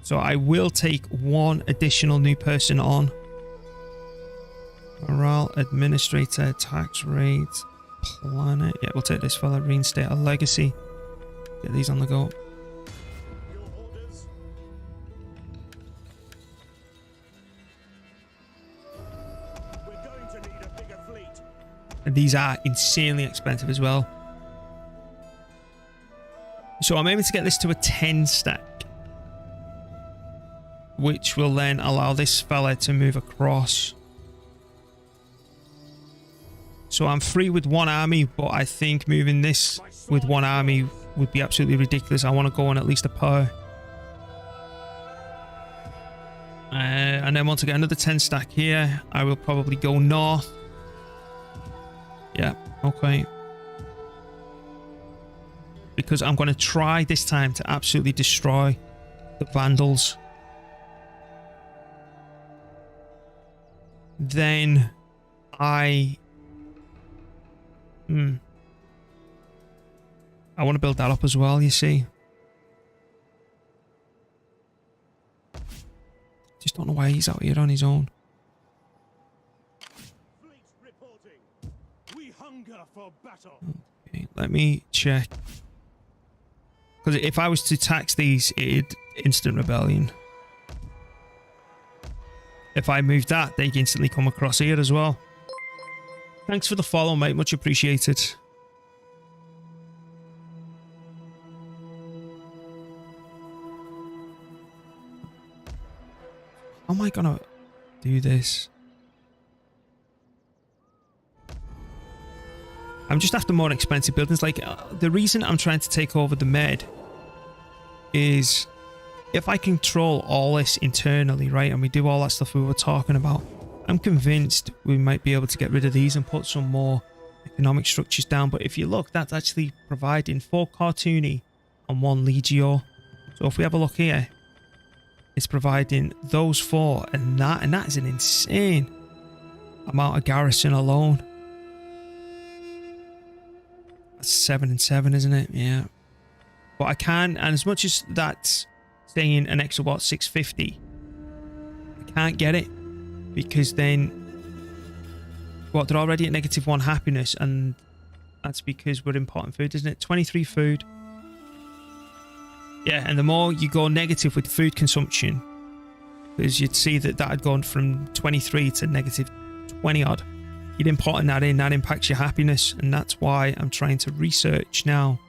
So I will take one additional new person on. Morale, administrator, tax rate, planet. Yeah, we'll take this fella. Reinstate a legacy. Get these on the go. Your orders. We're going to need a bigger fleet. And these are insanely expensive as well. So I'm able to get this to a 10-stack. Which will then allow this fella to move across. So I'm free with one army, but I think moving this with one army would be absolutely ridiculous. I want to go on at least a pair. And then once I get another 10-stack here, I will probably go north. Yeah, okay. because I'm going to try this time to absolutely destroy the Vandals. Then I want to build that up as well, you see. Just don't know why he's out here on his own. Fleet reporting. We hunger for battle. Okay, let me check. Because if I was to tax these, it'd instant rebellion. If I move that, they instantly come across here as well. Thanks for the follow, mate. Much appreciated. How am I gonna do this? I'm just after more expensive buildings. Like, the reason I'm trying to take over the Med is if I control all this internally, right, and we do all that stuff we were talking about, I'm convinced we might be able to get rid of these and put some more economic structures down. But if you look, that's actually providing 4 Cartoony and 1 Legio. So if we have a look here, it's providing those 4 and that is an insane amount of garrison alone. That's 7 and 7, isn't it? Yeah. But I can, and as much as that's saying an extra, what, 650, I can't get it because then, what, they're already at -1 happiness, and that's because we're importing food, isn't it? 23 food. Yeah, and the more you go negative with food consumption, because you'd see that that had gone from 23 to -20 odd. You'd importing that in, that impacts your happiness, and that's why I'm trying to research now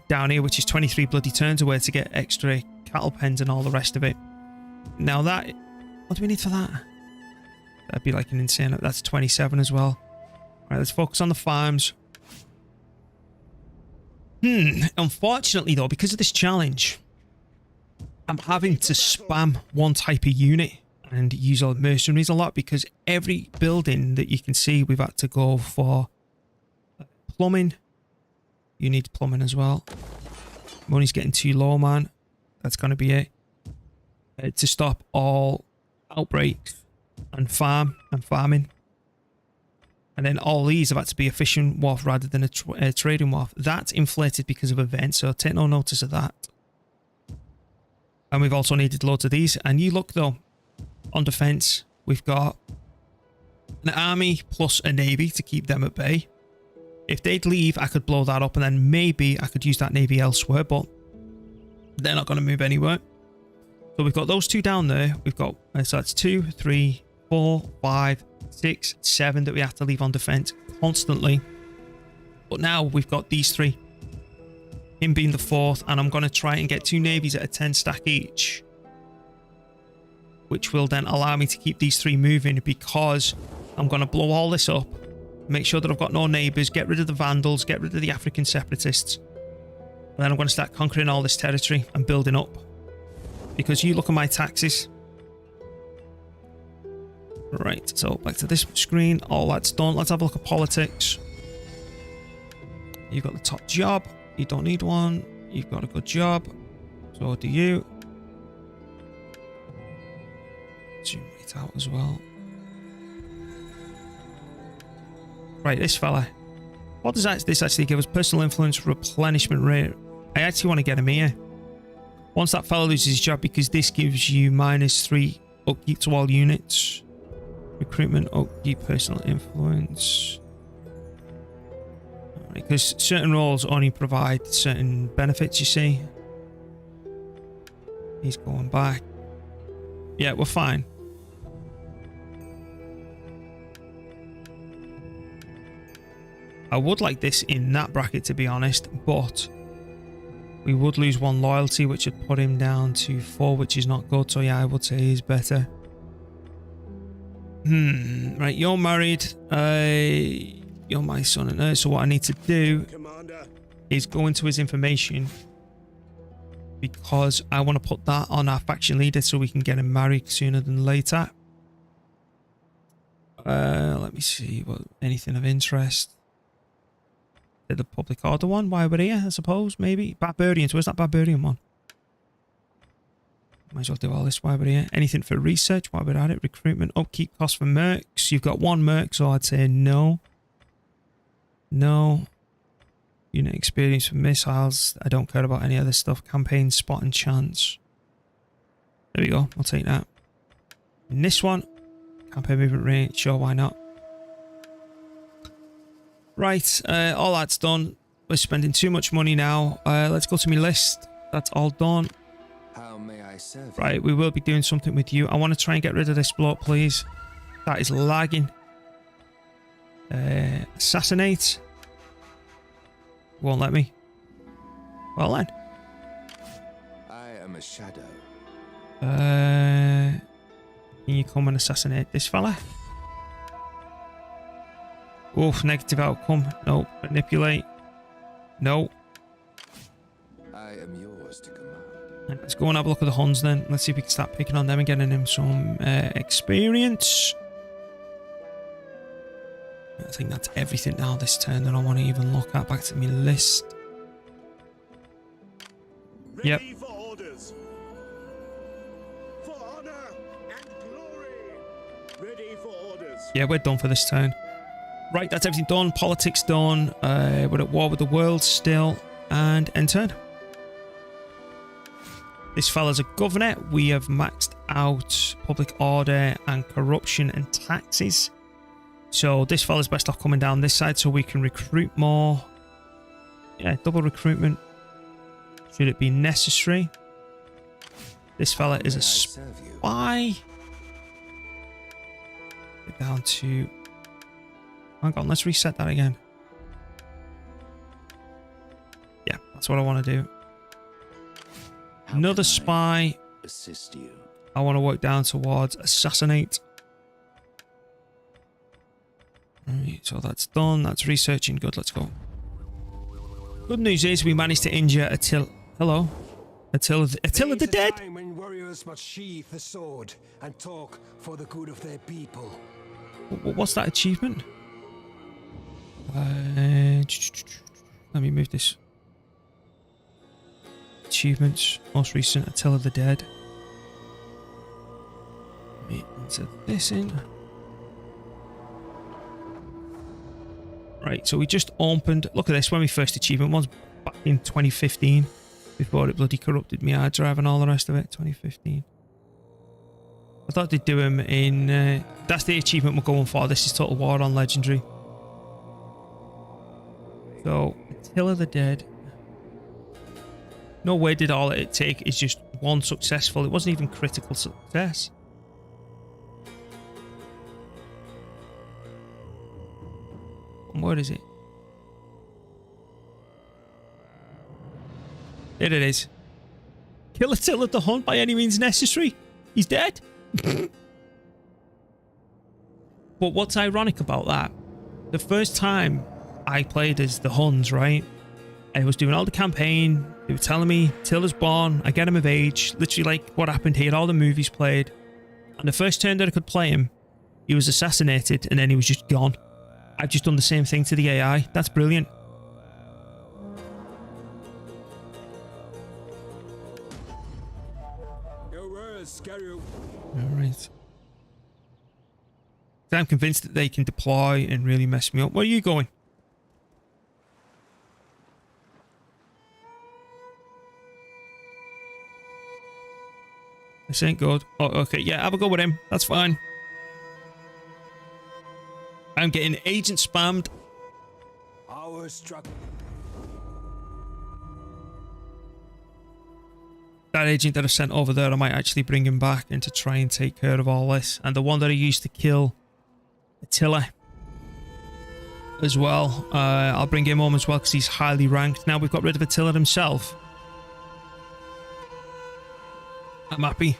down here, which is 23 bloody turns away, to get extra cattle pens and all the rest of it. Now that, what do we need for that? That'd be like an insane, that's 27 as well. Alright, let's focus on the farms. Unfortunately though, because of this challenge, I'm having to spam one type of unit and use our mercenaries a lot, because every building that you can see, we've had to go for plumbing. You need plumbing as well. Money's getting too low, man. That's going to be it. To stop all outbreaks and farming. And then all these have had to be a fishing wharf rather than a trading wharf. That's inflated because of events, so take no notice of that. And we've also needed loads of these. And you look though, on defense, we've got an army plus a navy to keep them at bay. If they'd leave, I could blow that up, and then maybe I could use that navy elsewhere, but they're not going to move anywhere. So we've got those 2 down there. We've got, so that's 2, 3, 4, 5, 6, 7 that we have to leave on defense constantly. But now we've got these 3. Him being the 4th, and I'm going to try and get 2 navies at a 10 stack each, which will then allow me to keep these 3 moving, because I'm going to blow all this up, make sure that I've got no neighbours, get rid of the Vandals, get rid of the African separatists, and then I'm going to start conquering all this territory and building up. Because you look at my taxes. Right, so back to this screen. All that's done. Let's have a look at politics. You've got the top job. You don't need one. You've got a good job. So do you. Zoom right out as well. Right, this fella. What does this actually give us? Personal influence, replenishment rate. I actually want to get him here. Once that fella loses his job, because this gives you -3 upkeep to all units. Recruitment, upkeep, personal influence. Because certain roles only provide certain benefits, you see. He's going back. Yeah, we're fine. I would like this in that bracket, to be honest, but we would lose 1 loyalty, which would put him down to 4, which is not good. So yeah, I would say he's better. Right, you're married. You're my son and heir. So what I need to do is go into his information, because I want to put that on our faction leader so we can get him married sooner than later. Let me see, what anything of interest. The public order one. Why we're here, I suppose. Maybe. Barbarians. Where's that barbarian one? Might as well do all this while we're here. Anything for research while we're at it. Recruitment. Upkeep cost for mercs. You've got 1 merc, so I'd say no. No. Unit experience for missiles. I don't care about any other stuff. Campaign, spot and chance. There we go. I'll take that. And this one. Campaign movement range. Sure, why not? Right. All that's done. We're spending too much money now. Let's go to my list. That's all done. How may I serve you? Right, we will be doing something with you. I want to try and get rid of this bloke, please. That is lagging. Assassinate. Won't let me. Well then. I am a shadow. Can you come and assassinate this fella? Oof, negative outcome. No. Manipulate. No. I am yours to command. Right, let's go and have a look at the Huns then. Let's see if we can start picking on them and getting them some experience. I think that's everything now this turn that I want to even look at. Back to my list. Ready Yep. for orders. For honor and glory. Ready for orders. Yeah, we're done for this turn. Right, that's everything done. Politics done. We're at war with the world still. And end turn. This fella's a governor. We have maxed out public order and corruption and taxes. So this fella's best off coming down this side so we can recruit more. Yeah, double recruitment. Should it be necessary? This fella is a spy. Get down to... Hang on, let's reset that again. Yeah, that's what I want to do. Another spy. Assist you. I want to work down towards assassinate. Alright, so that's done. That's researching. Good, let's go. Good news is we managed to injure Attila. Hello? Attila the Dead? Time when warriors must sheath the sword and talk for the good of their people. What's that achievement? Let me move this. Achievements. Most recent Attila the Dead. Let me enter this in. Right, so we just opened. Look at this. When my first achievement was back in 2015. Before it bloody corrupted my hard drive and all the rest of it. 2015. I thought they'd do him in... that's the achievement we're going for. This is Total War on Legendary. So, Attila the Dead. No way did all it take. It's just one successful. It wasn't even critical success. What is it? There it is. Kill Attila the Hun by any means necessary. He's dead. But what's ironic about that? The first time I played as the Huns, right? I was doing all the campaign. They were telling me Attila's born. I get him of age. Literally like what happened here. All the movies played. And the first turn that I could play him, he was assassinated and then he was just gone. I've just done the same thing to the AI. That's brilliant. Alright. I'm convinced that they can deploy and really mess me up. Where are you going? This ain't good. Oh, okay. Yeah, have a go with him. That's fine. I'm getting agent spammed. Our struggle. That agent that I sent over there, I might actually bring him back and to try and take care of all this. And the one that I used to kill Attila as well. I'll bring him home as well because he's highly ranked. Now we've got rid of Attila himself. I'm happy.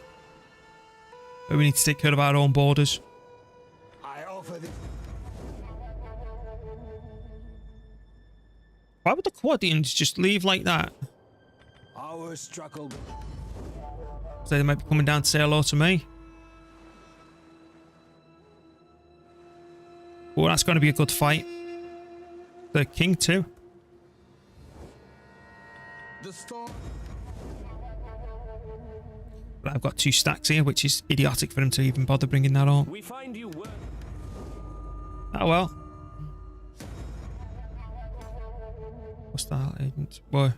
But we need to take care of our own borders. I offer the... Why would the Quadians just leave like that? Our struggle. So they might be coming down to say hello to me. Oh, that's going to be a good fight. The king too. The storm. But I've got 2 stacks here, which is idiotic for him to even bother bringing that on. We find you work. Oh well. What's that? Agent? Whoa.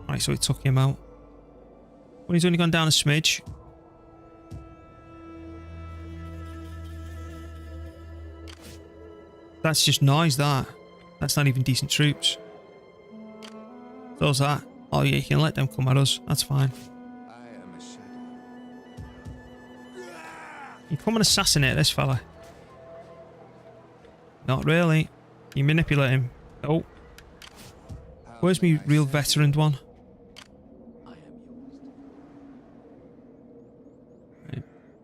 Right, so it took him out. Well, he's only gone down a smidge. That's just noise, that. That's not even decent troops. So's that. Oh yeah, you can let them come at us. That's fine. I am a shadow. You come and assassinate this fella. Not really. You manipulate him. Oh. Where's my real veteran one?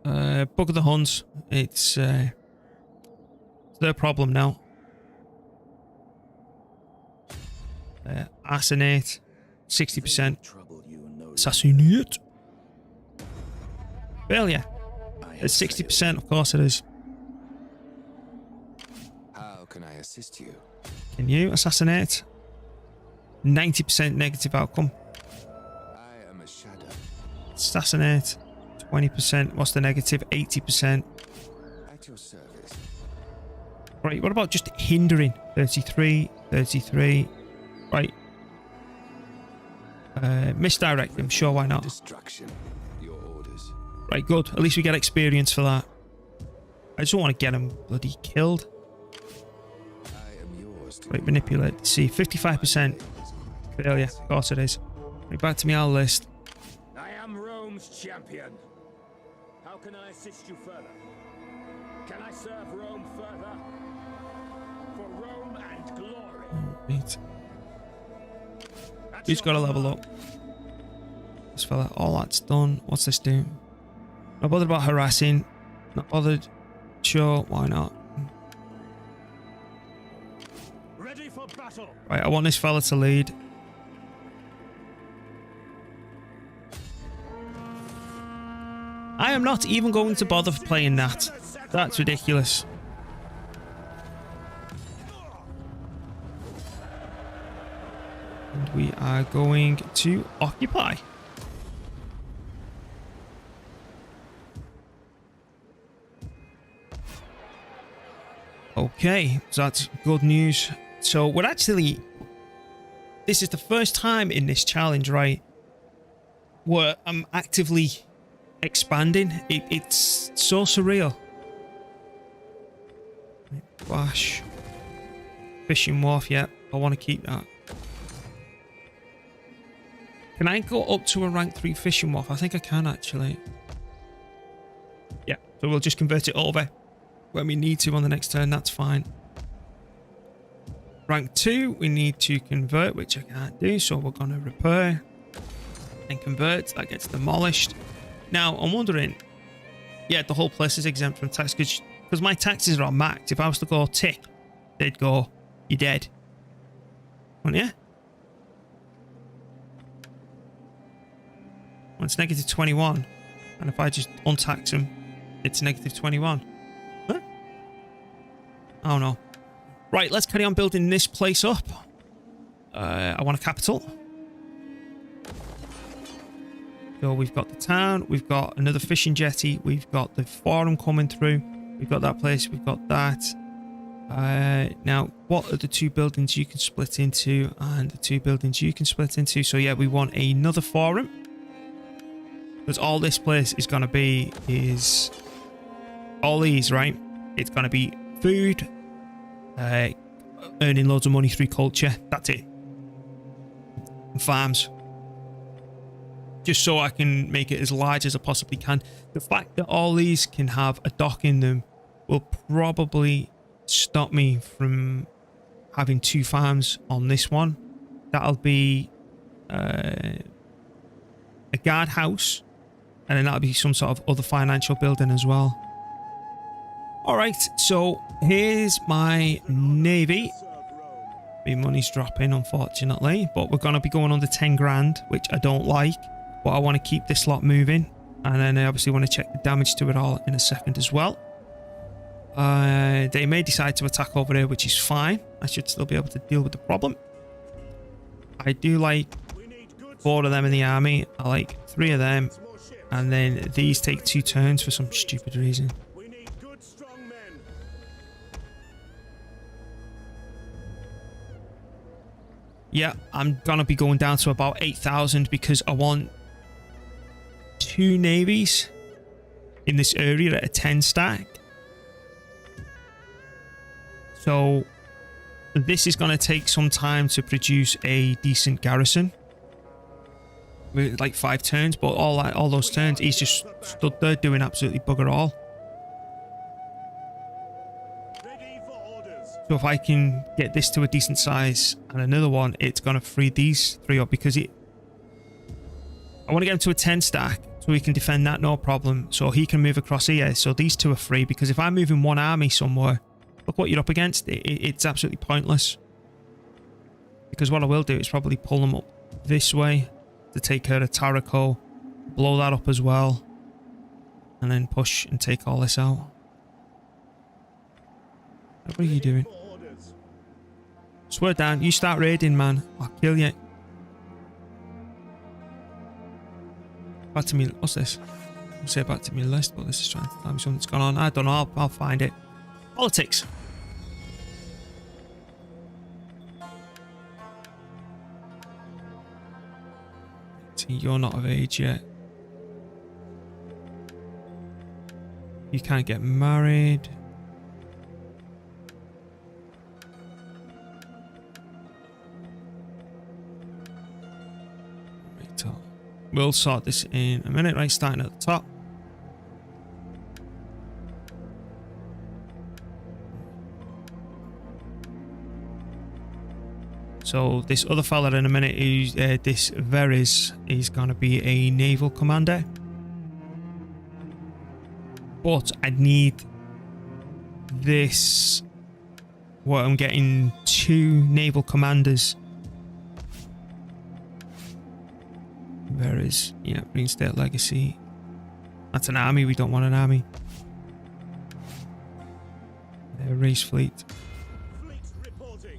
Bugger the Huns. It's their problem now. Assassinate. 60%. Assassinate. Failure. It's 60%, of course it is. How can I assist you? Can you assassinate? 90% negative outcome. I am a shadow. Assassinate. 20%. What's the negative? 80%. At your service. Right, what about just hindering? 33, 33. Right. Misdirect him. Sure, why not? Destruction. Your orders. Right, good. At least we get experience for that. I just don't want to get him bloody killed. I am yours. To Right, manipulate. See, 55%. Failure. Of course it is. Right, back to me, our list. I am Rome's champion. How can I assist you further? Can I serve Rome further? For Rome and glory. Right. At Who's your got to level command. up? This fella. All that's done. What's this do? Not bothered about harassing. Not bothered. Sure, why not? Ready for battle. Right, I want this fella to lead. I am not even going to bother playing that. That's ridiculous. And we are going to occupy. Okay, so that's good news. So we're actually... This is the first time in this challenge, right, where I'm actively expanding. It's so surreal. Gosh. Fishing wharf, yeah. I want to keep that. Can I go up to a rank 3 fishing wharf? I think I can, actually. Yeah, so we'll just convert it over when we need to on the next turn. That's fine. Rank 2, we need to convert, which I can't do, so we're going to repair and convert. That gets demolished. Now, I'm wondering, yeah, the whole place is exempt from tax because my taxes are on max. If I was to go tick, they'd go, you're dead. Wouldn't you? Well, it's negative 21. And if I just untax them, it's negative 21. Huh? Oh no. Right, let's carry on building this place up. I want a capital. So we've got the town, we've got another fishing jetty, we've got the forum coming through, we've got that place, we've got that. Now, what are the 2 buildings you can split into and the 2 buildings you can split into? So yeah, we want another forum. Because all this place is going to be is all these, right? It's going to be food, earning loads of money through culture. That's it. And farms. Just so I can make it as large as I possibly can. The fact that all these can have a dock in them will probably stop me from having 2 farms on this one. That'll be a guardhouse, and then that'll be some sort of other financial building as well. Alright, so here's my navy. My money's dropping, unfortunately, but we're going to be going under 10 grand, which I don't like. But I want to keep this lot moving. And then I obviously want to check the damage to it all in a second as well. They may decide to attack over here, which is fine. I should still be able to deal with the problem. I do like We need good 4 of them in the army. I like 3 of them. more ships. And then these take 2 turns for some stupid reason. We need good, strong men. Yeah, I'm gonna be going down to about 8,000 because I want 2 navies in this area at a 10 stack. So this is gonna take some time to produce a decent garrison. With like 5 turns, but all those turns he's just stood there doing absolutely bugger all. Ready for orders. So if I can get this to a decent size and another one, it's gonna free these 3 up because I want to get him to a 10 stack so he can defend that no problem. So he can move across here. So these 2 are free because if I'm moving one army somewhere, look what you're up against. It's absolutely pointless. Because what I will do is probably pull them up this way to take care of Taraco, blow that up as well, and then push and take all this out. What are you doing? For orders. Swear down, you start raiding, man. I'll kill you. Back to me. What's this? I'll say back to me list, but this is trying to tell me something's gone on. I don't know. I'll find it. Politics. See, you're not of age yet. You can't get married. We'll sort this in a minute, right? Starting at the top. So this other fella in a minute, is this Veres, is going to be a naval commander. But I need this. Well, I'm getting 2 naval commanders. Veres, yeah, reinstate legacy. That's an army. We don't want an army. Race fleet. Fleet reporting.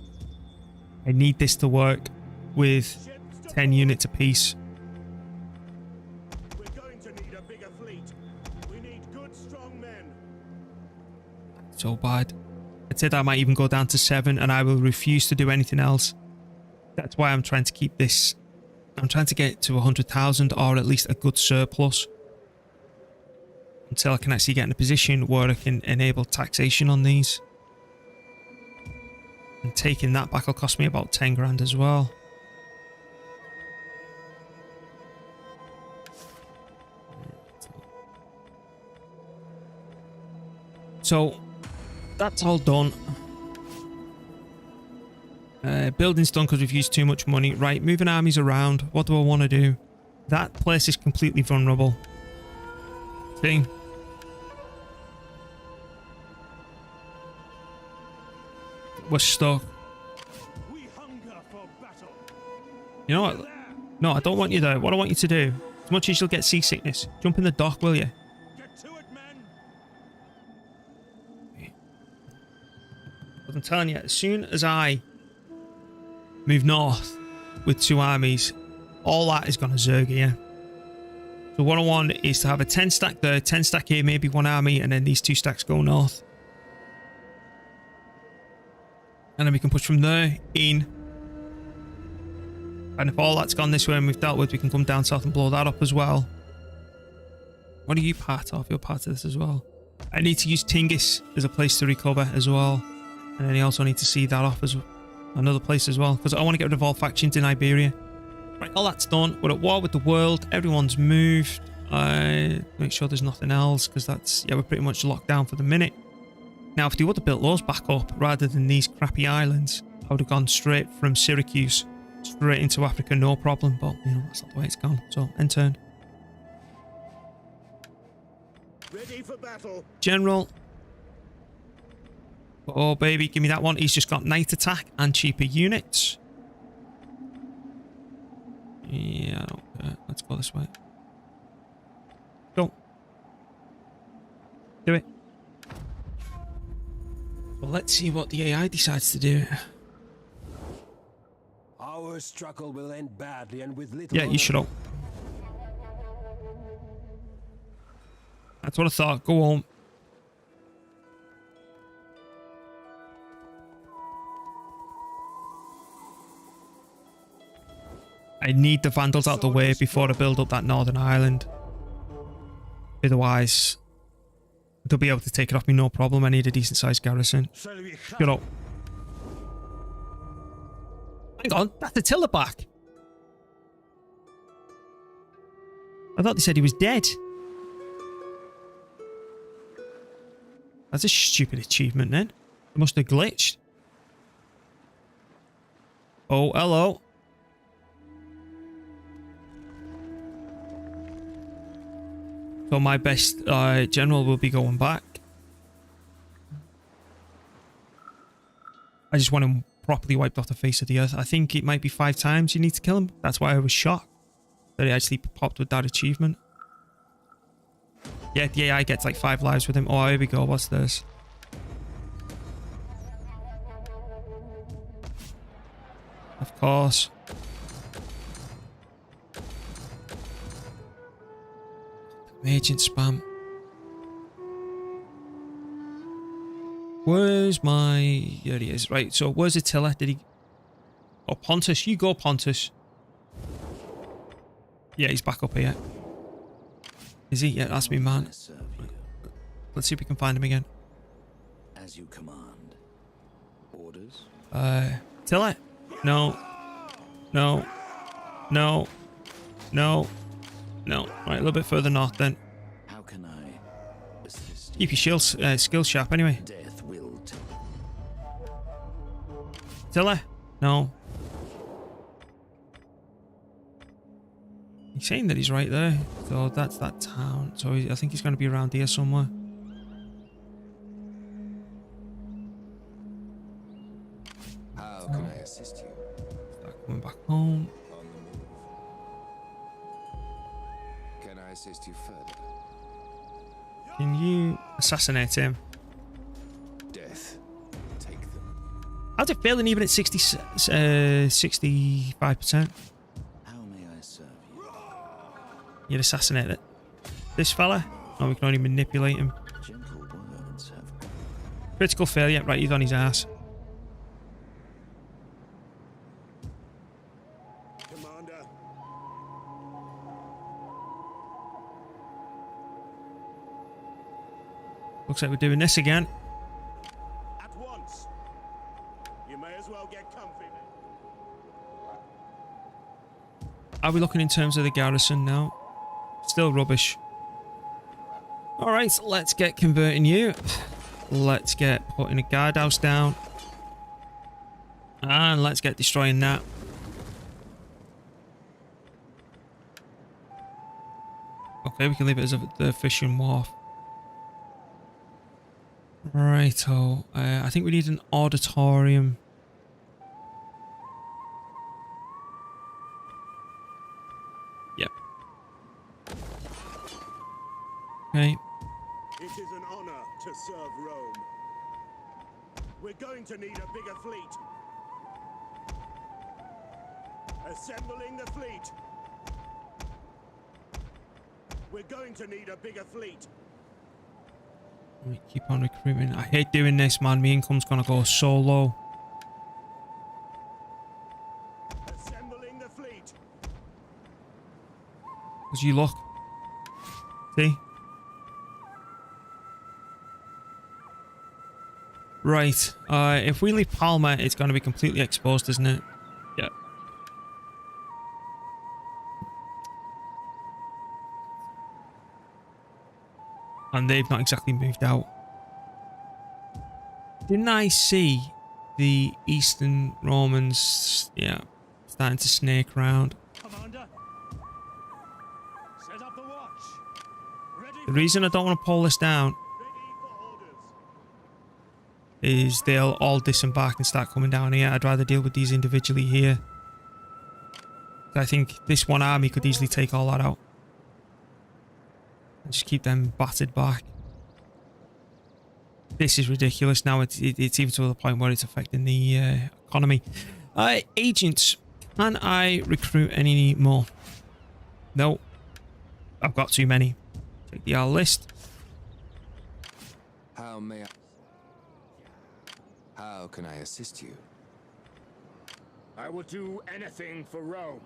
I need this to work with Ships to 10 units apiece. We're going to need a bigger fleet. We need good, strong men. So bad. I said I might even go down to 7 and I will refuse to do anything else. That's why I'm trying to keep this. I'm trying to get to 100,000 or at least a good surplus. Until I can actually get in a position where I can enable taxation on these. And taking that back will cost me about 10 grand as well. So that's all done. Building's done because we've used too much money. Right, moving armies around. What do I want to do? That place is completely vulnerable. See? We're stuck. We hunger for battle. You know what? No, I don't want you there. What I want you to do, as much as you'll get seasickness, jump in the dock, will you? Get to it, men. But I'm telling you, as soon as I move north with 2 armies, all that is going to zerg here. So what I want is to have a 10 stack there, 10 stack here, maybe 1 army, and then these 2 stacks go north. And then we can push from there in. And if all that's gone this way and we've dealt with, we can come down south and blow that up as well. What are you part of? You're part of this as well. I need to use Tingis as a place to recover as well. And then I also need to see that off as another place as well. Because I want to get rid of all factions in Iberia. Right, all that's done. We're at war with the world. Everyone's moved. Make sure there's nothing else. Because that's, yeah, we're pretty much locked down for the minute. Now, if they would have built those back up rather than these crappy islands, I would have gone straight from Syracuse straight into Africa, no problem. But, you know, that's not the way it's gone. So, end turn. Ready for battle. General. Oh, baby, give me that one. He's just got night attack and cheaper units. Yeah, okay. Let's go this way. Go. Do it. Well, let's see what the AI decides to do. Our struggle will end badly and with little. Yeah, you shut up. That's what I thought. Go home. I need the Vandals out the way before I build up that Northern Island. Otherwise, they'll be able to take it off me no problem. I need a decent sized garrison. Shut up. Hang on, that's Attila back. I thought they said he was dead. That's a stupid achievement then. It must have glitched. Oh, hello. So my best general will be going back. I just want him properly wiped off the face of the earth. I think it might be 5 times you need to kill him. That's why I was shocked that he actually popped with that achievement. Yeah, the AI gets like 5 lives with him. Oh, here we go. What's this? Of course. Agent spam. Where's my... Here he is. Right, so where's Attila? Did he... Oh, Pontus. You go, Pontus. Yeah, he's back up here. Is he? Yeah, that's me, man. Let's see if we can find him again. As you command. Orders? Attila? No. No. No. No. No. Right, a little bit further north then. How can I assist Keep your skills sharp anyway. Death will Attila? No. He's saying that he's right there. So that's that town. So I think he's going to be around here somewhere. How can I assist you? Start coming back home. On the move. Can I assist you further? Can you assassinate him? Death. Take them. How's it feeling even at 65%? How may I serve you? You'd assassinate it. This fella? Oh, we can only manipulate him. Gentle words have Critical failure. Right, he's on his ass. Commander. Looks like we're doing this again. At once. You may as well get comfy. Are we looking in terms of the garrison now? Still rubbish. Alright, let's get converting you. Let's get putting a guardhouse down. And let's get destroying that. Okay, we can leave it as the fishing wharf. Righto. I think we need an auditorium. Yep. Okay. It is an honor to serve Rome. We're going to need a bigger fleet. Assembling the fleet. We're going to need a bigger fleet. We keep on recruiting. I hate doing this, man. My income's gonna go so low. Assembling the fleet. As you look. See? Right. If we leave Palma, it's gonna be completely exposed, isn't it? Yeah. And they've not exactly moved out. Didn't I see the Eastern Romans, yeah, starting to snake around? Commander. Set up the watch. Ready The reason I don't want to pull this down for orders. is they'll all disembark and start coming down here. I'd rather deal with these individually here. I think this one army could easily take all that out. And just keep them battered back. This is ridiculous now. It's even to the point where it's affecting the economy. Agents. Can I recruit any more? No. I've got too many. Take the R list. How can I assist you? I will do anything for Rome.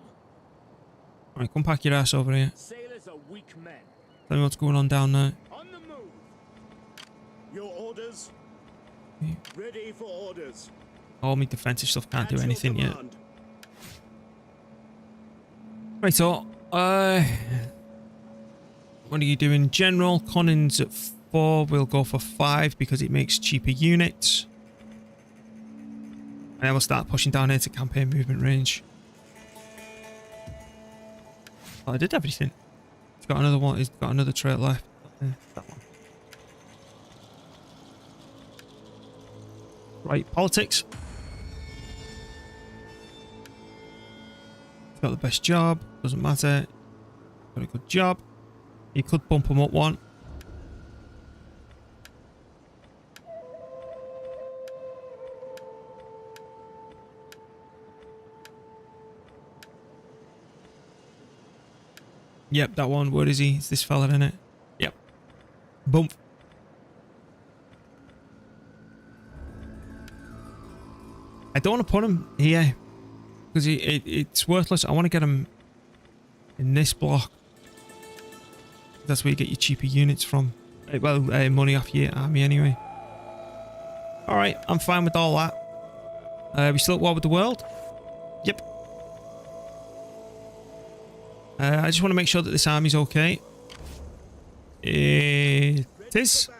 Alright, come pack your ass over here. Sailors are weak men. Tell me what's going on down there. On the move. Your orders? Yeah. Ready for orders. All my defensive stuff can't At do your anything yet. command. Right, so, what are you doing? General, Conning's at 4. We'll go for 5 because it makes cheaper units. And then we'll start pushing down here to campaign movement range. Oh, I did everything. It's got another one. It's got another trait left. That one. Right, politics. He's got the best job. Doesn't matter. Got a good job. You could bump him up one. Yep, that one. Where is he? Is this fella in it? Yep. Bump. I don't want to put him here because it's worthless. I want to get him in this block. That's where you get your cheaper units from. Well, money off your army anyway. Alright, I'm fine with all that. We still at war with the world? Yep. I just want to make sure that this army's okay. It is.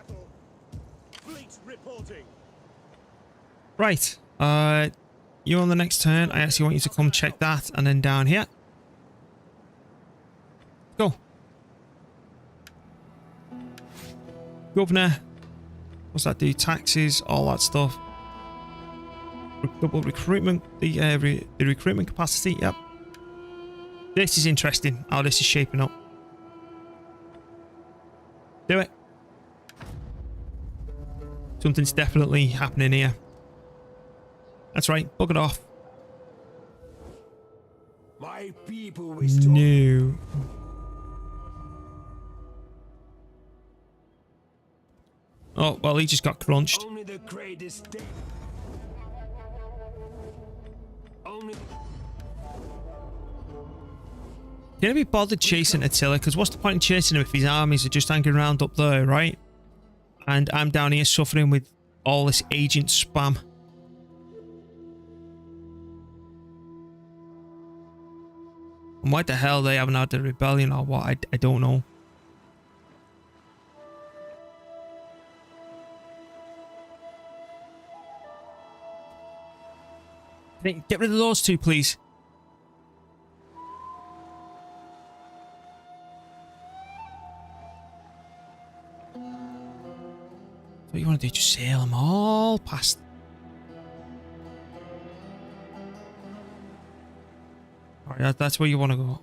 Fleet reporting. Right. You on the next turn. I actually want you to come check that and then down here. Go. Governor. What's that do? Taxes, all that stuff. Double recruitment. The recruitment capacity. Yep. This is interesting. How this is shaping up. Do it. Something's definitely happening here. That's right. Bug it off. My people wish to... No. Oh, well, he just got crunched. Only the greatest day. Only... Can I be bothered chasing Attila? Because what's the point in chasing him if his armies are just hanging around up there, right? And I'm down here suffering with all this agent spam. And why the hell they haven't had the rebellion or what? I don't know. Get rid of those two, please. What you want to do? Just sail them all past. Alright, that's where you want to go.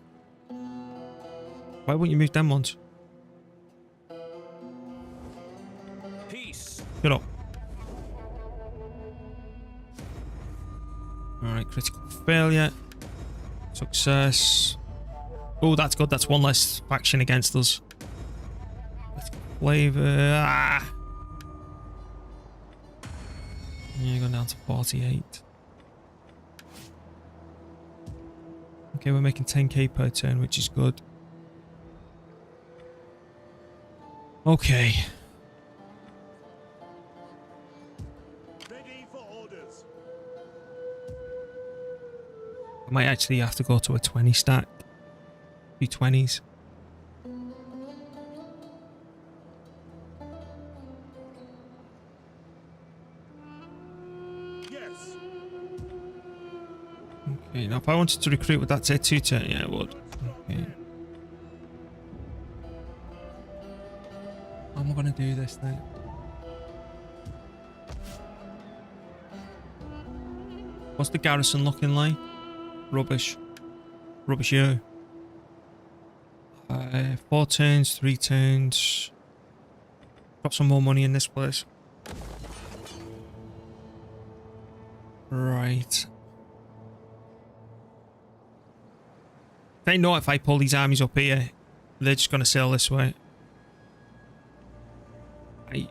Why wouldn't you move them ones? Peace. Get up. Alright, critical failure. Success. Oh, that's good. That's one less faction against us. Flavor. Ah. Yeah, going down to 48. Okay, we're making 10k per turn, which is good. Okay. Ready for orders. I might actually have to go to a 20 stack. Be 20s. Yes. Okay, now if I wanted to recruit, would that say 2 turn? Yeah, it would. Okay. How am I going to do this then? What's the garrison looking like? Rubbish. Rubbish, yeah. 4 turns, 3 turns. Got some more money in this place. Right. They know if I pull these armies up here, they're just going to sail this way. Hey.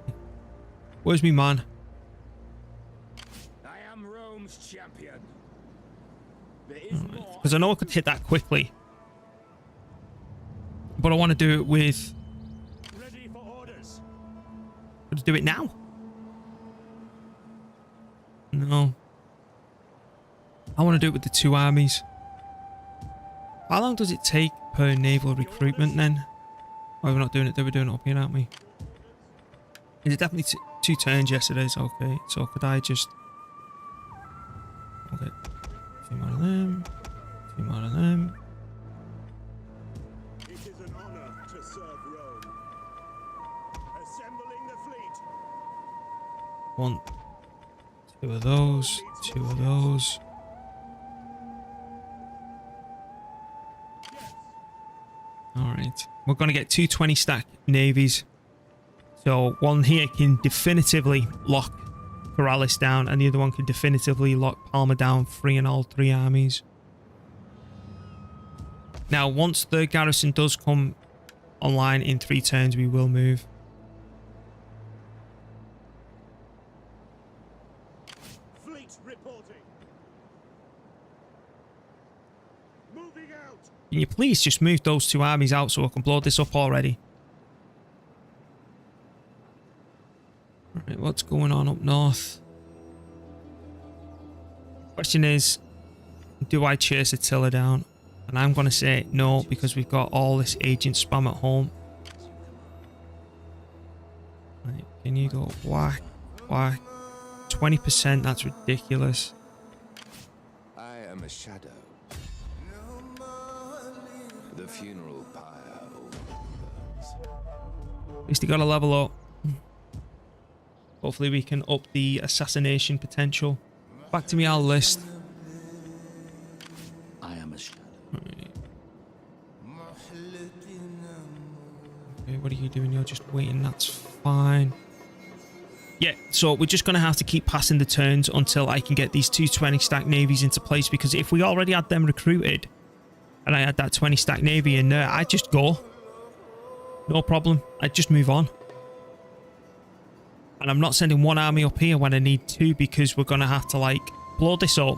Where's me man? I am Rome's champion. There is more. Because I know I could hit that quickly. But I want to do it with... Ready for orders. Let's do it now. No. I want to do it with the 2 armies. How long does it take per naval recruitment then? Oh, we're not doing it there. We're doing it up here, aren't we? Is it definitely 2 turns? Yes, it is. Okay. So could I just... Okay. 2 more of them. 2 more of them. It is an honor to serve Rome. Assembling the fleet. 1, 2 of those. 2 of those. Alright. We're going to get 2 20-stack navies. So one here can definitively lock Corrales down, and the other one can definitively lock Palma down, freeing all 3 armies. Now, once the garrison does come online in 3 turns, we will move. Fleet reporting. Moving out. Can you please just move those 2 armies out so I can blow this up already? Alright, what's going on up north? Question is, do I chase Attila down? And I'm going to say no, because we've got all this agent spam at home. Right, can you go whack, whack? 20%, that's ridiculous. I am a shadow. The funeral pyre overburns. At least you got to level up. Hopefully we can up the assassination potential. Back to me, our list. I am a shadow. Right. Okay, what are you doing? You're just waiting. That's fine. Yeah, so we're just going to have to keep passing the turns until I can get these 2 20-stack navies into place, because if we already had them recruited and I had that 20-stack navy in there, I'd just go. No problem. I'd just move on. And I'm not sending 1 army up here when I need 2, because we're going to have to, like, blow this up.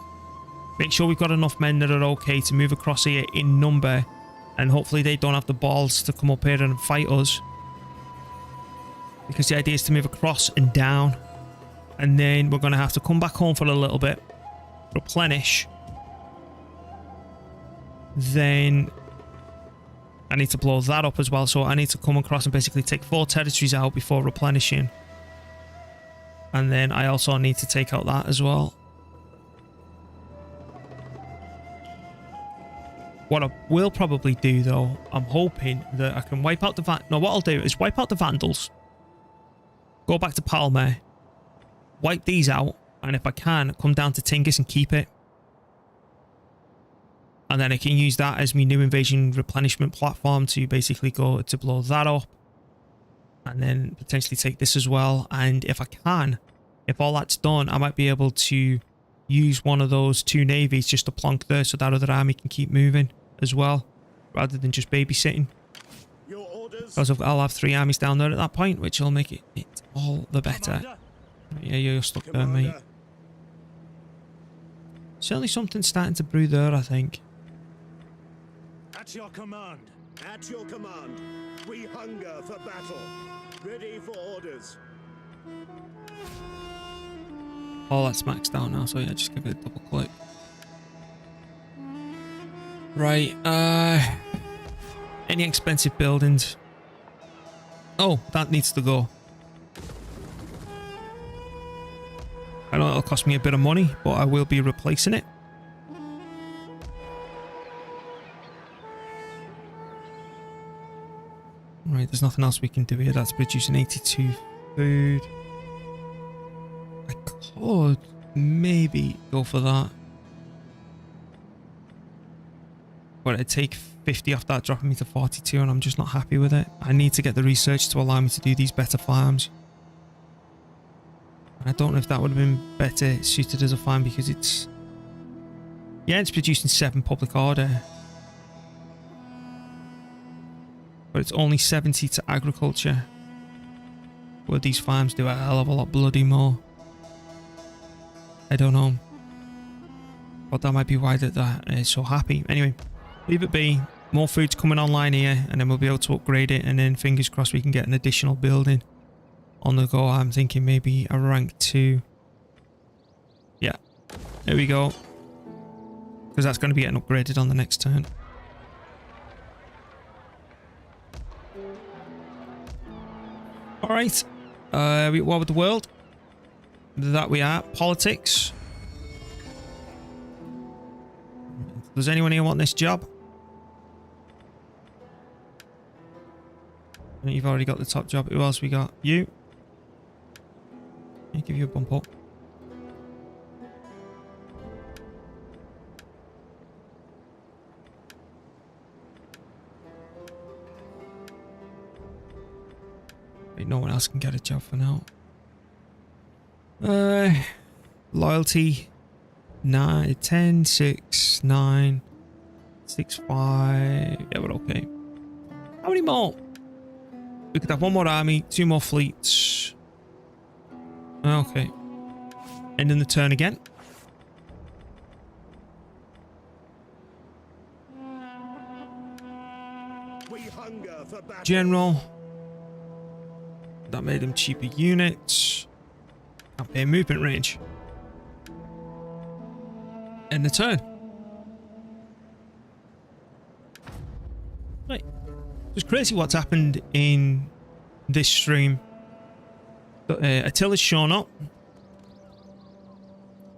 Make sure we've got enough men that are okay to move across here in number. And hopefully they don't have the balls to come up here and fight us. Because the idea is to move across and down. And then we're going to have to come back home for a little bit. Replenish. Then I need to blow that up as well. So I need to come across and basically take 4 territories out before replenishing. And then I also need to take out that as well. What I will probably do, though, I'm hoping that I can wipe out the No, what I'll do is wipe out the Vandals. Go back to Palma. Wipe these out. And if I can, come down to Tingis and keep it. And then I can use that as my new invasion replenishment platform to basically go to blow that up. And then potentially take this as well. And if I can, if all that's done, I might be able to use one of those 2 navies just to plonk there so that other army can keep moving as well, rather than just babysitting. Your orders. Because I'll have 3 armies down there at that point, which will make it all the better. Commander. Yeah, you're stuck there, mate. Certainly something's starting to brew there, I think. At your command. At your command. We hunger for battle. Ready for orders. All that's maxed out now, so yeah, just give it a double click. Right, any expensive buildings? Oh, that needs to go. I know it'll cost me a bit of money, but I will be replacing it. Right, there's nothing else we can do here. That's producing 82 food. I could maybe go for that. But it'd take 50 off that, dropping me to 42, and I'm just not happy with it. I need to get the research to allow me to do these better farms. I don't know if that would have been better suited as a farm, because it's... Yeah, it's producing 7 public order. But it's only 70 to agriculture. Where these farms do a hell of a lot bloody more. I don't know. But that might be why they're so happy. Anyway, leave it be. More food's coming online here, and then we'll be able to upgrade it, and then fingers crossed we can get an additional building on the go. I'm thinking maybe a rank 2. Yeah, there we go. Because that's going to be getting upgraded on the next turn. Alright, we at war with the world. That we are. Politics. Does anyone here want this job? You've already got the top job. Who else we got? You. I'll give you a bump up. Wait, no one else can get a job for now. Loyalty. 9, 10, 6, 9, 6, 5. Yeah, we're okay. How many more? We could have 1 more army, 2 more fleets. Okay. Ending the turn again. We hunger for battle. General. That made him cheaper units. Campaign movement range. End the turn. Right. It's crazy what's happened in this stream. Attila's shown up.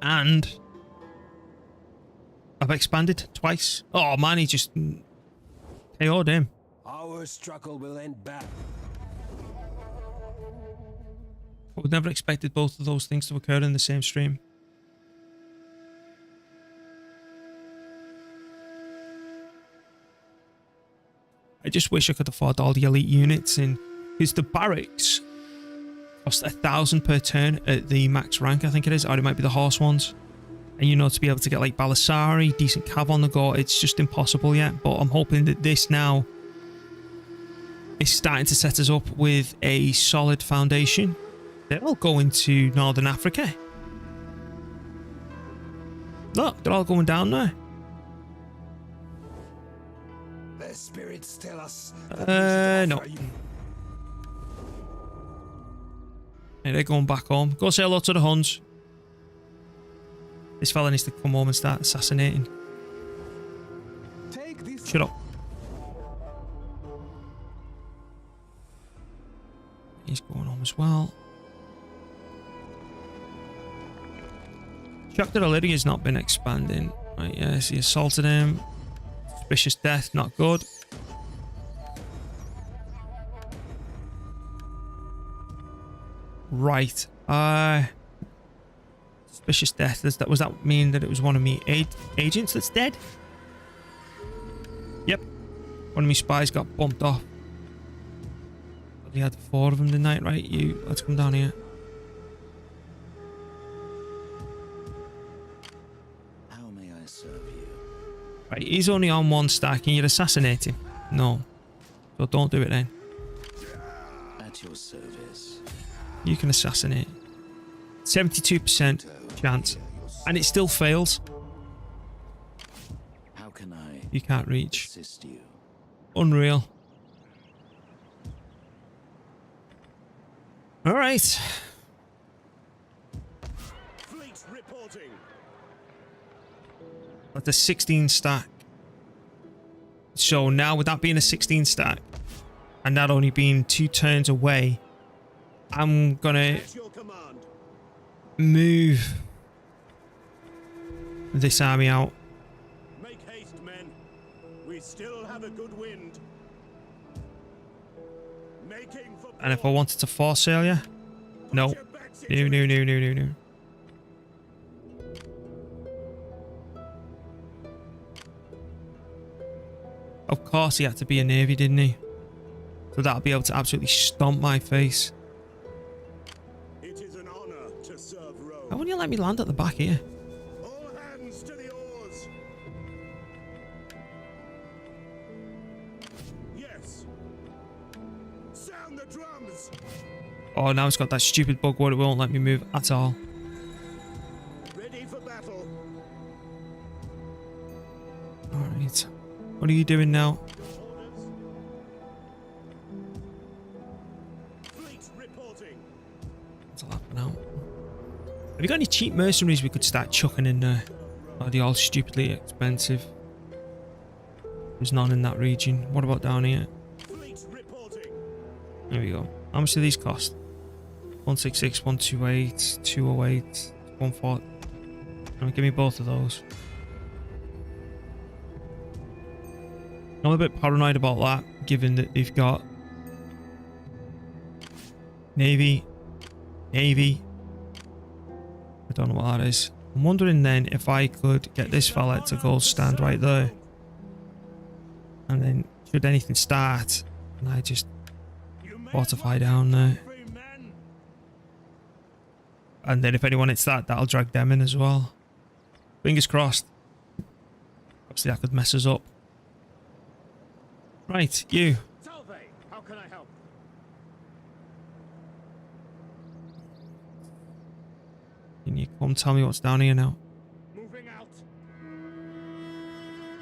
And I've expanded twice. Oh man, he just KO'd him. Our struggle will end bad. I would never expected both of those things to occur in the same stream. I just wish I could afford all the elite units in, because the barracks cost 1,000 per turn at the max rank, I think it is, or it might be the horse ones. And you know, to be able to get like Balasari, decent cav on the go, it's just impossible yet. But I'm hoping that this now is starting to set us up with a solid foundation. They're all going to Northern Africa. Look, they're all going down there. Their spirits tell us. No. Yeah, they're going back home. Go say hello to the Huns. This fella needs to come home and start assassinating. Take this. Shut up. He's going home as well. Shocked that Illyria's not been expanding. Right, yes, he assaulted him. Suspicious death, not good. Right. Suspicious death. Was that mean that it was one of me agents that's dead? Yep. One of me spies got bumped off. He had 4 of them tonight, right? You, let's come down here. How may I serve you? Right, he's only on 1 stack. Can you assassinate him? No. So don't do it then. At your service. You can assassinate. 72% chance. And it still fails. How can I You can't reach. assist you? Unreal. Alright. Fleet reporting. That's a 16 stack. So now with that being a 16 stack, and that only being 2 turns away, I'm gonna At your command. move this army out. Make haste, men. We still have a good wind. Making for And if I wanted to force sale you, no. No. Of course he had to be a navy, didn't he? So that'll be able to absolutely stomp my face. It is an honor to serve Rome. Why wouldn't you let me land at the back here? All hands to the oars. Yes. the drums. Oh, now it's got that stupid bug where it won't let me move at all. Ready for battle. Alright. What are you doing now? Orders. Fleet reporting. What'll happen now? Have you got any cheap mercenaries we could start chucking in there? Or are they all stupidly expensive? There's none in that region. What about down here? Fleet reporting. There we go. How much do these cost? 166, 128, 208, 14. Give me both of those. I'm a bit paranoid about that, given that they've got Navy. I don't know what that is. I'm wondering then if I could get this fella to go stand right there. And then, should anything start, and I just fortify down there. And then if anyone hits that, that'll drag them in as well. Fingers crossed. Obviously that could mess us up. Right, you. Salve, how can I help? Can you come tell me what's down here now? Moving out.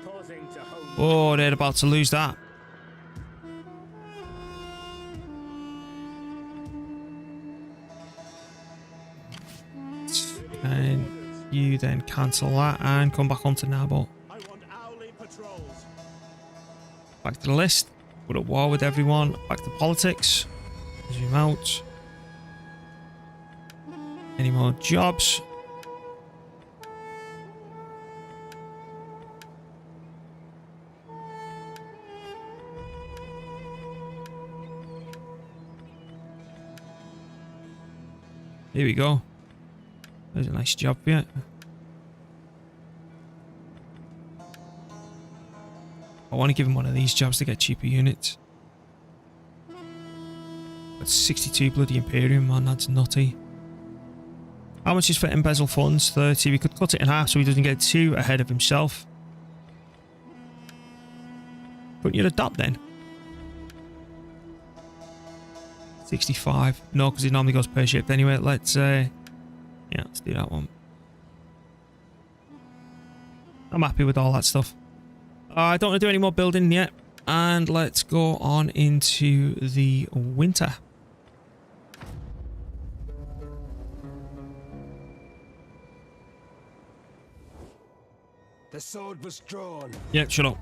Pausing to home. Oh, they're about to lose that. And you then cancel that and come back onto Nabo. I want hourly patrols. Back to the list. We're at war with everyone. Back to politics. Zoom out. Any more jobs? Here we go. There's a nice job for you. I want to give him one of these jobs to get cheaper units. That's 62 bloody Imperium, man. That's nutty. How much is for embezzle funds? 30. We could cut it in half so he doesn't get too ahead of himself. Couldn't you adopt then? 65. No, because it normally goes per shift anyway. Let's yeah, let's do that one. I'm happy with all that stuff. I don't want to do any more building yet. And let's go on into the winter. The sword was drawn. Yeah, shut up.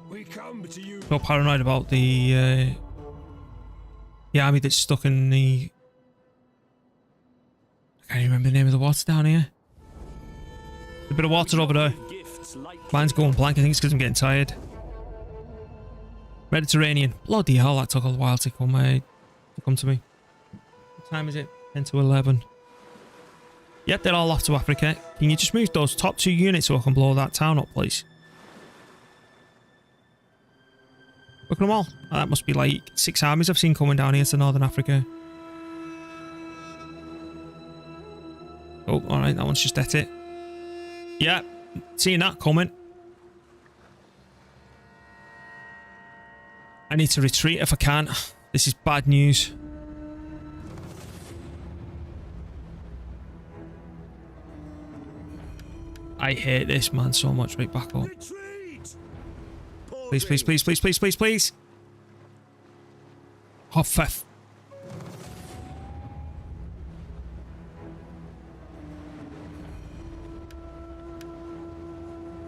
We come to you. So paranoid about the army that's stuck in the... I can't even remember the name of the water down here. A bit of water over there. Mine's going blank. I think it's because I'm getting tired. Mediterranean. Bloody hell, that took a while to come to me. What time is it? 10 to 11. Yep, they're all off to Africa. Can you just move those top 2 units so I can blow that town up, please? Look at them all. Oh, that must be like 6 armies I've seen coming down here to Northern Africa. Oh, alright, that one's just at it. Yeah, seeing that coming. I need to retreat if I can. This is bad news. I hate this, man, so much. Right, back up. Retreat. Please, please, please, please, please, please, please. Oh, fuck.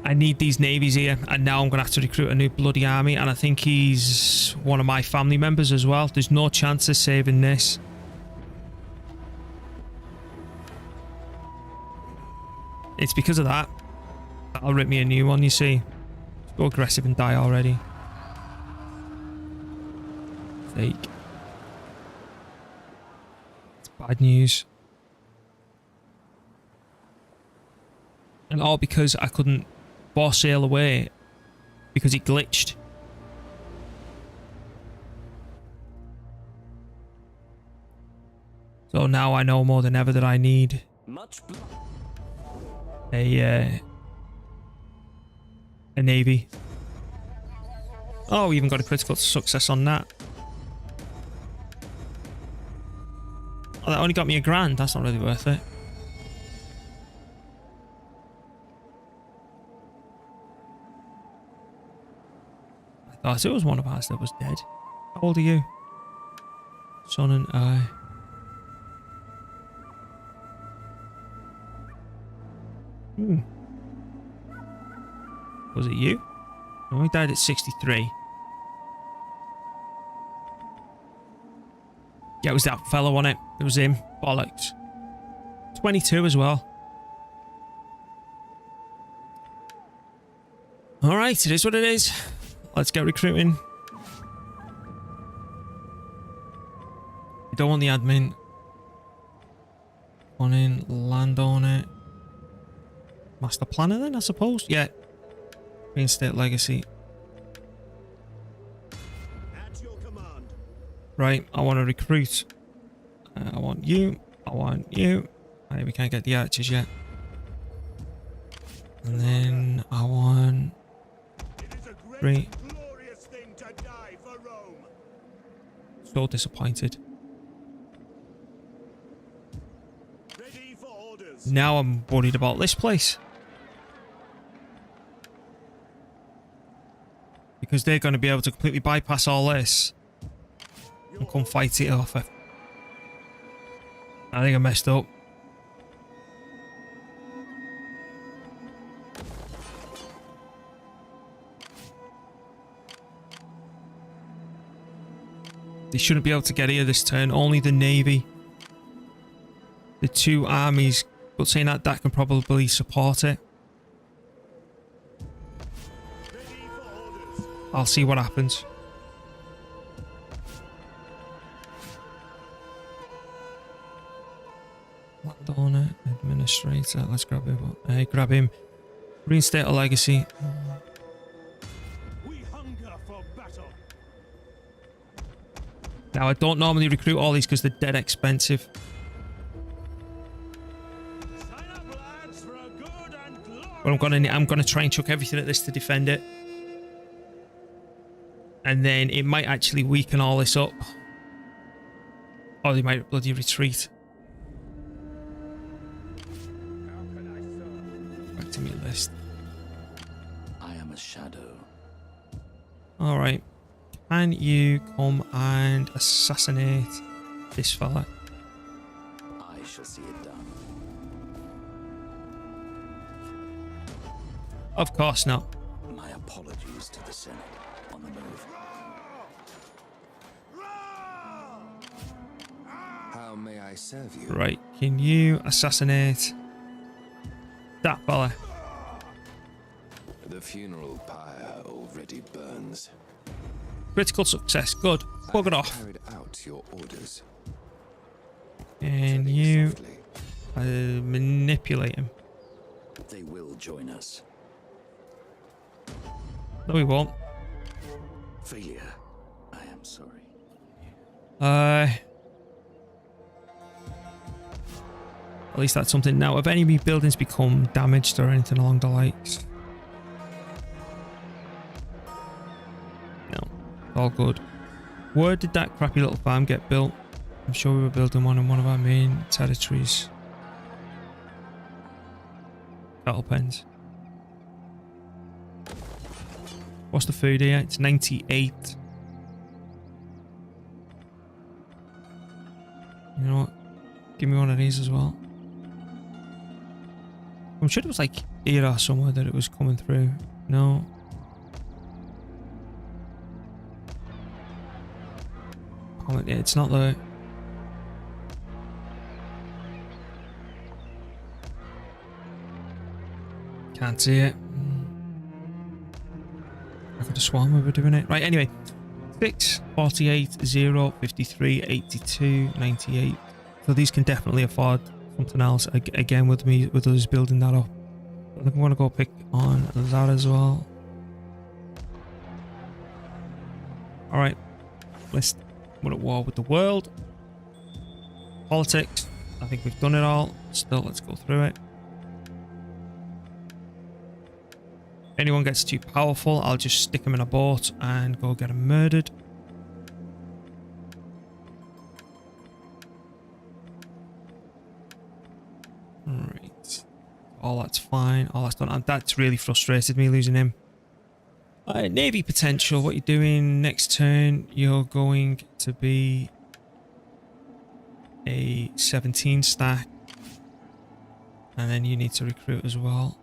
I need these navies here, and now I'm going to have to recruit a new bloody army, and I think he's one of my family members as well. There's no chance of saving this. It's because of that. That'll rip me a new one, you see. Let's go aggressive and die already. Fake. It's bad news. And all because I couldn't force sail away because it glitched. So now I know more than ever that I need a a navy. Oh, we even got a critical success on that. Oh, that only got me £1,000. That's not really worth it. I thought it was one of ours that was dead. How old are you? Son and I. Was it you? No, he died at 63. Yeah, it was that fellow on it. It was him. Bollocks. 22 as well. Alright, it is what it is. Let's get recruiting. You don't want the admin. On in, land on it. Master planner then, I suppose? Yeah. Reinstate legacy. At your command. Right, I want to recruit. I want you. I want you. Right, we can't get the archers yet. And then I want... It is a great, 3. glorious thing to die for Rome. So disappointed. Ready for orders. Now I'm worried about this place. Because they're going to be able to completely bypass all this. And come fight it off. I think I messed up. They shouldn't be able to get here this turn. Only the navy. The 2 armies. But saying that, that can probably support it. Ready for orders. I'll see what happens. Landowner, administrator. Let's grab him. Grab him. Reinstate a legacy. We hunger for battle. Now I don't normally recruit all these because they're dead expensive. Sign up, lads, for a good and glorious. But I'm gonna try and chuck everything at this to defend it. And then it might actually weaken all this up. Or they might bloody retreat. Back to me list. I am a shadow. Alright. Can you come and assassinate this fella? I shall see it done. Of course not. My apologies to the Senate. On the move. How may I serve you? Right. Can you assassinate that fella? The funeral pyre already burns. Critical success. Good. Bug it I off. carried out your orders. And Treading you softly. manipulate him. They will join us. No, he won't. Failure. I am sorry. At least that's something. Now, have any buildings become damaged or anything along the likes? No. All good. Where did that crappy little farm get built? I'm sure we were building one in one of our main territories. Cattle pens. What's the food here? It's 98. You know what? Give me one of these as well. I'm sure it was like here or somewhere that it was coming through. No. Oh, yeah, it's not there. Can't see it. I could have sworn we were doing it. Right, anyway. 6, 48, 0, 53, 82, 98. So these can definitely afford something else. Again, with us building that up. I think I'm going to go pick on that as well. Alright. We're at war with the world. Politics. I think we've done it all. Still, let's go through it. anyone gets too powerful, I'll just stick them in a boat and go get them murdered. Right. All that's fine. All that's done. And that's really frustrated me losing him. Navy potential. What you're doing next turn, you're going to be a 17 stack. And then you need to recruit as well.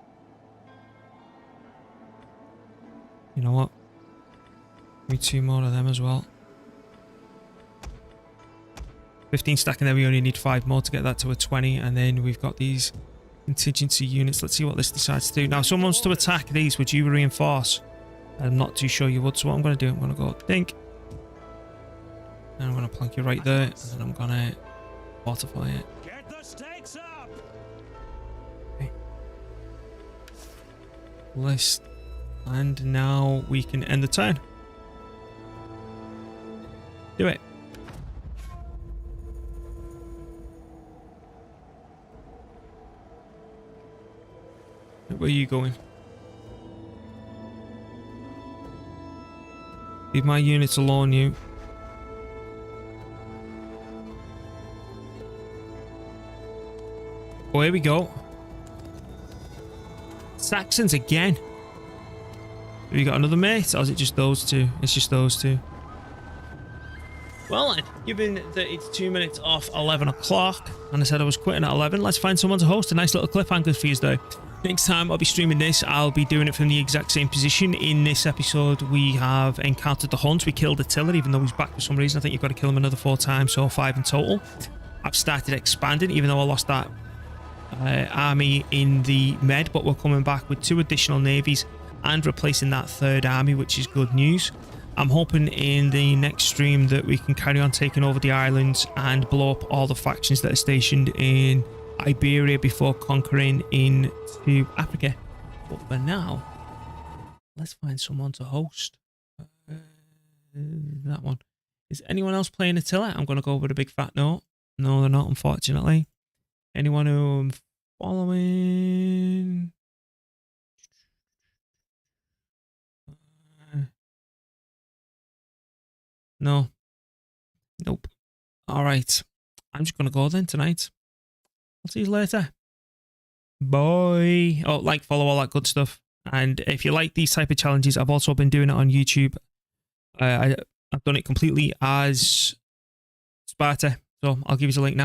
You know what? Give me 2 more of them as well. 15 stack, and then we only need 5 more to get that to a 20. And then we've got these contingency units. Let's see what this decides to do. Now, if someone wants to attack these, would you reinforce? I'm not too sure you would. So what I'm going to do, I'm going to go think. And I'm going to plank you right there. And then I'm going to fortify it. Get the stakes up! Okay. List. And now we can end the turn. Do it. Where are you going? Leave my units alone, you. Oh, here we go. Saxons again. Have you got another mate, or is it just those two? It's just those two. Well, given that it's 2 minutes off 11 o'clock, and I said I was quitting at 11, let's find someone to host. A nice little cliffhanger for you, though. Next time I'll be streaming this, I'll be doing it from the exact same position. In this episode, we have encountered the Hunt. We killed Attila, even though he's back for some reason. I think you've got to kill him another 4 times, so 5 in total. I've started expanding, even though I lost that army in the Med, but we're coming back with 2 additional navies and replacing that 3rd army, which is good news. I'm hoping in the next stream that we can carry on taking over the islands and blow up all the factions that are stationed in Iberia before conquering into Africa. But for now, let's find someone to host. That one. Is anyone else playing Attila? I'm going to go with a big fat no. No, they're not, unfortunately. Anyone who I'm following? No. Nope. All right. I'm just going to go then tonight. I'll see you later. Bye. Oh, like, follow, all that good stuff. And if you like these type of challenges, I've also been doing it on YouTube. I've done it completely as Sparta. So I'll give you a link now.